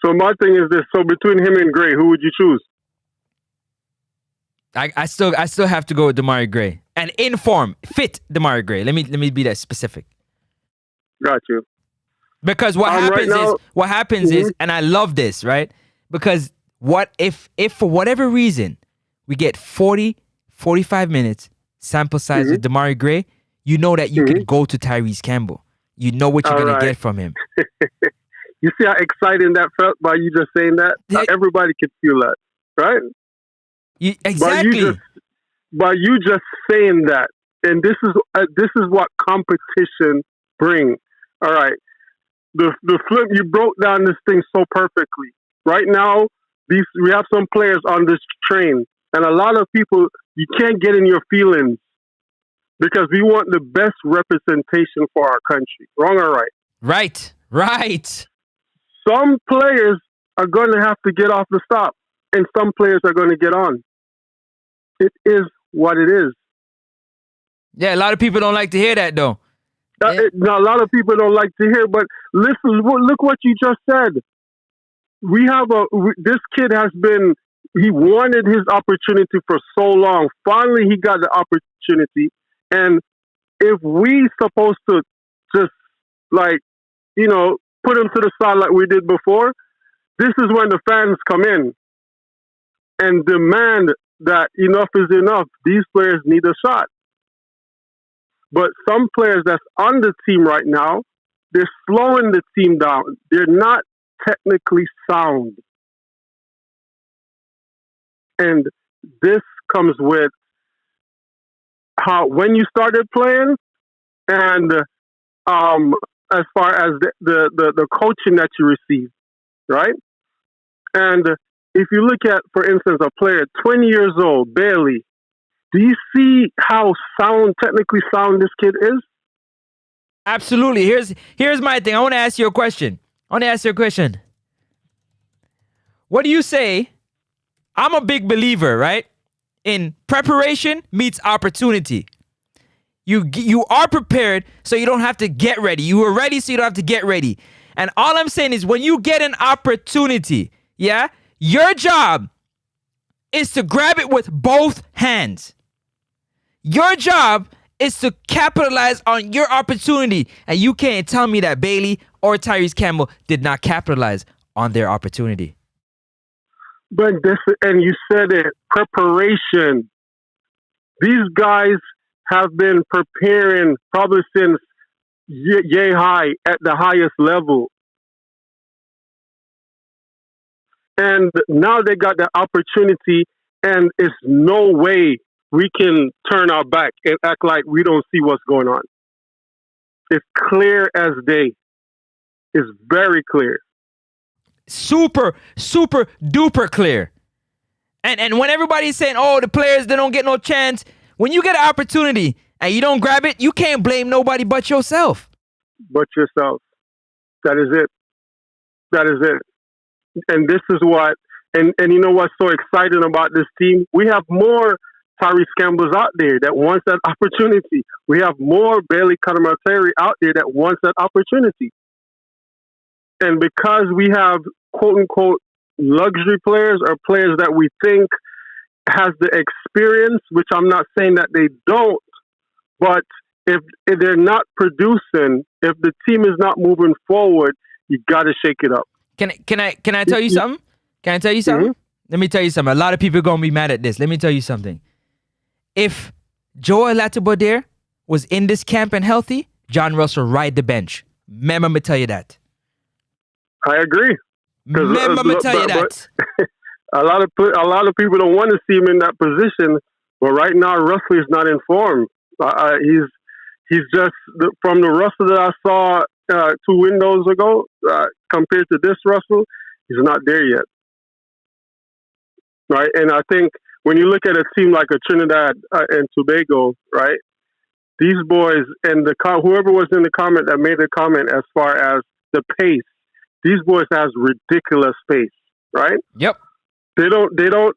So my thing is this: so between him and Gray, who would you choose? I still have to go with Demarai Gray. And in form, fit Demarai Gray. Let me be that specific. Got you. Because what happens is, and I love this, right? Because what if for whatever reason we get 40, 45 minutes sample size with Demarai Gray, you know that you can go to Tyrese Campbell. You know what you're going to get from him. You see how exciting that felt by you just saying that? Everybody could feel that, right? Exactly. By you just saying that, and this is what competition brings. All right, the flip, you broke down this thing so perfectly. Right now, we have some players on this train, and a lot of people, you can't get in your feelings because we want the best representation for our country. Wrong or right? Right. Some players are going to have to get off the stop, and some players are going to get on. It is what it is. Yeah, a lot of people don't like to hear that, though. Now, a lot of people don't like to hear, but listen, look what you just said. This kid he wanted his opportunity for so long. Finally, he got the opportunity. And if we supposed to just, put him to the side like we did before, this is when the fans come in and demand that enough is enough. These players need a shot. But some players that's on the team right now, they're slowing the team down. They're not technically sound. And this comes with when you started playing and as far as the coaching that you received, right? And if you look at, for instance, a player 20 years old, Bailey, do you see how technically sound this kid is? Absolutely. Here's my thing. I want to ask you a question. What do you say? I'm a big believer, right? In preparation meets opportunity. You are prepared, so you don't have to get ready. You were ready, so you don't have to get ready. And all I'm saying is when you get an opportunity, yeah, your job is to grab it with both hands. Your job is to capitalize on your opportunity. And you can't tell me that Bailey or Tyrese Campbell did not capitalize on their opportunity. But and you said it, preparation. These guys have been preparing probably since yay high at the highest level. And now they got the opportunity, and it's no way we can turn our back and act like we don't see what's going on. It's clear as day. It's very clear. Super, super duper clear. And when everybody's saying, oh, the players, they don't get no chance, when you get an opportunity and you don't grab it, you can't blame nobody but yourself. But yourself. That is it. That is it. And this is what, and you know what's so exciting about this team? We have more Tyrese Campbell's out there that wants that opportunity. We have more Bailey Conacaf out there that wants that opportunity. And because we have quote unquote luxury players or players that we think has the experience, which I'm not saying that they don't, but if they're not producing, if the team is not moving forward, you got to shake it up. Can I tell you something? Can I tell you something? Let me tell you something. A lot of people are gonna be mad at this. Let me tell you something. If Joel Latibodere was in this camp and healthy, John Russell ride the bench. Remember me tell you that. I agree. Remember me tell you that. A lot of people don't want to see him in that position, but right now Russell is not in form. He's just from the Russell that I saw 2 windows ago compared to this Russell, he's not there yet. Right, and I think when you look at a team like a Trinidad and Tobago, right, these boys and whoever was in the comment that made the comment as far as the pace, these boys has ridiculous pace, right? Yep. They don't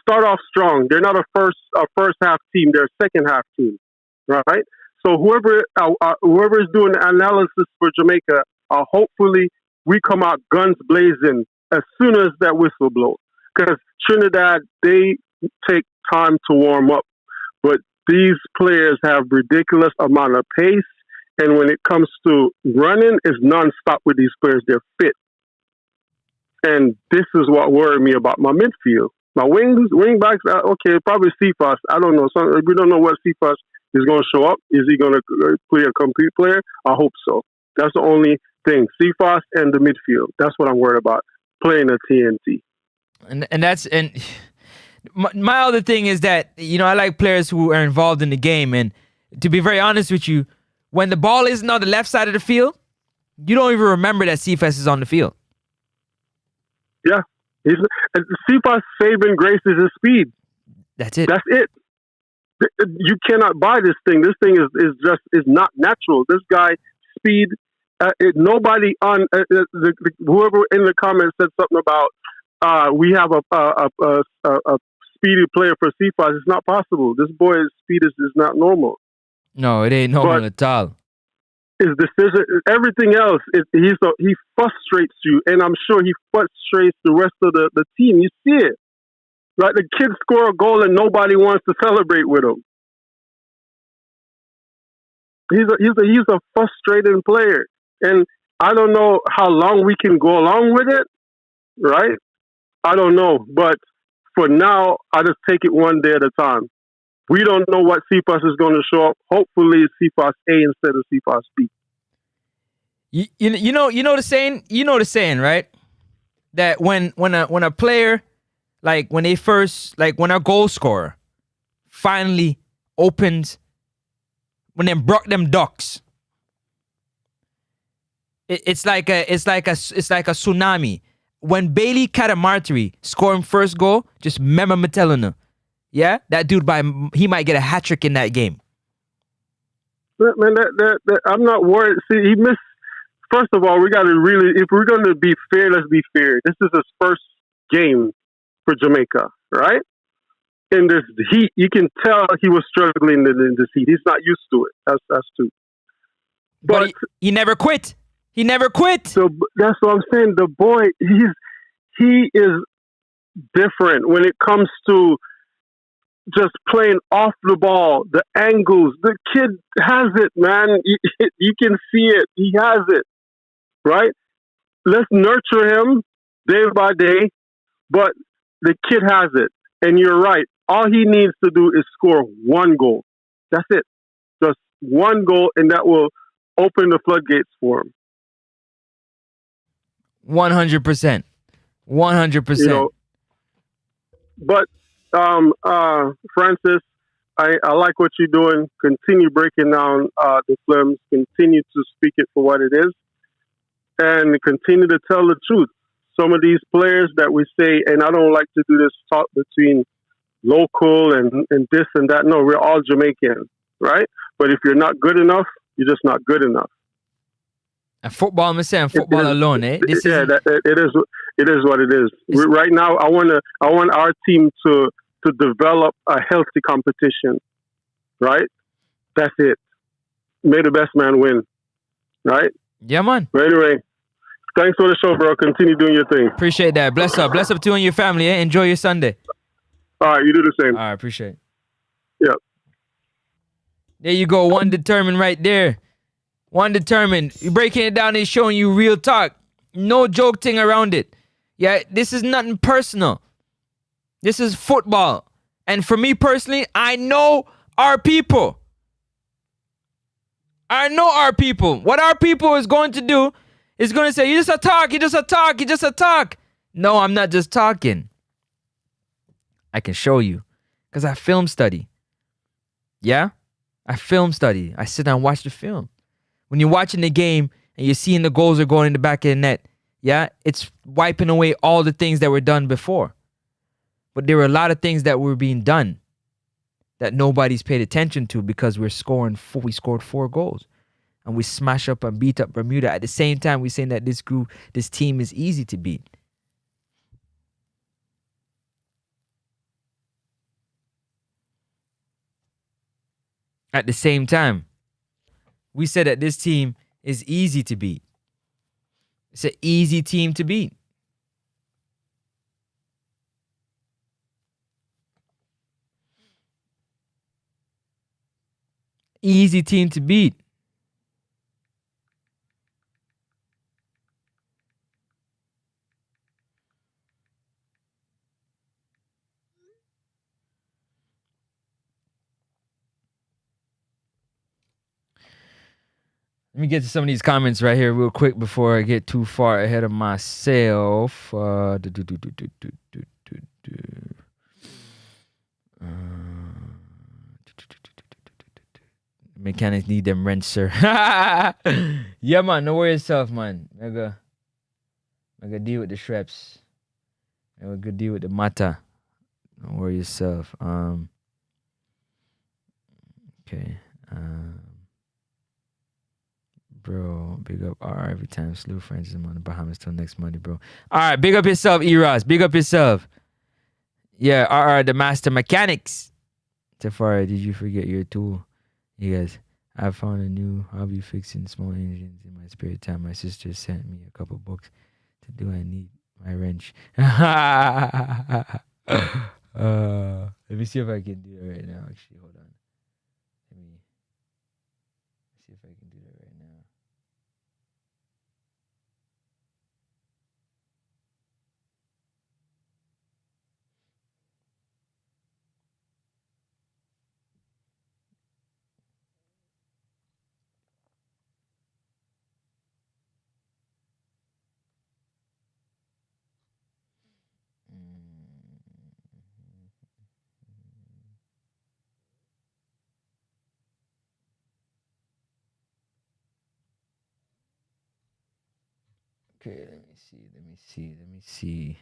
start off strong. They're not a first half team. They're a second half team, right? So whoever is doing the analysis for Jamaica, hopefully we come out guns blazing as soon as that whistle blows. Because Trinidad, they take time to warm up, but these players have ridiculous amount of pace, and when it comes to running, it's nonstop with these players. They're fit, and this is what worried me about my midfield. My wing backs, okay, probably Cephas. I don't know. We don't know what Cephas is going to show up. Is he going to play a complete player? I hope so. That's the only thing. Cephas and the midfield. That's what I'm worried about. Playing a TNT. And my other thing is that, I like players who are involved in the game. And to be very honest with you, when the ball isn't on the left side of the field, you don't even remember that Cephas is on the field. Yeah. Cephas' saving grace is his speed. That's it. That's it. You cannot buy this thing. This thing is not natural. This guy, speed, nobody on, whoever in the comments said something about, we have a speedy player for Cephas. It's not possible. This boy's speed is not normal. No, it ain't normal at all. His decision, everything else, he frustrates you, and I'm sure he frustrates the rest of the team. You see it, right? The kids score a goal and nobody wants to celebrate with him. He's a frustrating player, and I don't know how long we can go along with it, right? I don't know, but for now, I just take it one day at a time. We don't know what Cephas is going to show up. Hopefully, it's Cephas A instead of Cephas B. You know the saying. You know the saying, right? That when a player, like when a goal scorer finally opens, when they brought them ducks, it's like a tsunami. When Bailey Catamarteri scoring first goal, just remember me telling her, yeah, that dude he might get a hat trick in that game. Man, I'm not worried. See, he missed. First of all, we got to really, if we're going to be fair, let's be fair. This is his first game for Jamaica, right? In this heat, you can tell he was struggling in this heat. He's not used to it. That's true. But he never quit. He never quit. So that's what I'm saying. The boy, he is different when it comes to just playing off the ball, the angles. The kid has it, man. You can see it. He has it, right? Let's nurture him day by day, but the kid has it. And you're right. All he needs to do is score one goal. That's it. Just one goal, and that will open the floodgates for him. 100%. 100%. But Francis, I like what you're doing. Continue breaking down the films. Continue to speak it for what it is, and continue to tell the truth. Some of these players that we say, and I don't like to do this talk between local and this and that. No, we're all Jamaican, right? But if you're not good enough, you're just not good enough. And football, I'm saying football alone, eh? It is what it is. Right now, I want our team to develop a healthy competition, right? That's it. May the best man win, right? Yeah, man. But anyway, thanks for the show, bro. Continue doing your thing. Appreciate that. Bless up to you and your family, eh? Enjoy your Sunday. All right, you do the same. All right, appreciate it. Yeah. There you go. One determined right there. One determined. You're breaking it down and showing you real talk. No joke thing around it. Yeah, this is nothing personal. This is football. And for me personally, I know our people. I know our people. What our people is going to do is going to say, you just a talk, you just a talk, you just a talk. No, I'm not just talking. I can show you. Because I film study. Yeah? I film study. I sit down and watch the film. When you're watching the game and you're seeing the goals are going in the back of the net, yeah, it's wiping away all the things that were done before. But there were a lot of things that were being done that nobody's paid attention to because we scored 4 goals. And we smash up and beat up Bermuda. At the same time, we're saying that this team is easy to beat. At the same time, we said that this team is easy to beat. It's an easy team to beat. Easy team to beat. Let me get to some of these comments right here real quick before I get too far ahead of myself. Mechanics need them wrench, sir. Yeah, man. Don't worry yourself, man. I gotta deal with the Shreps. I gotta deal with the Mata. Don't worry yourself. Okay. Bro, big up RR every time. Slew Francis on the Bahamas till next Monday, bro. All right, big up yourself, Eros. Big up yourself. Yeah, RR, the master mechanics. Tafari, did you forget your tool? You guys, I found a new hobby fixing small engines in my spare time. My sister sent me a couple books to do. I need my wrench. Let me see if I can do it right now. Actually, hold on. Let me see if I can do that right now. Okay, let me see.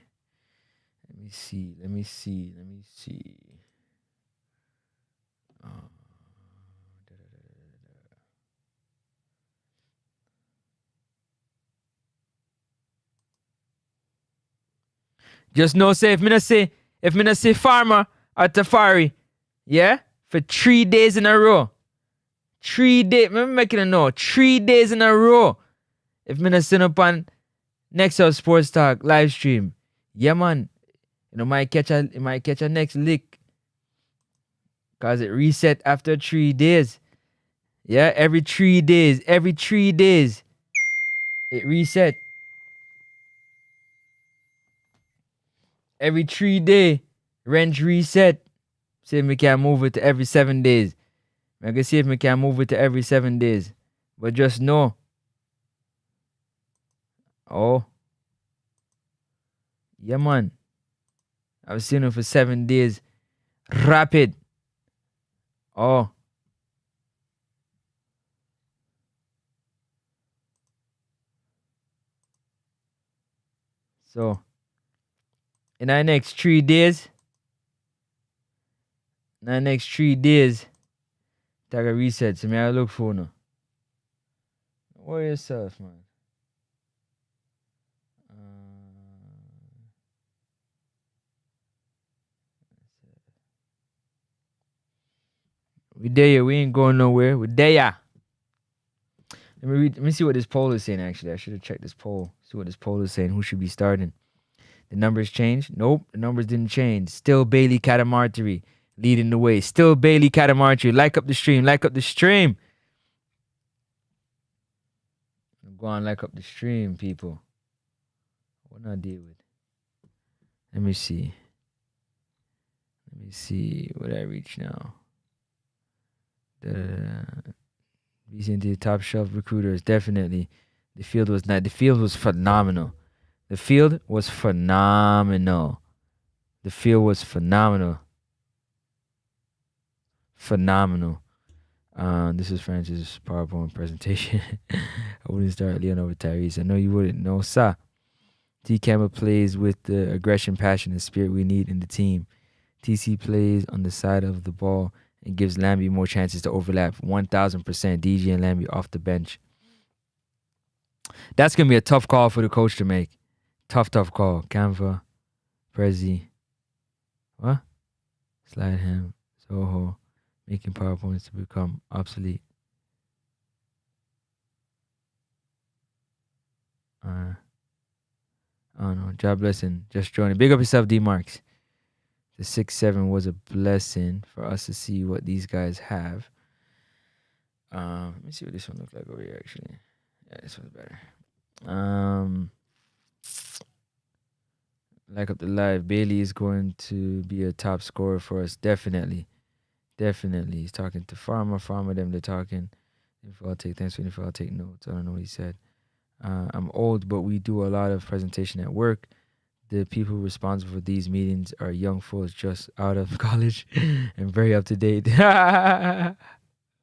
Just know, say, if me not say farmer or Tafari, yeah, for 3 days in a row. 3 days, remember making a note, 3 days in a row. If me not send up on Next House Sports Talk live stream, yeah, man, it might catch a next lick. Cause it reset after 3 days. Yeah, every 3 days, it reset. Every 3 day, wrench reset. See if we can move it to every 7 days. I can see if we can move it to every 7 days. But just know. Oh. Yeah, man. I was seeing it for 7 days. Rapid. Oh. So. In our next 3 days. Take a reset. So, I look for now. Don't worry yourself, man. We there, we ain't going nowhere. We there. Let me see what this poll is saying, actually. I should have checked this poll. See what this poll is saying. Who should be starting? The numbers changed? Nope, the numbers didn't change. Still Bailey Catamarteri. leading the way. Still Bailey Catamarchi. Like up the stream. Like up the stream. Go on, like up the stream, people. What I deal with? Let me see. Let me see what I reach now. Recently, top shelf recruiters, definitely. The field was not. The field was phenomenal. The field was phenomenal. The field was phenomenal. Phenomenal. This is Francis' PowerPoint presentation. I wouldn't start Leon over Tyrese. I know you wouldn't. No, sir. T. Campbell plays with the aggression, passion, and spirit we need in the team. TC plays on the side of the ball and gives Lambie more chances to overlap. 1,000% DJ and Lambie off the bench. That's going to be a tough call for the coach to make. Tough call. Canva, Prezi. What? Slide him. Soho. Making PowerPoints to become obsolete. I don't know. Job blessing. Just joining. Big up yourself, D Marks. The 6-7 was a blessing for us to see what these guys have. Let me see what this one looks like over here, actually. Yeah, this one's better. Like up the live, Bailey is going to be a top scorer for us. Definitely. He's talking to Farmer, them they're talking. Thanks for I'll take notes. I don't know what he said. I'm old, but we do a lot of presentation at work. The people responsible for these meetings are young fools just out of college and very up to date. It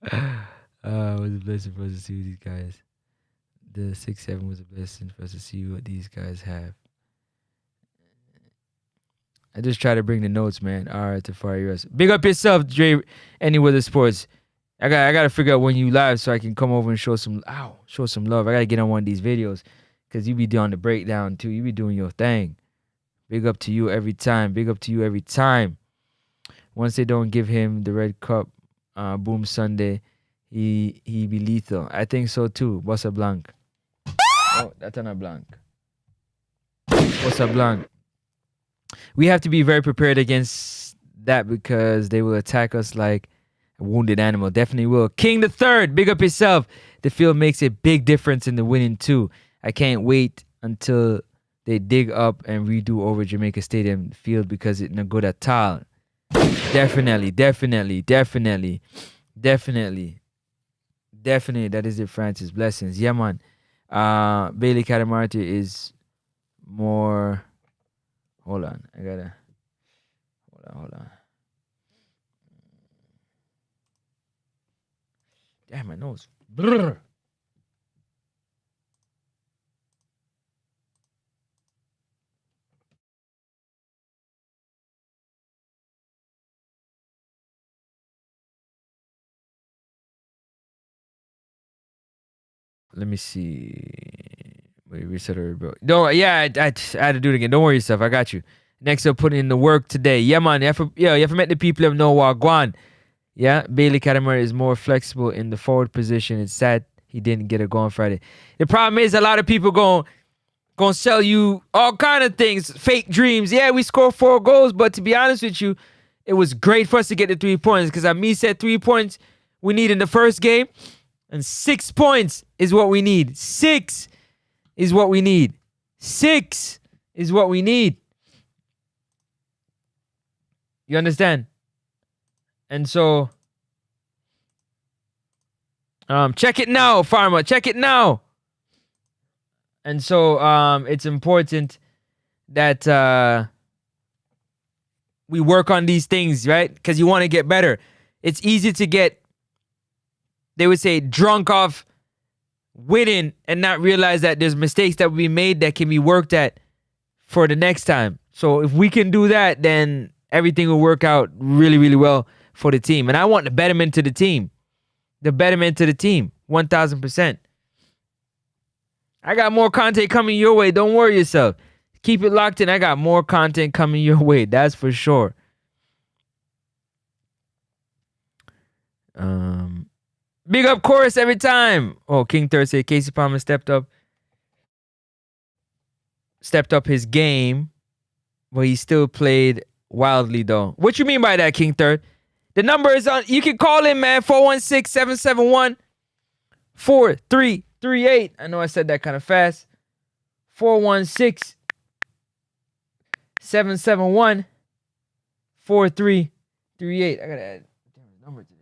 was a blessing for us to see what these guys. The 6-7 was a blessing for us to see what these guys have. I just try to bring the notes, man. All right, to fire us. Big up yourself, Dre. Any Weather Sports. I gotta figure out when you live so I can come over and show some love. I gotta get on one of these videos because you be doing the breakdown too. You be doing your thing. Big up to you every time. Once they don't give him the red cup, Boom Sunday, he be lethal. I think so too. Bossa Blanc. Oh, that's not Blanc. Bossa Blanc. We have to be very prepared against that because they will attack us like a wounded animal. Definitely will. King the Third, big up yourself. The field makes a big difference in the winning too. I can't wait until they dig up and redo over Jamaica Stadium field because it's not good at all. Definitely. That is it, Francis. Blessings. Yeah, man. Bailey Catamarti is more... Hold on. Hold on. Damn, my nose. Brrr. Let me see. Wait, reset or bro. No, yeah, I had to do it again. Don't worry yourself. I got you. Next up, putting in the work today. Yeah, man. You have met the people of know what Guan. Yeah, Bailey Catamari is more flexible in the forward position. It's sad he didn't get a goal on Friday. The problem is a lot of people going sell you all kind of things, fake dreams. Yeah, we scored 4 goals, but to be honest with you, it was great for us to get the 3 points because Ami said 3 points we need in the first game, and 6 points is what we need. 6 is what we need. 6 is what we need. You understand? And so, check it now, Farmer. Check it now. And so, it's important that we work on these things, right? Because you want to get better. It's easy to get, they would say, drunk off winning and not realize that there's mistakes that will be made that can be worked at for the next time. So if we can do that, then everything will work out really, really well for the team. And I want the betterment to the team. 1,000%. I got more content coming your way. Don't worry yourself. Keep it locked in. I got more content coming your way. That's for sure. Big up chorus every time. Oh, King Thursday. Casey Palmer stepped up his game, but he still played wildly, though. What you mean by that, King Third? The number is on. You can call in, man. 416-771-4338. I know I said that kind of fast. 416-771-4338. I gotta add a number to this.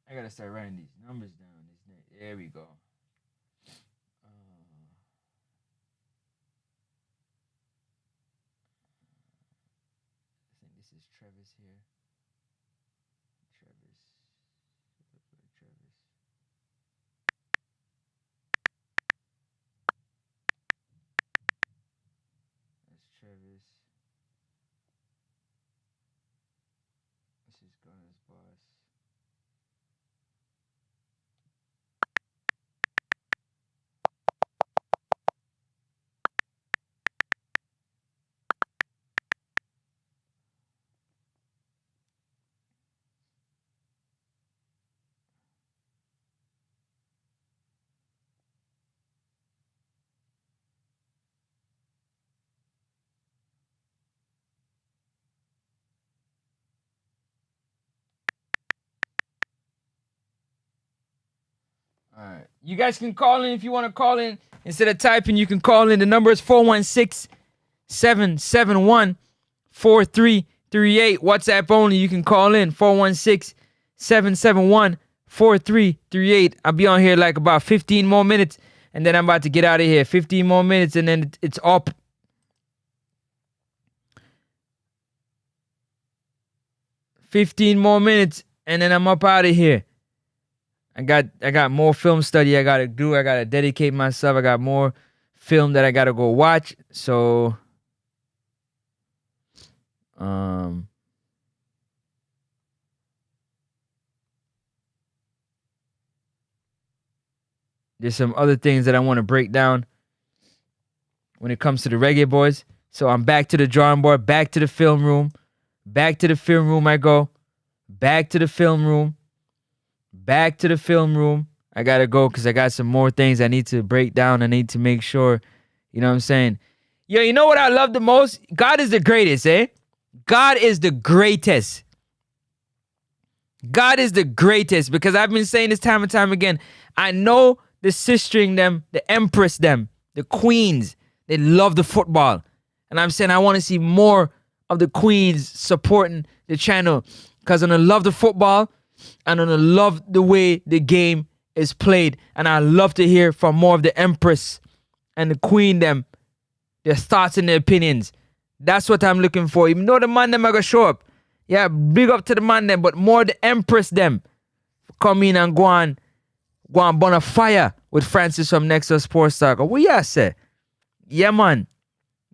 I gotta start writing these numbers down. There we go. I think this is Travis here. Travis. That's Travis. This is Gunner's boss. All right. You guys can call in if you want to call in. Instead of typing, you can call in. The number is 416-771-4338. WhatsApp only. You can call in 416-771-4338. I'll be on here like about 15 more minutes, and then I'm about to get out of here. 15 more minutes, and then it's up. $15 more minutes, and then I'm up out of here. I got more film study I gotta do. I gotta dedicate myself. I got more film that I gotta go watch. So there's some other things that I want to break down when it comes to the Reggae Boyz. So I'm back to the drawing board, back to the film room. Back to the film room I go. Back to the film room. Back to the film room. I gotta go because I got some more things I need to break down. I need to make sure, you know what I'm saying? Yo, you know what I love the most? God is the greatest, eh? God is the greatest. God is the greatest, because I've been saying this time and time again. I know the sistering them, the empress them, the queens, they love the football. And I'm saying I want to see more of the queens supporting the channel, because I'm gonna love the football. And I love the way the game is played. And I love to hear from more of the Empress and the Queen them, their thoughts and their opinions. That's what I'm looking for. Even though the man them are going to show up. Yeah, big up to the man them, but more the Empress them. Come in and go on burn a fire with Francis from Nexus Sports Talk. What you say? Yeah, man.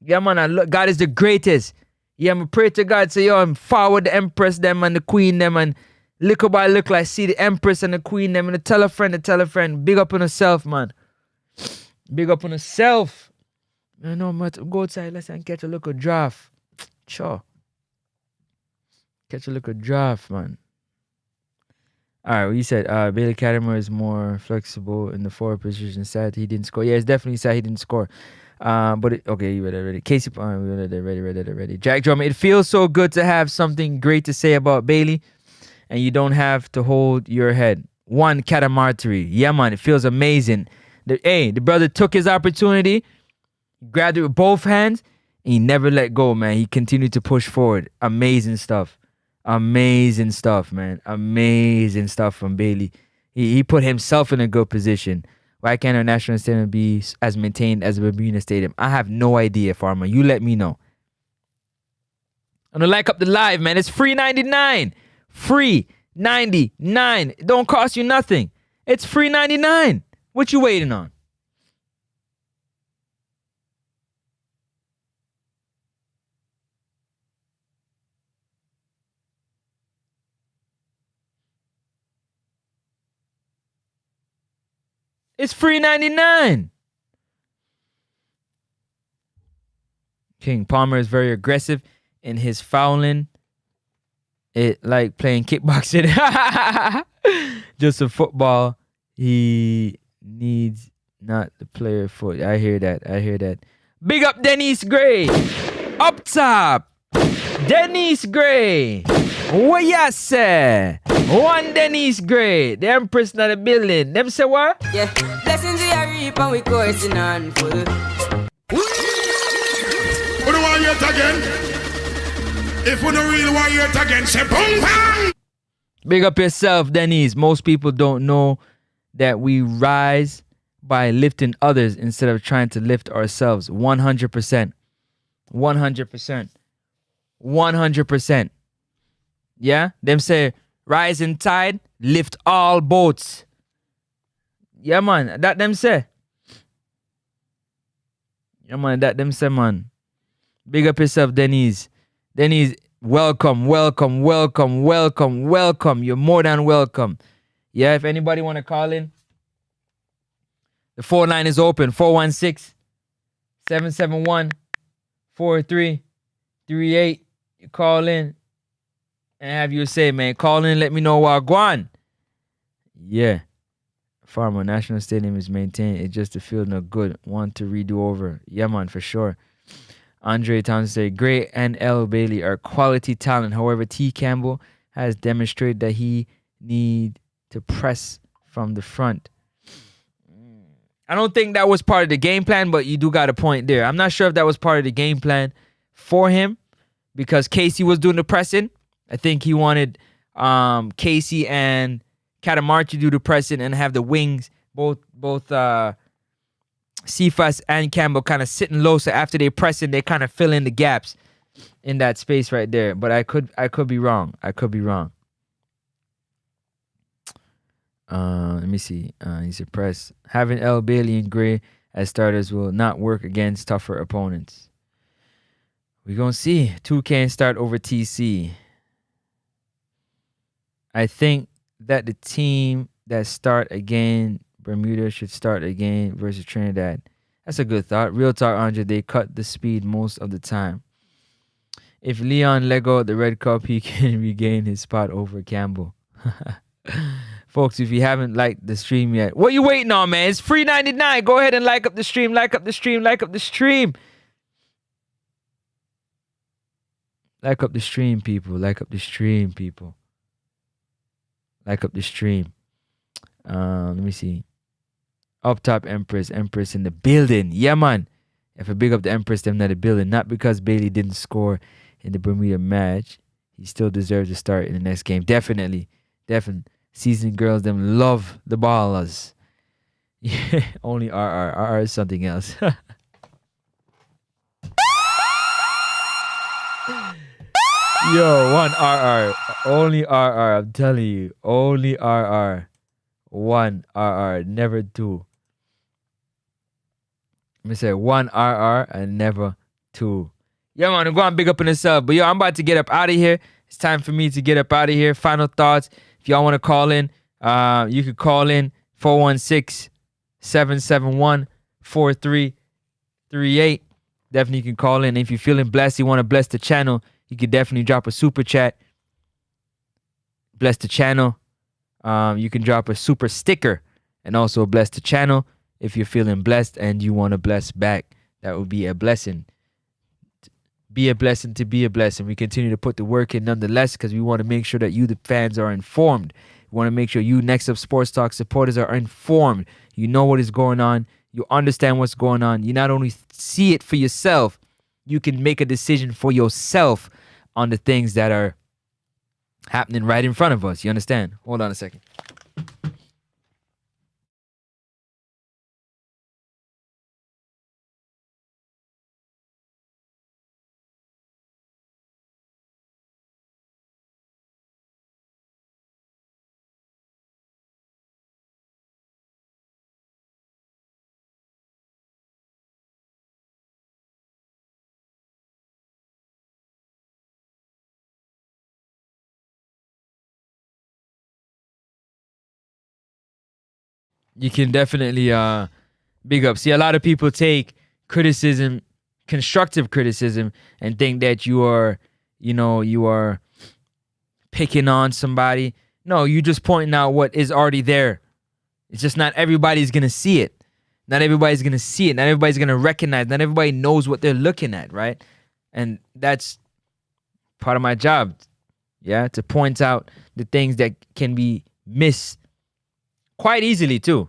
Yeah, man. God is the greatest. Yeah, I'm pray to God. Say, yo, I'm forward the Empress them and the Queen them, and little by little, I see the Empress and the Queen them, and tell a friend. Big up on herself, man. Big up on herself. I know, man. Go outside, let's catch a look at draft. Sure. Catch a look at draft, man. All right, well, you said Bailey Cattermore is more flexible in the forward position. Sad he didn't score. Yeah, it's definitely sad he didn't score. Okay, you read it already. Casey, we read it already. Jack Drummer, it feels so good to have something great to say about Bailey, and you don't have to hold your head. One Catamartiri. Yeah, man, it feels amazing. The brother took his opportunity, grabbed it with both hands, and he never let go, man. He continued to push forward. Amazing stuff. Amazing stuff, man. Amazing stuff from Bailey. He put himself in a good position. Why can't our national stadium be as maintained as the Bermuda Stadium? I have no idea, Farmer. You let me know. I'm gonna like up the live, man. It's free 99. Free 99. It don't cost you nothing. It's free 99. What you waiting on? It's free 99. King Palmer is very aggressive in his fouling. it like playing kickboxing. Just a football. He needs not the player foot. I hear that. Big up Denise Gray. Up top. Denise Gray. What ya say? One Denise Gray. The Empress not a building. Them say what? Yeah, blessings we are reap and we coursing on full. Who do want yet again? If we don't really want yet again, say boom bang! Big up yourself, Denise. Most people don't know that we rise by lifting others instead of trying to lift ourselves. 100%. 100%. 100%. Yeah? Them say, rising tide, lift all boats. Yeah, man. That them say. Yeah, man. That them say, man. Big up yourself, Denise. Denise, welcome. You're more than welcome. Yeah, if anybody want to call in, the phone line is open. 416-771-4338. You call in and have you say, man, call in and let me know what going. Yeah. Farmer National Stadium is maintained. It's just the field not good. Want to redo over. Yeah, man, for sure. Andre Townsend say, Gray and L. Bailey are quality talent. However, T. Campbell has demonstrated that he need to press from the front. I don't think that was part of the game plan, but you do got a point there. I'm not sure if that was part of the game plan for him because Casey was doing the pressing. I think he wanted Casey and Catamarchi to do the pressing and have the wings, both Cephas and Campbell kind of sitting low. So after they press in, they kind of fill in the gaps in that space right there. But I could be wrong. Let me see. He's press. Having L. Bailey and Gray as starters will not work against tougher opponents. We're going to see. 2 can start over TC. I think that the team that start again, Bermuda should start again versus Trinidad. That's a good thought. Real talk, Andre. They cut the speed most of the time. If Leon Lego the Red Cup, he can regain his spot over Campbell. Folks, if you haven't liked the stream yet, what you waiting on, man? It's free 99. Go ahead and like up the stream. Like up the stream, people. Like up the stream. Let me see. Up top, Empress in the building. Yeah, man. If I big up the Empress, them not the building. Not because Bailey didn't score in the Bermuda match. He still deserves to start in the next game. Definitely. Seasoned girls, them love the ballers. Yeah, only RR. RR is something else. Yo, one RR. Only RR. I'm telling you. Only RR. One RR. Never two. Let me say one RR and never two. Yeah, man. I'm going big up in yourself. But yo, I'm about to get up out of here. It's time for me to get up out of here. Final thoughts. If y'all want to call in, you could call in 416-771-4338. Definitely you can call in. If you're feeling blessed, you want to bless the channel, you could definitely drop a super chat. Bless the channel. You can drop a super sticker and also bless the channel. If you're feeling blessed and you want to bless back, that would be a blessing. Be a blessing to be a blessing. We continue to put the work in nonetheless because we want to make sure that you, the fans, are informed. We want to make sure you, Next Up Sports Talk supporters, are informed. You know what is going on. You understand what's going on. You not only see it for yourself, you can make a decision for yourself on the things that are happening right in front of us. You understand? Hold on a second. You can definitely big up. See, a lot of people take criticism, constructive criticism, and think that you are picking on somebody. No, you just pointing out what is already there. It's just not everybody's going to see it. Not everybody's going to see it. Not everybody's going to recognize. Not everybody knows what they're looking at, right? And that's part of my job, yeah, to point out the things that can be missed quite easily, too.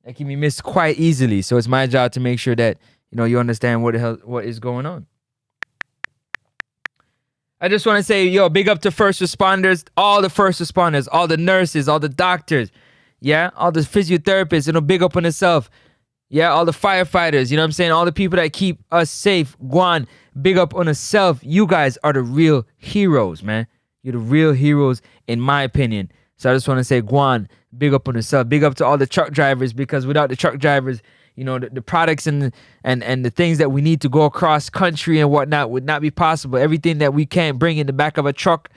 That can be missed quite easily. So it's my job to make sure that, you understand what is going on. I just want to say, big up to first responders, all the first responders, all the nurses, all the doctors, yeah, all the physiotherapists, big up on yourself. Yeah, all the firefighters, what I'm saying? All the people that keep us safe. Guan, big up on yourself. You guys are the real heroes, man. You're the real heroes, in my opinion. So I just want to say, Guan, big up on yourself. Big up to all the truck drivers, because without the truck drivers, the products and the things that we need to go across country and whatnot would not be possible. Everything that we can't bring in the back of a truck,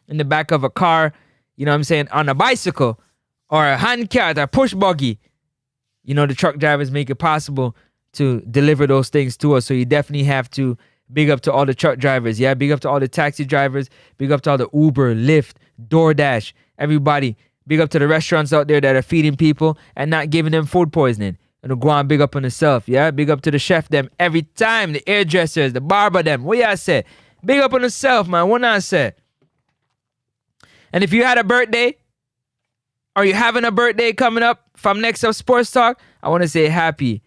in the back of a car, on a bicycle or a handcart or push buggy, the truck drivers make it possible to deliver those things to us. So you definitely have to big up to all the truck drivers. Yeah, big up to all the taxi drivers. Big up to all the Uber, Lyft, DoorDash, everybody. Big up to the restaurants out there that are feeding people and not giving them food poisoning. And go on, big up on yourself, yeah? Big up to the chef them every time, the hairdressers, the barber them. What y'all say? Big up on yourself, man. What I say? And if you had a birthday, or you having a birthday coming up from Next Up Sports Talk, I want to say happy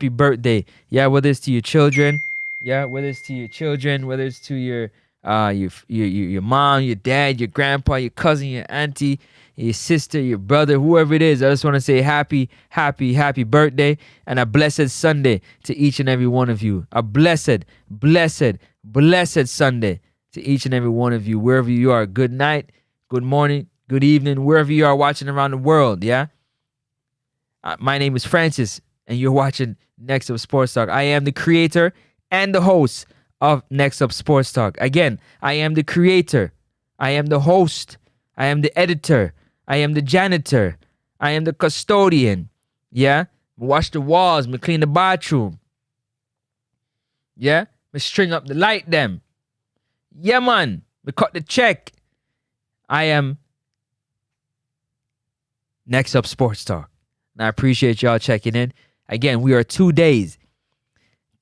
birthday. Yeah, whether it's to your children, whether it's to your mom, your dad, your grandpa, your cousin, your auntie, your sister, your brother, whoever it is. I just want to say happy birthday and a blessed Sunday to each and every one of you. A blessed Sunday to each and every one of you, wherever you are. Good night, good morning, good evening, wherever you are watching around the world, yeah? My name is Francis, and you're watching Next Up Sports Talk. I am the creator and the host of Next Up Sports Talk. Again, I am the creator. I am the host. I am the editor. I am the janitor. I am the custodian. Yeah? Wash the walls. Me clean the bathroom. Yeah? Me string up the light them. Yeah, man. Me cut the check. I am Next Up Sports Talk. And I appreciate y'all checking in. Again, we are 2 days,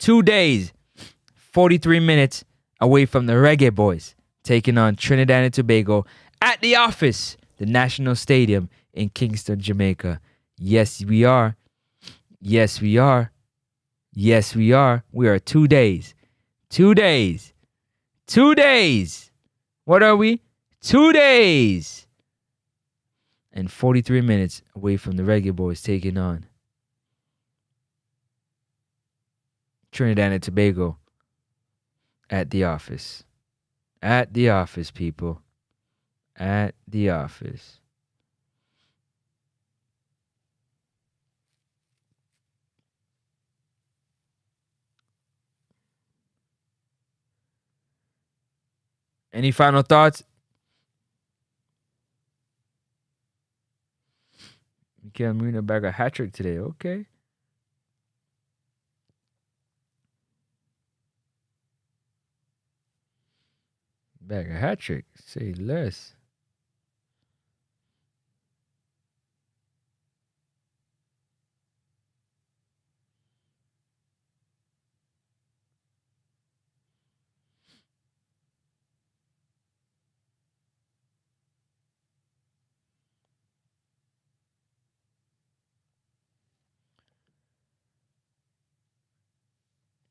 43 minutes away from the Reggae Boyz taking on Trinidad and Tobago at the Office, the National Stadium in Kingston, Jamaica. Yes, we are. Yes, we are. Yes, we are. We are 2 days. 2 days. 2 days. What are we? 2 days. And 43 minutes away from the Reggae Boyz taking on Trinidad and Tobago at the Office. At the Office, people. At the Office. Any final thoughts? Mikel Marino back a hat trick today. Okay. Back a hat trick. Say less.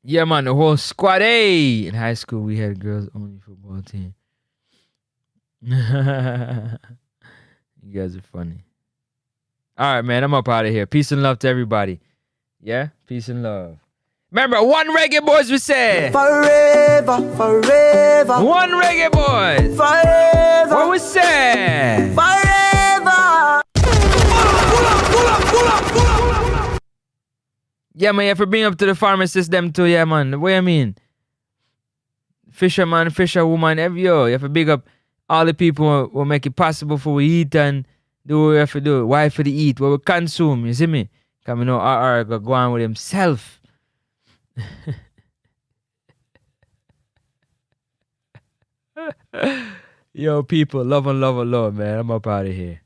Yeah, man, the whole squad. Hey, in high school, we had girls only football team. You guys are funny. All right, man, I'm up out of here. Peace and love to everybody. Yeah, peace and love. Remember, one Reggae Boyz, we say. Forever. One Reggae Boyz. Forever. What we say. Forever. Yeah, man, you have to bring up to the pharmacist them too, yeah, man. What you mean? Fisherman, fisherwoman, you have to big up all the people who make it possible for we eat and do what we have to do. Why for the eat, what we consume, you see me? Because we know RR go on with himself. Yo, people, love and love alone, man. I'm up out of here.